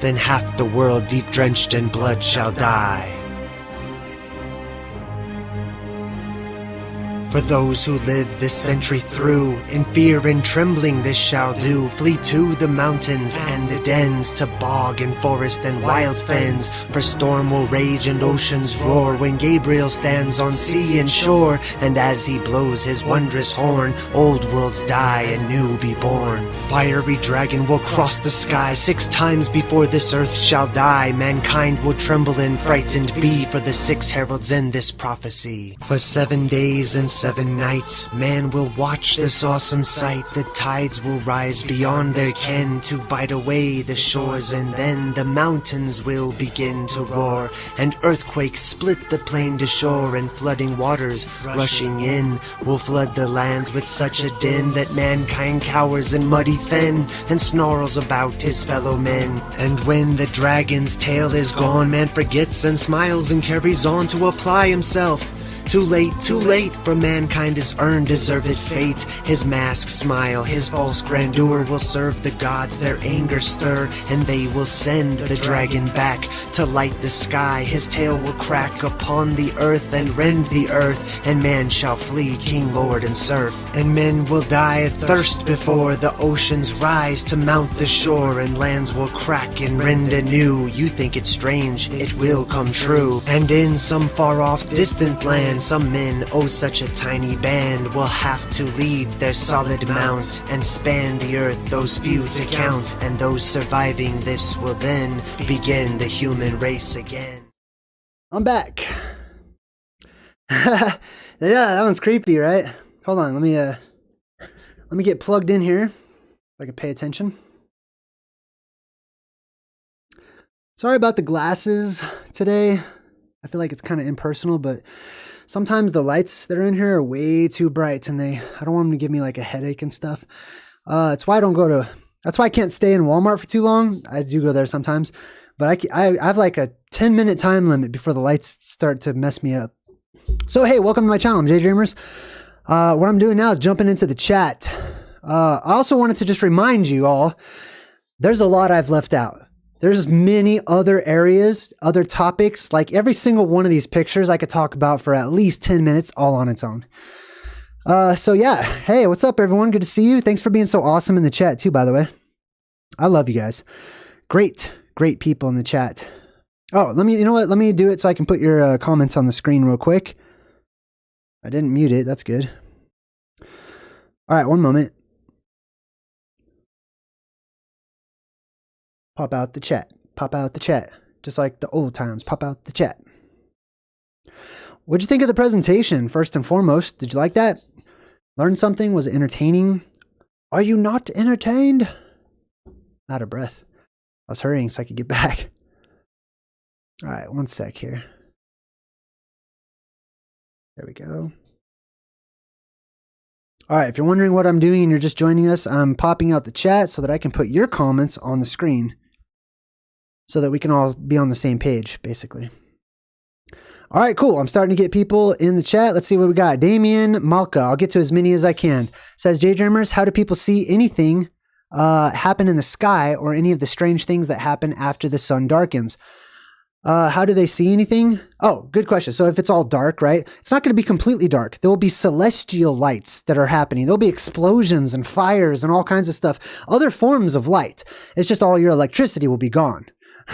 [SPEAKER 2] Then half the world deep drenched in blood shall die. For those who live this century through, in fear and trembling this shall do. Flee to the mountains and the dens, to bog and forest and wild fens. For storm will rage and oceans roar, when Gabriel stands on sea and shore. And as he blows his wondrous horn, old worlds die and new be born. Fiery dragon will cross the sky 6 times before this earth shall die. Mankind will tremble and frightened be, for the 6 heralds in this prophecy. For 7 days and 7 nights, man will watch this awesome sight. The tides will rise beyond their ken to bite away the shores, and then the mountains will begin to roar, and earthquakes split the plain to shore, and flooding waters rushing in will flood the lands with such a din that mankind cowers in muddy fen and snarls about his fellow men. And when the dragon's tail is gone, man forgets and smiles and carries on to apply himself. Too late, for mankind has earned deserved fate. His masked smile, his false grandeur will serve the gods their anger stir, and they will send the dragon back to light the sky. His tail will crack upon the earth and rend the earth, and man shall flee king, lord, and serf. And men will die of thirst before the oceans rise to mount the shore, and lands will crack and rend anew. You think it strange, it will come true. And in some far off distant land, some men, oh such a tiny band, will have to leave their solid mount and span the earth, those few to count. And those surviving this will then begin the human race again.
[SPEAKER 1] I'm back. Yeah, that one's creepy, right? Hold on, let me get plugged in here so I can pay attention. Sorry about the glasses today. I feel like it's kind of impersonal, but sometimes the lights that are in here are way too bright, and I don't want them to give me like a headache and stuff. That's why I can't stay in Walmart for too long. I do go there sometimes, but I have like a 10-minute time limit before the lights start to mess me up. So hey, welcome to my channel. I'm JayDreamerZ. What I'm doing now is jumping into the chat. I also wanted to just remind you all, there's a lot I've left out. There's many other areas, other topics, like every single one of these pictures I could talk about for at least 10 minutes all on its own. So yeah, hey, what's up everyone? Good to see you. Thanks for being so awesome in the chat too, by the way. I love you guys. Great people in the chat. Oh, you know what? Let me do it so I can put your comments on the screen real quick. I didn't mute it. That's good. All right, one moment. Pop out the chat. Pop out the chat. Just like the old times. Pop out the chat. What'd you think of the presentation, first and foremost? Did you like that? Learn something? Was it entertaining? Are you not entertained? Out of breath. I was hurrying so I could get back. All right, one sec here. There we go. All right, if you're wondering what I'm doing and you're just joining us, I'm popping out the chat so that I can put your comments on the screen so that we can all be on the same page, basically. All right, cool. I'm starting to get people in the chat. Let's see what we got. Damien Malka, I'll get to as many as I can. Says, JayDreamerZ, how do people see anything happen in the sky or any of the strange things that happen after the sun darkens? How do they see anything? Oh, good question. So if it's all dark, right? It's not going to be completely dark. There will be celestial lights that are happening. There'll be explosions and fires and all kinds of stuff. Other forms of light. It's just all your electricity will be gone,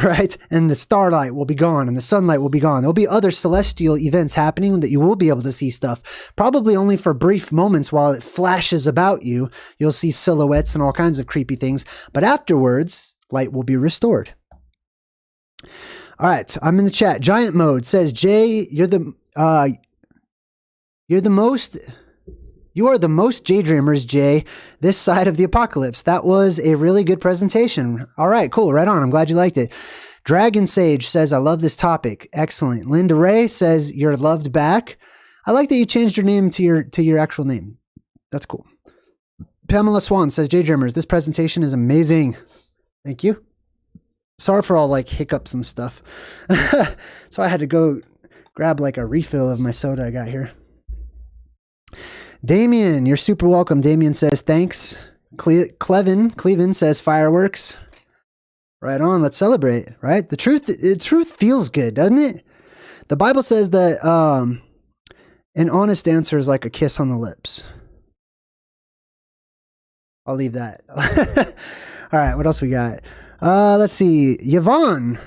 [SPEAKER 1] right? And the starlight will be gone and the sunlight will be gone. There'll be other celestial events happening that you will be able to see stuff. Probably only for brief moments while it flashes about you. You'll see silhouettes and all kinds of creepy things. But afterwards, light will be restored. All right, I'm in the chat. Giant Mode says, Jay, you're the most You are the most JayDreamerZ, Jay, this side of the apocalypse. That was a really good presentation. All right, cool. Right on. I'm glad you liked it. Dragon Sage says, I love this topic. Excellent. Linda Ray says, you're loved back. I like that you changed your name to your actual name. That's cool. Pamela Swan says, JayDreamerZ, this presentation is amazing. Thank you. Sorry for all like hiccups and stuff. So I had to go grab like a refill of my soda I got here. Damien, you're super welcome. Damien says, thanks. Clevin says, fireworks. Right on. Let's celebrate, right? The truth feels good, doesn't it? The Bible says that an honest answer is like a kiss on the lips. I'll leave that. All right. What else we got? Let's see. Yvonne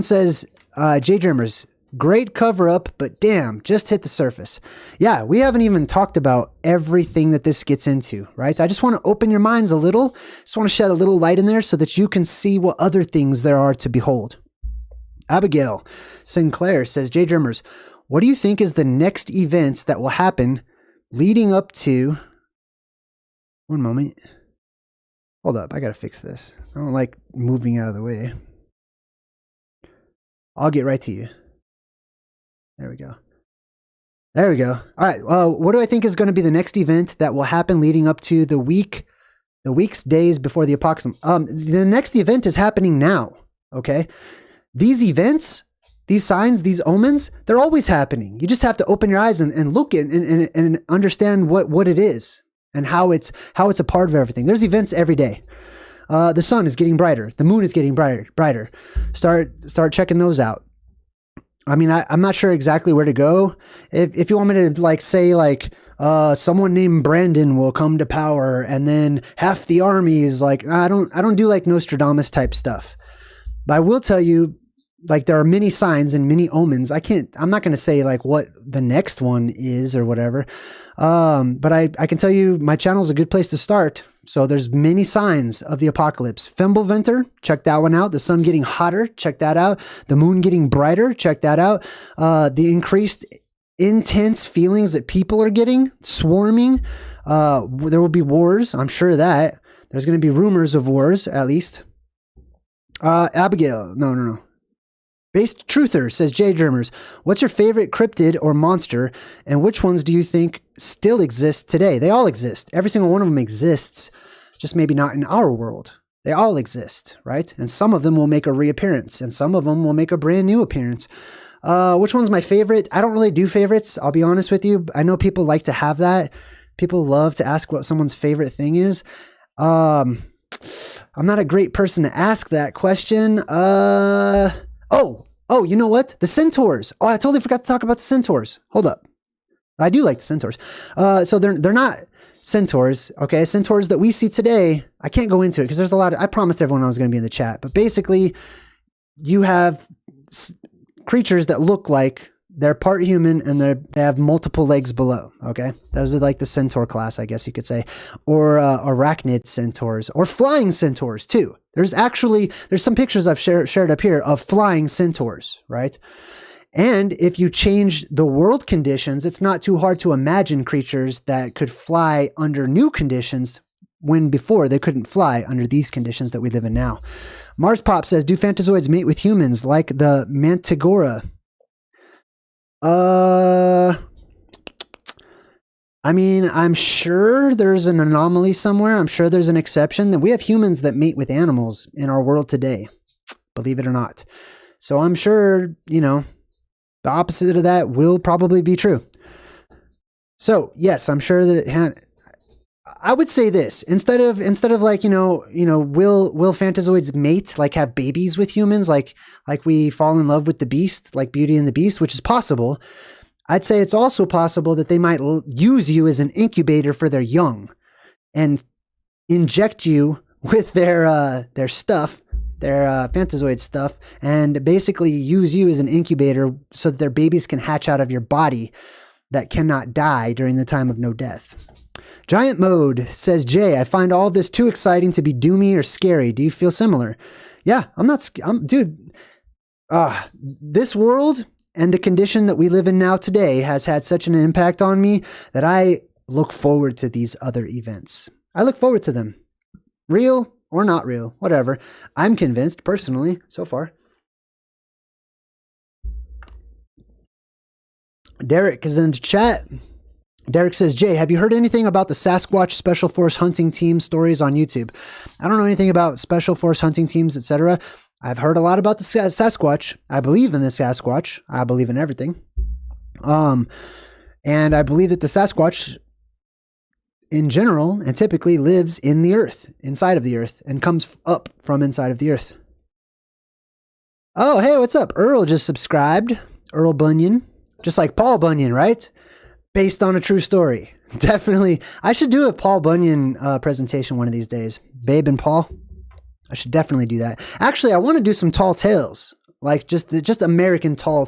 [SPEAKER 1] says, JayDreamerZ, great cover up, but damn, just hit the surface. Yeah, we haven't even talked about everything that this gets into, right? I just want to open your minds a little. Just want to shed a little light in there so that you can see what other things there are to behold. Abigail Sinclair says, JayDreamerZ, what do you think is the next events that will happen leading up to... One moment. Hold up. I got to fix this. I don't like moving out of the way. I'll get right to you. There we go. There we go. All right. What do I think is going to be the next event that will happen leading up to the week's days before the apocalypse? The next event is happening now. Okay. These events, these signs, these omens, they're always happening. You just have to open your eyes and look and understand what it is and how it's a part of everything. There's events every day. The sun is getting brighter. The moon is getting brighter. Start checking those out. I mean, I'm not sure exactly where to go. If you want me to like say like someone named Brandon will come to power and then half the army is like, I don't do like Nostradamus type stuff. But I will tell you, like there are many signs and many omens. I'm not going to say like what the next one is or whatever. But I can tell you my channel is a good place to start. So there's many signs of the apocalypse. Fimbulventer, check that one out. The sun getting hotter, check that out. The moon getting brighter, check that out. The increased intense feelings that people are getting, swarming. There will be wars. I'm sure of that. There's going to be rumors of wars, at least. Abigail, no. Based Truther says, JayDreamerZ, what's your favorite cryptid or monster, and which ones do you think still exist today? They all exist. Every single one of them exists, just maybe not in our world. They all exist, right? And some of them will make a reappearance, and some of them will make a brand new appearance. Which one's my favorite? I don't really do favorites, I'll be honest with you. I know people like to have that. People love to ask what someone's favorite thing is. I'm not a great person to ask that question. Oh, you know what? The centaurs. Oh, I totally forgot to talk about the centaurs. Hold up. I do like the centaurs. So they're not centaurs, okay? Centaurs that we see today, I can't go into it because there's a lot of, I promised everyone I was going to be in the chat, but basically you have creatures that look like they're part human and they have multiple legs below, okay? Those are like the centaur class, I guess you could say, or arachnid centaurs or flying centaurs too. There's some pictures I've shared up here of flying centaurs, right? And if you change the world conditions, it's not too hard to imagine creatures that could fly under new conditions when before they couldn't fly under these conditions that we live in now. Mars Pop says, do Fantazoids mate with humans like the Mantigora? I mean, I'm sure there's an anomaly somewhere. I'm sure there's an exception that we have humans that mate with animals in our world today, believe it or not. So I'm sure, the opposite of that will probably be true. So yes, I'm sure that I would say this instead of like, will Fantazoids mate, like have babies with humans, like we fall in love with the beast, like Beauty and the Beast, which is possible. I'd say it's also possible that they might use you as an incubator for their young and inject you with their stuff, their Fantazoid stuff, and basically use you as an incubator so that their babies can hatch out of your body that cannot die during the time of no death. Giant Mode says, Jay, I find all this too exciting to be doomy or scary. Do you feel similar? Yeah, dude, this world and the condition that we live in now today has had such an impact on me that I look forward to these other events. I look forward to them. Real or not real, whatever. I'm convinced personally so far. Derek is in the chat. Derek says, Jay, have you heard anything about the Sasquatch Special Force hunting team stories on YouTube? I don't know anything about Special Force hunting teams, etc. I've heard a lot about the Sasquatch. I believe in the Sasquatch. I believe in everything. And I believe that the Sasquatch in general and typically lives in the earth, inside of the earth, and comes up from inside of the earth. Oh, hey, what's up? Earl just subscribed. Earl Bunyan. Just like Paul Bunyan, right? Based on a true story. Definitely. I should do a Paul Bunyan presentation one of these days. Babe and Paul. I should definitely do that. Actually, I want to do some tall tales. Like just American tall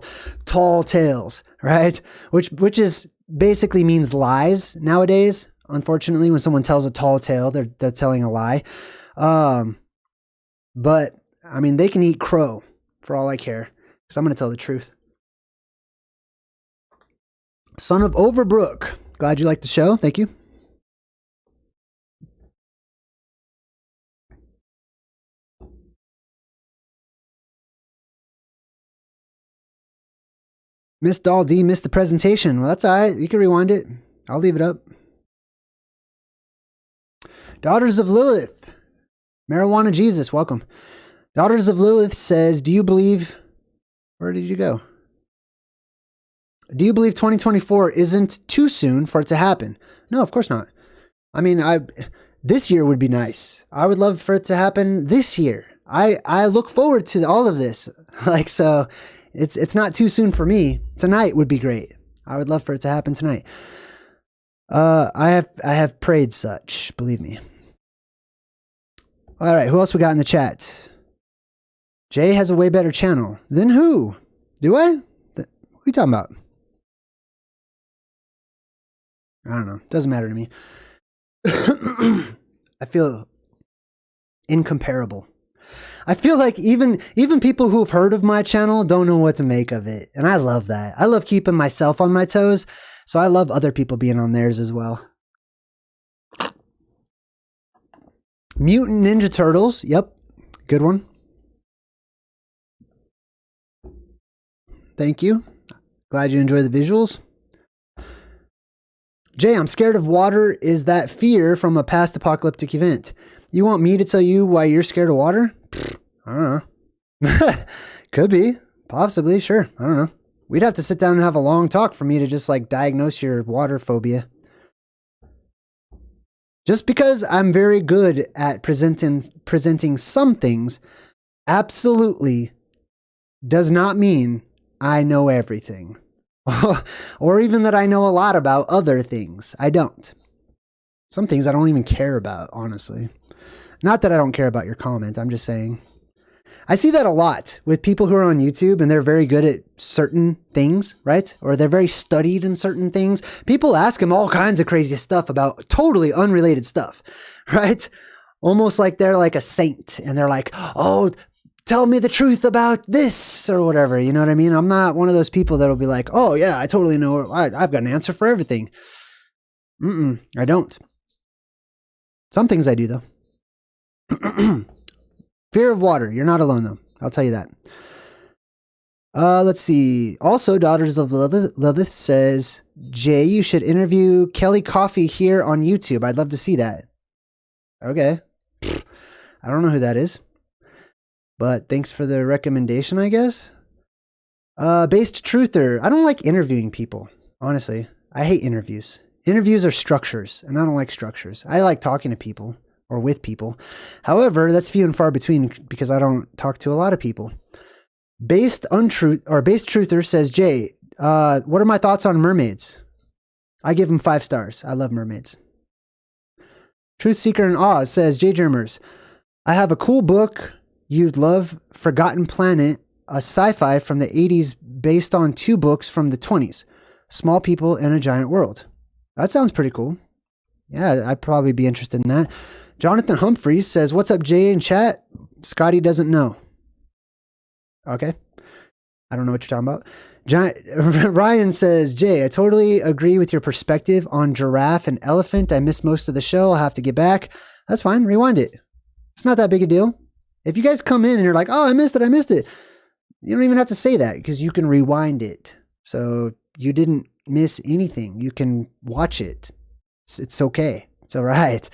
[SPEAKER 1] tales, right? Which is basically means lies nowadays. Unfortunately, when someone tells a tall tale, they're telling a lie. But I mean, they can eat crow for all I care, because I'm going to tell the truth. Son of Overbrook. Glad you liked the show. Thank you. Miss Doll D missed the presentation. Well, that's all right. You can rewind it. I'll leave it up. Daughters of Lilith. Marijuana Jesus, welcome. Daughters of Lilith says, do you believe... Where did you go? Do you believe 2024 isn't too soon for it to happen? No, of course not. I mean, this year would be nice. I would love for it to happen this year. I look forward to all of this. Like, so it's not too soon for me. Tonight would be great. I would love for it to happen tonight. I have prayed such, believe me. All right, who else we got in the chat? Jay has a way better channel. Than who? Do I? What are you talking about? I don't know. Doesn't matter to me. I feel incomparable. I feel like even people who've heard of my channel don't know what to make of it. And I love that. I love keeping myself on my toes. So I love other people being on theirs as well. Mutant Ninja Turtles. Yep. Good one. Thank you. Glad you enjoy the visuals. Jay, I'm scared of water. Is that fear from a past apocalyptic event? You want me to tell you why you're scared of water? I don't know. Could be. Possibly. Sure. I don't know. We'd have to sit down and have a long talk for me to just like diagnose your water phobia. Just because I'm very good at presenting some things absolutely does not mean I know everything. Or even that I know a lot about other things. I don't. Some things I don't even care about, honestly. Not that I don't care about your comment. I'm just saying. I see that a lot with people who are on YouTube and they're very good at certain things, right? Or they're very studied in certain things. People ask them all kinds of crazy stuff about totally unrelated stuff, right? Almost like they're like a saint and they're like, oh, tell me the truth about this or whatever. You know what I mean? I'm not one of those people that'll be like, oh yeah, I totally know. I've got an answer for everything. I don't. Some things I do though. Fear of water. You're not alone though. I'll tell you that. Let's see. Also, Daughters of Lilith says, Jay, you should interview Kelly Coffee here on YouTube. I'd love to see that. Okay. I don't know who that is. But thanks for the recommendation, I guess. Based Truther. I don't like interviewing people, honestly. I hate interviews. Interviews are structures, and I don't like structures. I like talking to people or with people. However, that's few and far between because I don't talk to a lot of people. Based Truther says, Jay, what are my thoughts on mermaids? I give them 5 stars. I love mermaids. Truth Seeker in Oz says, JayDreamerZ, I have a cool book you'd love, Forgotten Planet, a sci-fi from the 80s based on 2 books from the 20s, Small People and a Giant World. That sounds pretty cool. Yeah, I'd probably be interested in that. Jonathan Humphreys says, what's up, Jay, in chat? Scotty doesn't know. Okay. I don't know what you're talking about. Ryan says, Jay, I totally agree with your perspective on giraffe and elephant. I missed most of the show. I'll have to get back. That's fine. Rewind it. It's not that big a deal. If you guys come in and you're like, oh, I missed it. You don't even have to say that because you can rewind it. So you didn't miss anything. You can watch it. It's okay. It's all right.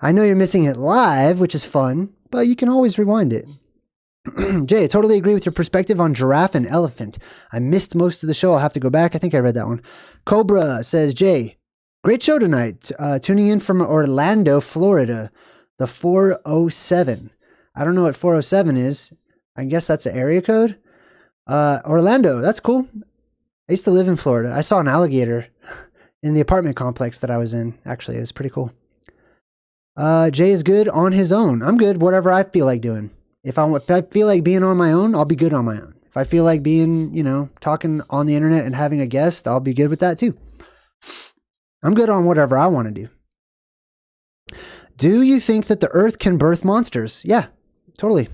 [SPEAKER 1] I know you're missing it live, which is fun, but you can always rewind it. Jay, I totally agree with your perspective on giraffe and elephant. I missed most of the show. I'll have to go back. I think I read that one. Cobra says, Jay, great show tonight. Tuning in from Orlando, Florida, the 407. I don't know what 407 is. I guess that's an area code. Orlando, that's cool. I used to live in Florida. I saw an alligator in the apartment complex that I was in. Actually, it was pretty cool. Jay is good on his own. I'm good whatever I feel like doing. If I feel like being on my own, I'll be good on my own. If I feel like being, talking on the internet and having a guest, I'll be good with that too. I'm good on whatever I want to do. Do you think that the earth can birth monsters? Yeah, totally.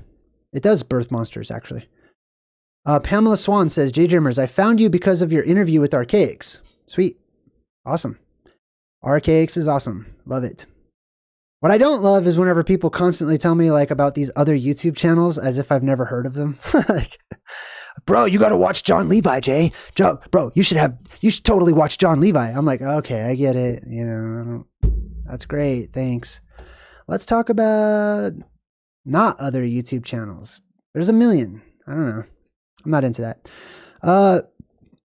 [SPEAKER 1] It does birth monsters, actually. Pamela Swan says, JayDreamerZ, I found you because of your interview with Archaics. Sweet. Awesome. Archaics is awesome. Love it. What I don't love is whenever people constantly tell me about these other YouTube channels as if I've never heard of them. Bro, you got to watch John Levi, Jay. Bro, you should totally watch John Levi. I'm like, okay, I get it. That's great. Thanks. Let's talk about not other YouTube channels. There's a million. I don't know. I'm not into that.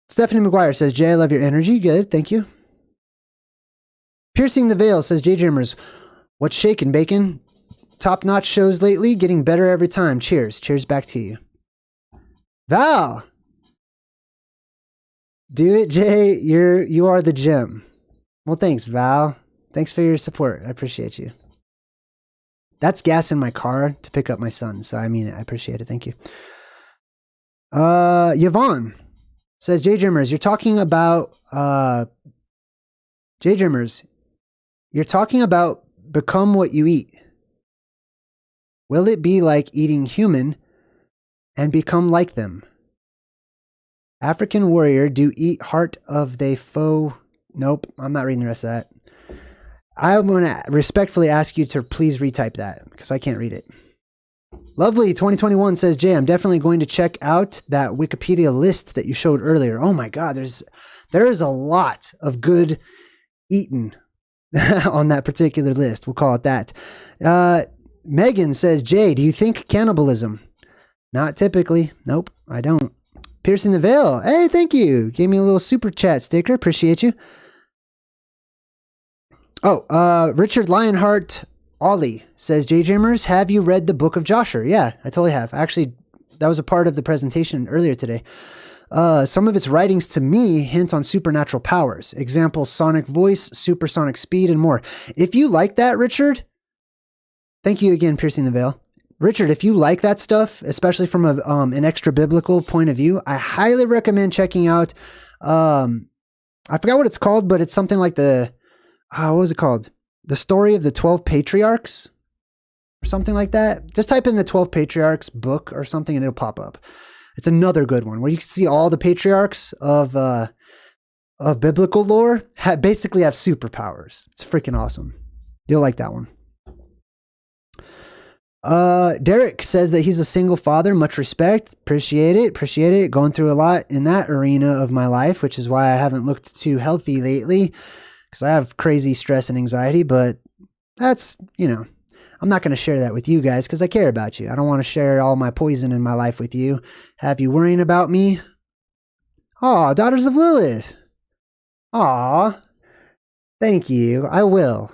[SPEAKER 1] Stephanie McGuire says, Jay, I love your energy. Good. Thank you. Piercing the Veil says, JayDreamerZ, what's shaking, bacon? Top-notch shows lately, getting better every time. Cheers. Cheers back to you. Val. Do it, Jay. You are the gem. Well, thanks, Val. Thanks for your support. I appreciate you. That's gas in my car to pick up my son. So I mean it. I appreciate it. Thank you. Yvonne says, JayDreamerZ, you're talking about JayDreamerZ, you're talking about become what you eat. Will it be like eating human and become like them? African warrior do eat heart of they foe. Nope, I'm not reading the rest of that. I'm going to respectfully ask you to please retype that because I can't read it. Lovely 2021 says, Jay, I'm definitely going to check out that Wikipedia list that you showed earlier. Oh my God, there is a lot of good eating on that particular list. We'll call it that. Megan says, Jay, do you think cannibalism? Not typically. Nope, I don't. Piercing the Veil. Hey, thank you. Gave me a little super chat sticker. Appreciate you. Oh, Richard Lionheart Ollie says, JayDreamerZ, have you read the Book of Joshua? Yeah, I totally have. Actually, that was a part of the presentation earlier today. Some of its writings to me hint on supernatural powers. Example, sonic voice, supersonic speed, and more. If you like that, Richard, thank you again, Piercing the Veil. Richard, if you like that stuff, especially from an extra biblical point of view, I highly recommend checking out, I forgot what it's called, but it's something like what was it called? The Story of the 12 Patriarchs or something like that. Just type in the 12 Patriarchs book or something and it'll pop up. It's another good one where you can see all the patriarchs of biblical lore basically have superpowers. It's freaking awesome. You'll like that one. Derek says that he's a single father. Much respect. Appreciate it. Going through a lot in that arena of my life, which is why I haven't looked too healthy lately. Because I have crazy stress and anxiety, but that's, I'm not going to share that with you guys because I care about you. I don't want to share all my poison in my life with you. Have you worrying about me? Aw, Daughters of Lilith. Aw, thank you. I will.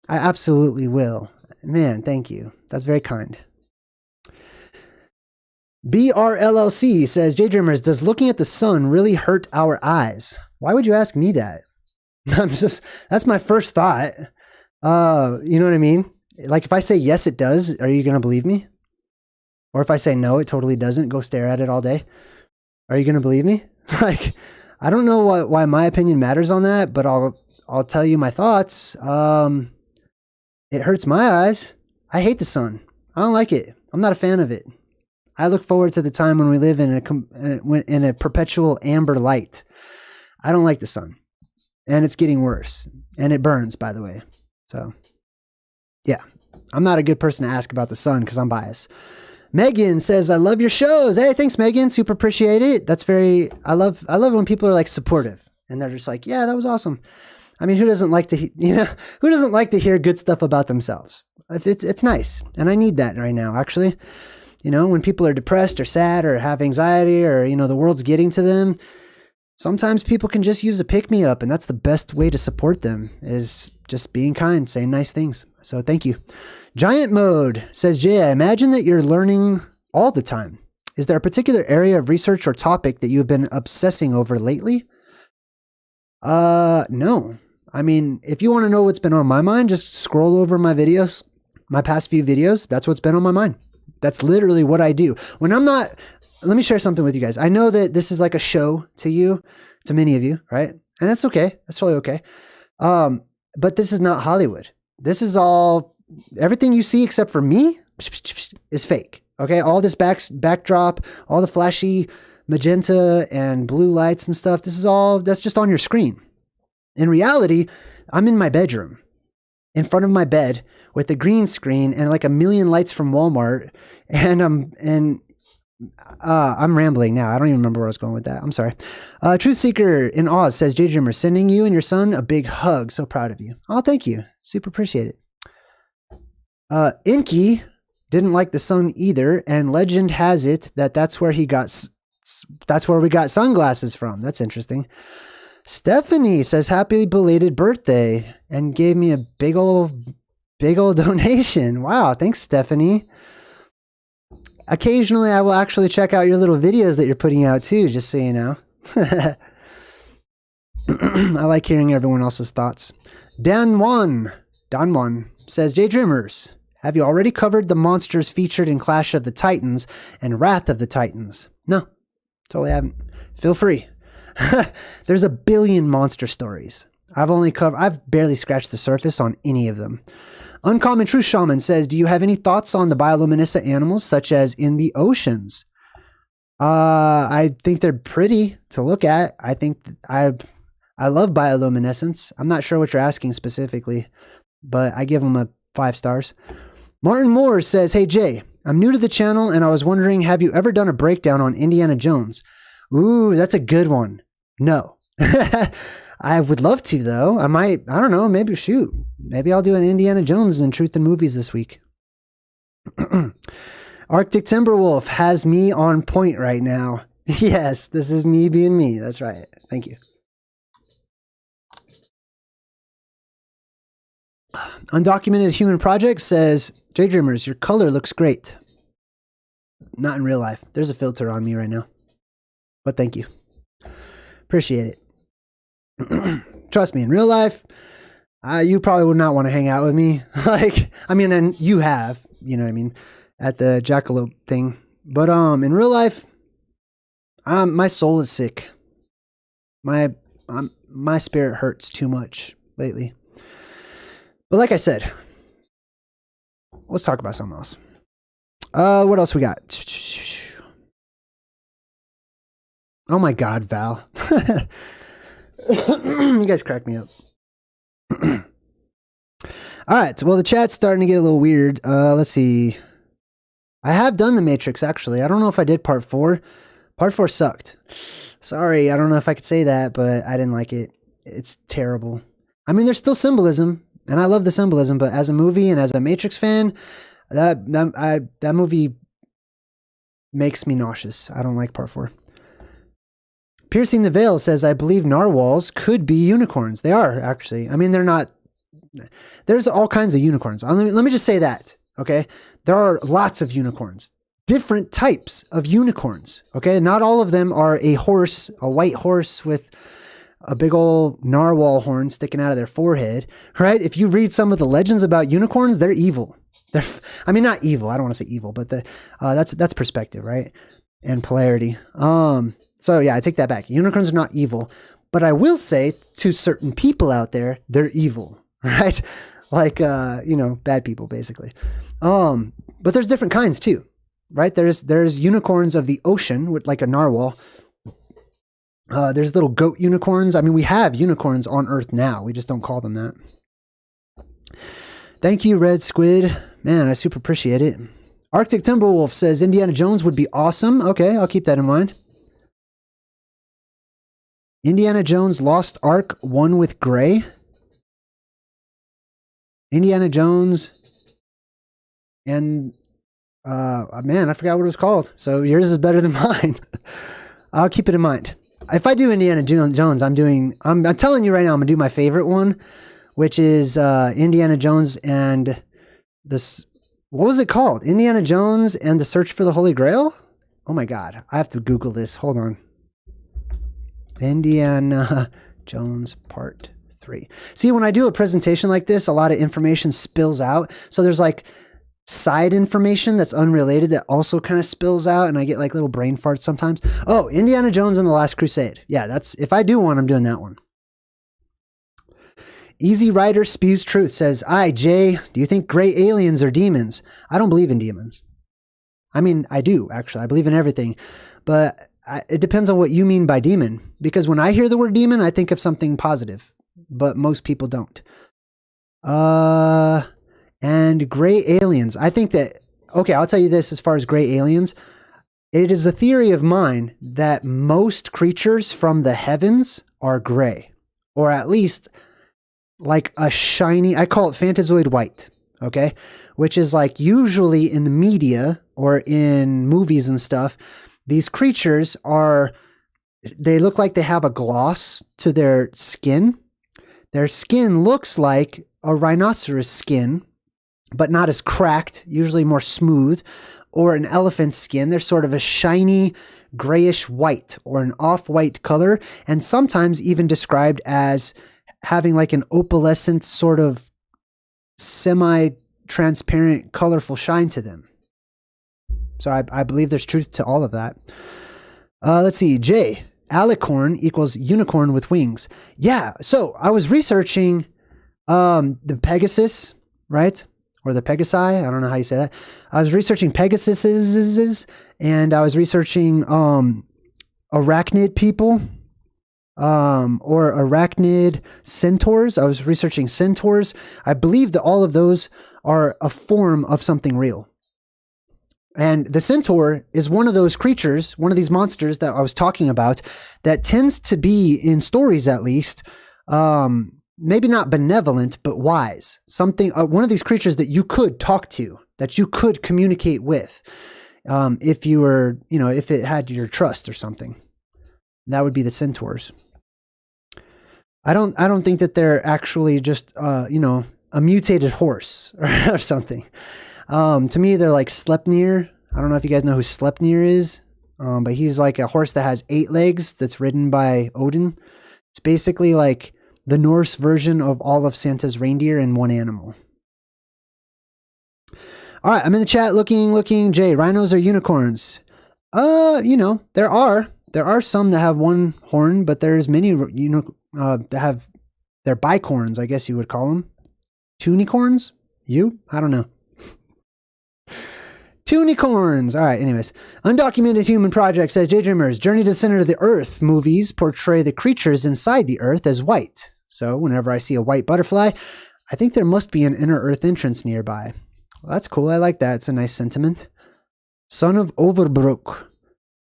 [SPEAKER 1] I absolutely will. Man, thank you. That's very kind. BRLLC says, JayDreamerZ, does looking at the sun really hurt our eyes? Why would you ask me that? That's my first thought. You know what I mean? Like if I say, yes, it does, are you going to believe me? Or if I say, no, it totally doesn't, go stare at it all day. Are you going to believe me? Like, I don't know why my opinion matters on that, but I'll tell you my thoughts. It hurts my eyes. I hate the sun. I don't like it. I'm not a fan of it. I look forward to the time when we live in a perpetual amber light. I don't like the sun, and it's getting worse, and it burns, by the way. So, yeah, I'm not a good person to ask about the sun because I'm biased. Megan says, I love your shows. Hey, thanks, Megan. Super appreciate it. I love when people are like supportive and they're just like, yeah, that was awesome. I mean, who doesn't like to hear good stuff about themselves? It's nice. And I need that right now, actually. When people are depressed or sad or have anxiety or, the world's getting to them, sometimes people can just use a pick me up. And that's the best way to support them is just being kind, saying nice things. So thank you. Giant Mode says, Jay, I imagine that you're learning all the time. Is there a particular area of research or topic that you've been obsessing over lately? No. I mean, if you want to know what's been on my mind, just scroll over my videos, my past few videos. That's what's been on my mind. That's literally what I do. When I'm not, let me share something with you guys. I know that this is like a show to you, to many of you, right? And that's okay. That's totally okay. But this is not Hollywood. This is all, everything you see except for me is fake. Okay. All this backdrop, all the flashy magenta and blue lights and stuff. That's just on your screen. In reality, I'm in my bedroom in front of my bed with a green screen and like a million lights from Walmart. And I'm rambling now. I don't even remember where I was going with that. I'm sorry. Truth Seeker in Oz says, JayDreamer, sending you and your son a big hug. So proud of you. Oh, thank you. Super appreciate it. Inky didn't like the sun either. And legend has it that that's where we got sunglasses from. That's interesting. Stephanie says, happy belated birthday and gave me a big old donation. Wow. Thanks, Stephanie. Occasionally, I will actually check out your little videos that you're putting out too, just so you know. I like hearing everyone else's thoughts. Don Juan says, JayDreamerZ, have you already covered the monsters featured in Clash of the Titans and Wrath of the Titans? No, totally haven't. Feel free. There's a billion monster stories. I've barely scratched the surface on any of them. Uncommon Truth Shaman says, do you have any thoughts on the bioluminescent animals such as in the oceans? I think they're pretty to look at. I think I love bioluminescence. I'm not sure what you're asking specifically, but I give them a 5 stars. Martin Moore says, hey Jay, I'm new to the channel and I was wondering, have you ever done a breakdown on Indiana Jones? Ooh, that's a good one. No. I would love to though. I don't know, maybe I'll do an Indiana Jones and Truth in Movies this week. Arctic Timberwolf has me on point right now. Yes, this is me being me. That's right. Thank you. Undocumented Human Project says, JayDreamerZ, your color looks great. Not in real life. There's a filter on me right now. But thank you. Appreciate it. Trust me, in real life, you probably would not want to hang out with me. And you have, you know what I mean, at the jackalope thing. But in real life, my soul is sick. My spirit hurts too much lately. But like I said, let's talk about something else. What else we got? Oh my God, Val. You guys crack me up. All right. Well, the chat's starting to get a little weird. Let's see. I have done The Matrix, actually. I don't know if I did part 4. Part 4 sucked. Sorry. I don't know if I could say that, but I didn't like it. It's terrible. I mean, there's still symbolism, and I love the symbolism, but as a movie and as a Matrix fan, that movie makes me nauseous. I don't like part 4. Piercing the Veil says, I believe narwhals could be unicorns. They are, actually. I mean, they're not. There's all kinds of unicorns. Let me just say that, okay? There are lots of unicorns. Different types of unicorns, okay? Not all of them are a horse, a white horse with a big old narwhal horn sticking out of their forehead, right? If you read some of the legends about unicorns, they're evil. Not evil. I don't want to say evil, but that's perspective, right? And polarity. So yeah, I take that back. Unicorns are not evil, but I will say to certain people out there, they're evil, right? Like, bad people basically. But there's different kinds too. right? There's unicorns of the ocean with like a narwhal. There's little goat unicorns. I mean, we have unicorns on Earth now. We just don't call them that. Thank you, Red Squid. Man, I super appreciate it. Arctic Timberwolf says Indiana Jones would be awesome. Okay, I'll keep that in mind. Indiana Jones Lost Ark, one with Gray. Indiana Jones and man, I forgot what it was called. So yours is better than mine. I'll keep it in mind. If I do Indiana Jones, I'm telling you right now, I'm gonna do my favorite one, which is Indiana Jones and this. What was it called? Indiana Jones and the Search for the Holy Grail? Oh my God, I have to Google this. Hold on. Indiana Jones Part 3. See, when I do a presentation like this, a lot of information spills out. So there's like side information that's unrelated that also kind of spills out, and I get like little brain farts sometimes. Oh, Indiana Jones and the Last Crusade. Yeah, that's, if I do one, I'm doing that one. Easy Rider Spews Truth says, "Aye, Jay, do you think gray aliens are demons? I don't believe in demons. I mean, I do, actually. I believe in everything. But it depends on what you mean by demon. Because when I hear the word demon, I think of something positive. But most people don't. And gray aliens. I think that, okay, I'll tell you this as far as gray aliens. It is a theory of mine that most creatures from the heavens are gray. Or at least like a shiny, I call it Fantazoid white, okay? Which is like usually in the media or in movies and stuff, these creatures they look like they have a gloss to their skin. Their skin looks like a rhinoceros skin, but not as cracked, usually more smooth, or an elephant's skin. They're sort of a shiny grayish white or an off-white color, and sometimes even described as having like an opalescent sort of semi-transparent, colorful shine to them. So I believe there's truth to all of that. Let's see. J. Alicorn equals unicorn with wings. Yeah. So I was researching the Pegasus, right? Or the Pegasi. I don't know how you say that. I was researching Pegasuses, and I was researching arachnid people. Or arachnid centaurs. I was researching centaurs. I believe that all of those are a form of something real. And the centaur is one of those creatures, one of these monsters that I was talking about, that tends to be, in stories at least, maybe not benevolent, but wise. Something, one of these creatures that you could talk to, that you could communicate with, if you were, if it had your trust or something. That would be the centaurs. I don't think that they're actually just, a mutated horse or something. To me, they're like Sleipnir. I don't know if you guys know who Sleipnir is, but he's like a horse that has 8 legs that's ridden by Odin. It's basically like the Norse version of all of Santa's reindeer in one animal. All right, I'm in the chat looking. Jay, rhinos are unicorns. There are some that have one horn, but there's many, that have, they're bicorns, I guess you would call them. Tunicorns? I don't know. Tunicorns. All right, anyways. Undocumented Human Project says, JayDreamerZ, Journey to the Center of the Earth movies portray the creatures inside the Earth as white. So whenever I see a white butterfly, I think there must be an inner Earth entrance nearby. Well, that's cool. I like that. It's a nice sentiment. Son of Overbrook.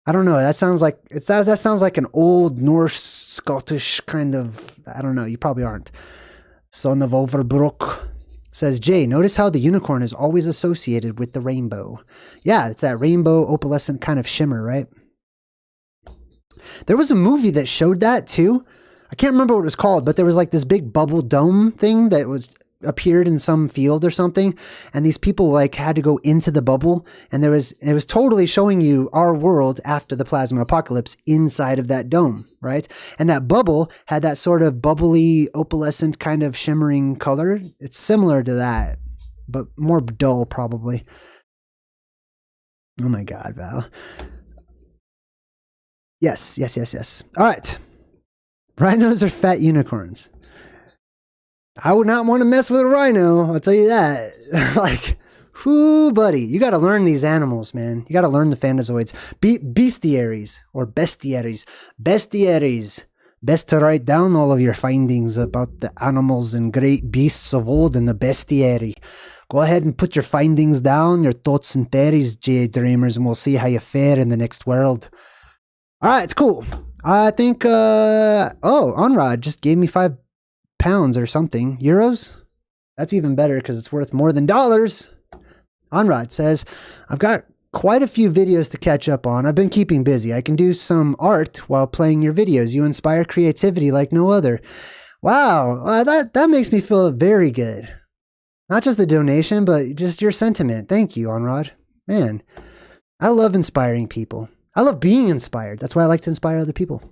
[SPEAKER 1] I don't know. That sounds like an old Norse, Scottish kind of, I don't know. You probably aren't. Son of Overbrook. Says, Jay, notice how the unicorn is always associated with the rainbow. Yeah, it's that rainbow opalescent kind of shimmer, right? There was a movie that showed that too. I can't remember what it was called, but there was like this big bubble dome thing that appeared in some field or something, and these people like had to go into the bubble, and it was totally showing you our world after the plasma apocalypse inside of that dome, right? And that bubble had that sort of bubbly opalescent kind of shimmering color. It's similar to that, but more dull probably. Oh my God, Val. Yes. All right. Rhinos are fat unicorns. I would not want to mess with a rhino. I'll tell you that. Like, Whoo, buddy, you got to learn these animals, man. You got to learn the Fantazoids. Bestiaries or bestiaries. Bestiaries. Best to write down all of your findings about the animals and great beasts of old in the bestiary. Go ahead and put your findings down, your thoughts and theories, JayDreamerZ, and we'll see how you fare in the next world. All right, it's cool. I think, Onrod just gave me £5 or something. Euros? That's even better because it's worth more than dollars. Onrod says, I've got quite a few videos to catch up on. I've been keeping busy. I can do some art while playing your videos. You inspire creativity like no other. Wow, that makes me feel very good. Not just the donation, but just your sentiment. Thank you, Onrod. Man, I love inspiring people. I love being inspired. That's why I like to inspire other people.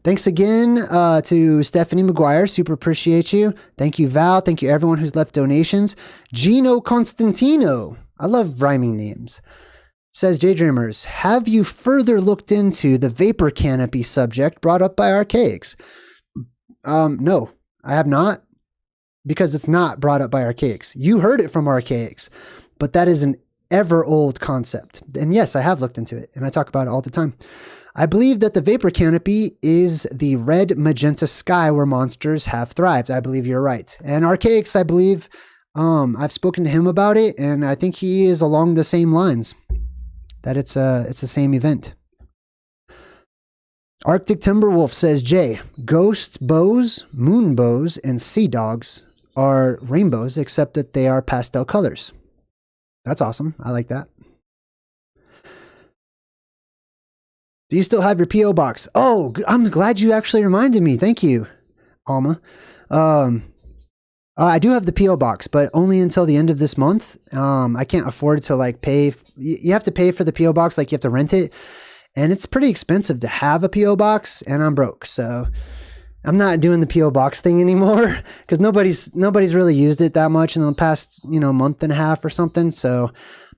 [SPEAKER 1] Thanks again to Stephanie McGuire. Super appreciate you. Thank you, Val. Thank you, everyone who's left donations. Gino Constantino. I love rhyming names. Says JayDreamerZ, have you further looked into the vapor canopy subject brought up by Archaics? No, I have not, because it's not brought up by Archaics. You heard it from Archaics, but that is an ever old concept. And yes, I have looked into it, and I talk about it all the time. I believe that the vapor canopy is the red magenta sky where monsters have thrived. I believe you're right. And Archaics, I believe, I've spoken to him about it, and I think he is along the same lines, that it's the same event. Arctic Timberwolf says, Jay, ghost bows, moon bows, and sea dogs are rainbows, except that they are pastel colors. That's awesome. I like that. Do you still have your P.O. box? Oh, I'm glad you actually reminded me. Thank you, Alma. I do have the P.O. box, but only until the end of this month. I can't afford to like pay. You have to pay for the P.O. box, like you have to rent it. And it's pretty expensive to have a P.O. box, and I'm broke. So I'm not doing the P.O. box thing anymore because nobody's really used it that much in the past, month and a half or something. So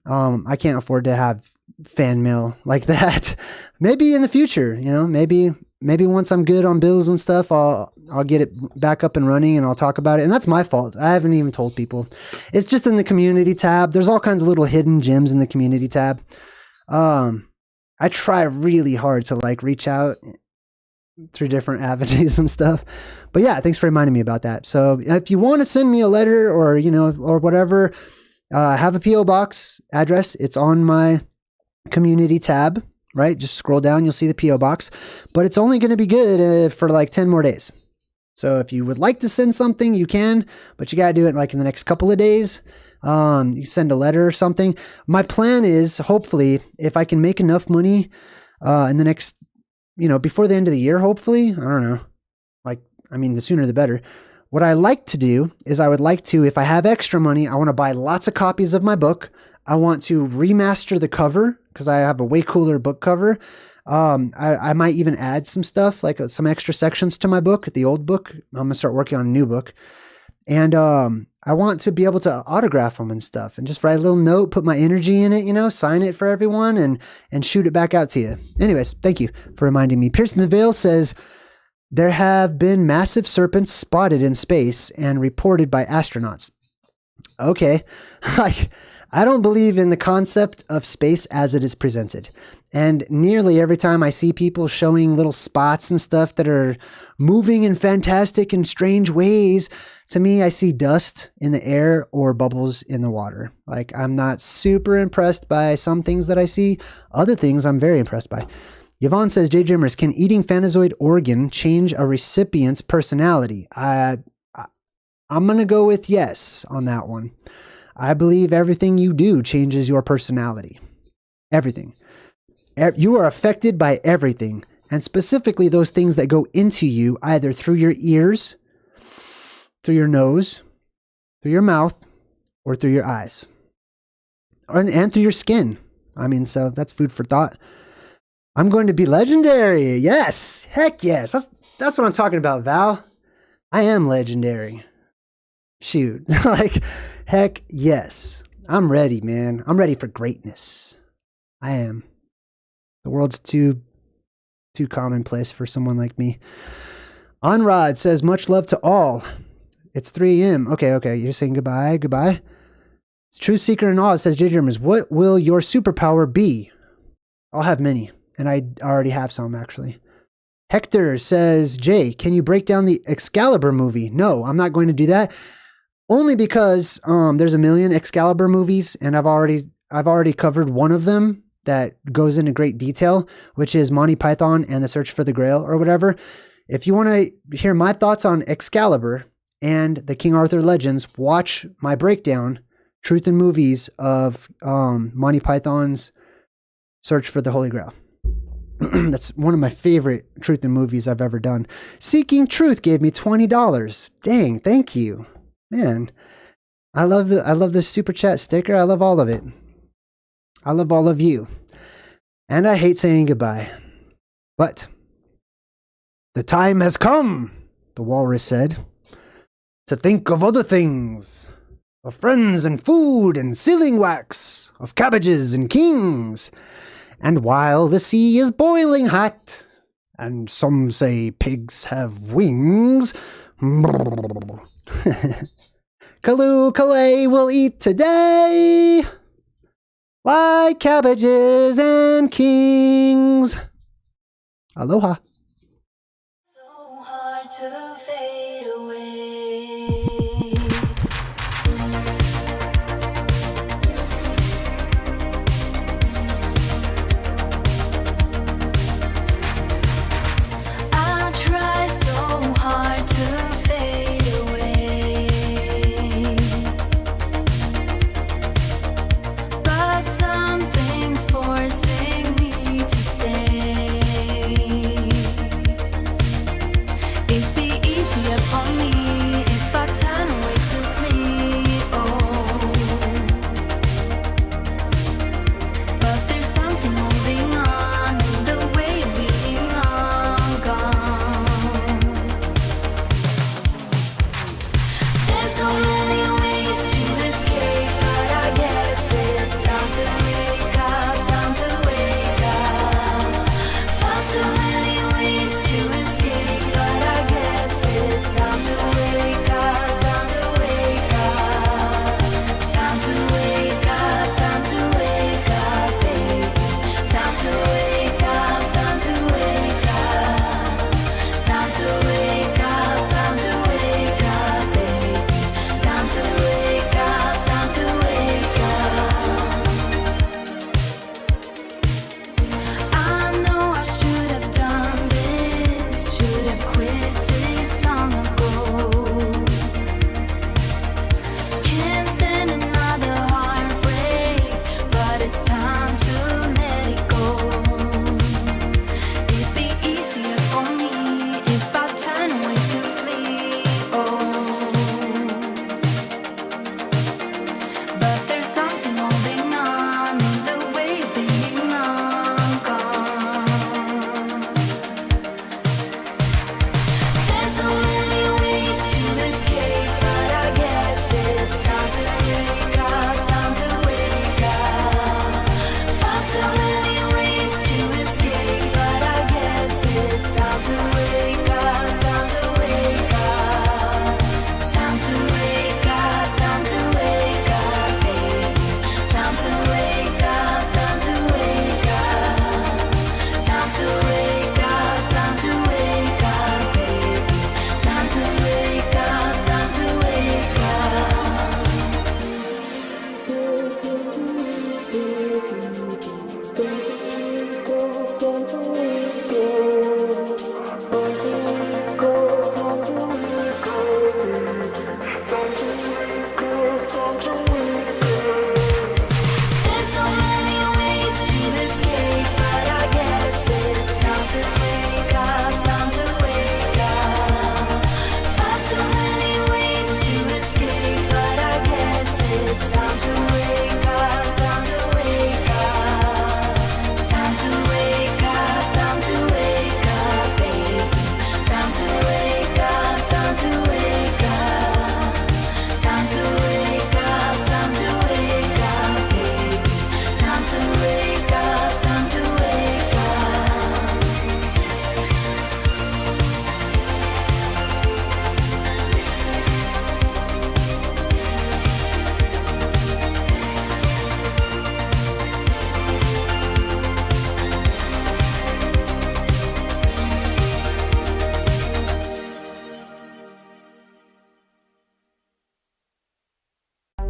[SPEAKER 1] I can't afford to have fan mail like that. Maybe in the future, maybe once I'm good on bills and stuff, I'll get it back up and running and I'll talk about it. And that's my fault. I haven't even told people. It's just in the community tab. There's all kinds of little hidden gems in the community tab. I try really hard to like reach out through different avenues and stuff. But yeah, thanks for reminding me about that. So if you want to send me a letter or, or whatever, I have a P.O. box address. It's on my community tab, right? Just scroll down, you'll see the P.O. box, but it's only going to be good for like 10 more days. So if you would like to send something, you can, but you got to do it like in the next couple of days. You send a letter or something. My plan is hopefully if I can make enough money in the next, before the end of the year, hopefully, I don't know, the sooner the better. What I like to do is I would like to, if I have extra money, I want to buy lots of copies of my book. I want to remaster the cover because I have a way cooler book cover. I might even add some stuff, like some extra sections to my book, the old book. I'm going to start working on a new book. And I want to be able to autograph them and stuff and just write a little note, put my energy in it, sign it for everyone and shoot it back out to you. Anyways, thank you for reminding me. Piercing the Veil says, there have been massive serpents spotted in space and reported by astronauts. Okay. I don't believe in the concept of space as it is presented. And nearly every time I see people showing little spots and stuff that are moving in fantastic and strange ways, to me, I see dust in the air or bubbles in the water. I'm not super impressed by some things that I see. Other things I'm very impressed by. Yvonne says, JayDreamerZ, can eating Fantazoid organ change a recipient's personality? I'm going to go with yes on that one. I believe everything you do changes your personality. Everything. You are affected by everything, and specifically those things that go into you either through your ears, through your nose, through your mouth, or through your eyes. And through your skin. So that's food for thought. I'm going to be legendary. Yes. Heck yes. That's what I'm talking about, Val. I am legendary. Shoot. Heck yes. I'm ready, man. I'm ready for greatness. I am. The world's too commonplace for someone like me. Onrod says, much love to all. It's 3 a.m. Okay. You're saying goodbye. Truth Seeker in Oz says, JayDreamerZ, what will your superpower be? I'll have many, and I already have some, actually. Hector says, Jay, can you break down the Excalibur movie? No, I'm not going to do that. Only because there's a million Excalibur movies, and I've already covered one of them that goes into great detail, which is Monty Python and the Search for the Grail or whatever. If you want to hear my thoughts on Excalibur and the King Arthur Legends, watch my breakdown, Truth in Movies, of Monty Python's Search for the Holy Grail. That's one of my favorite Truth in Movies I've ever done. Seeking Truth gave me $20. Dang, thank you. Man, I love the super chat sticker. I love all of it. I love all of you. And I hate saying goodbye. But the time has come, the walrus said, to think of other things. Of friends and food and sealing wax. Of cabbages and kings. And while the sea is boiling hot, and some say pigs have wings, Kaloo Kalay will eat today, like cabbages and kings. Aloha.
[SPEAKER 3] So hard to fade away. I try so hard to fade away, but something's forcing me to stay.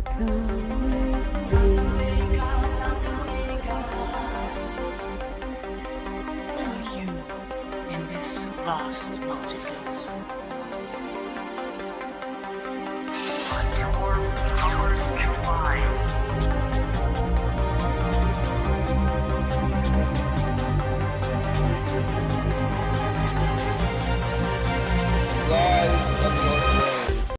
[SPEAKER 4] Only you in this vast multiverse.
[SPEAKER 5] Your powers collide.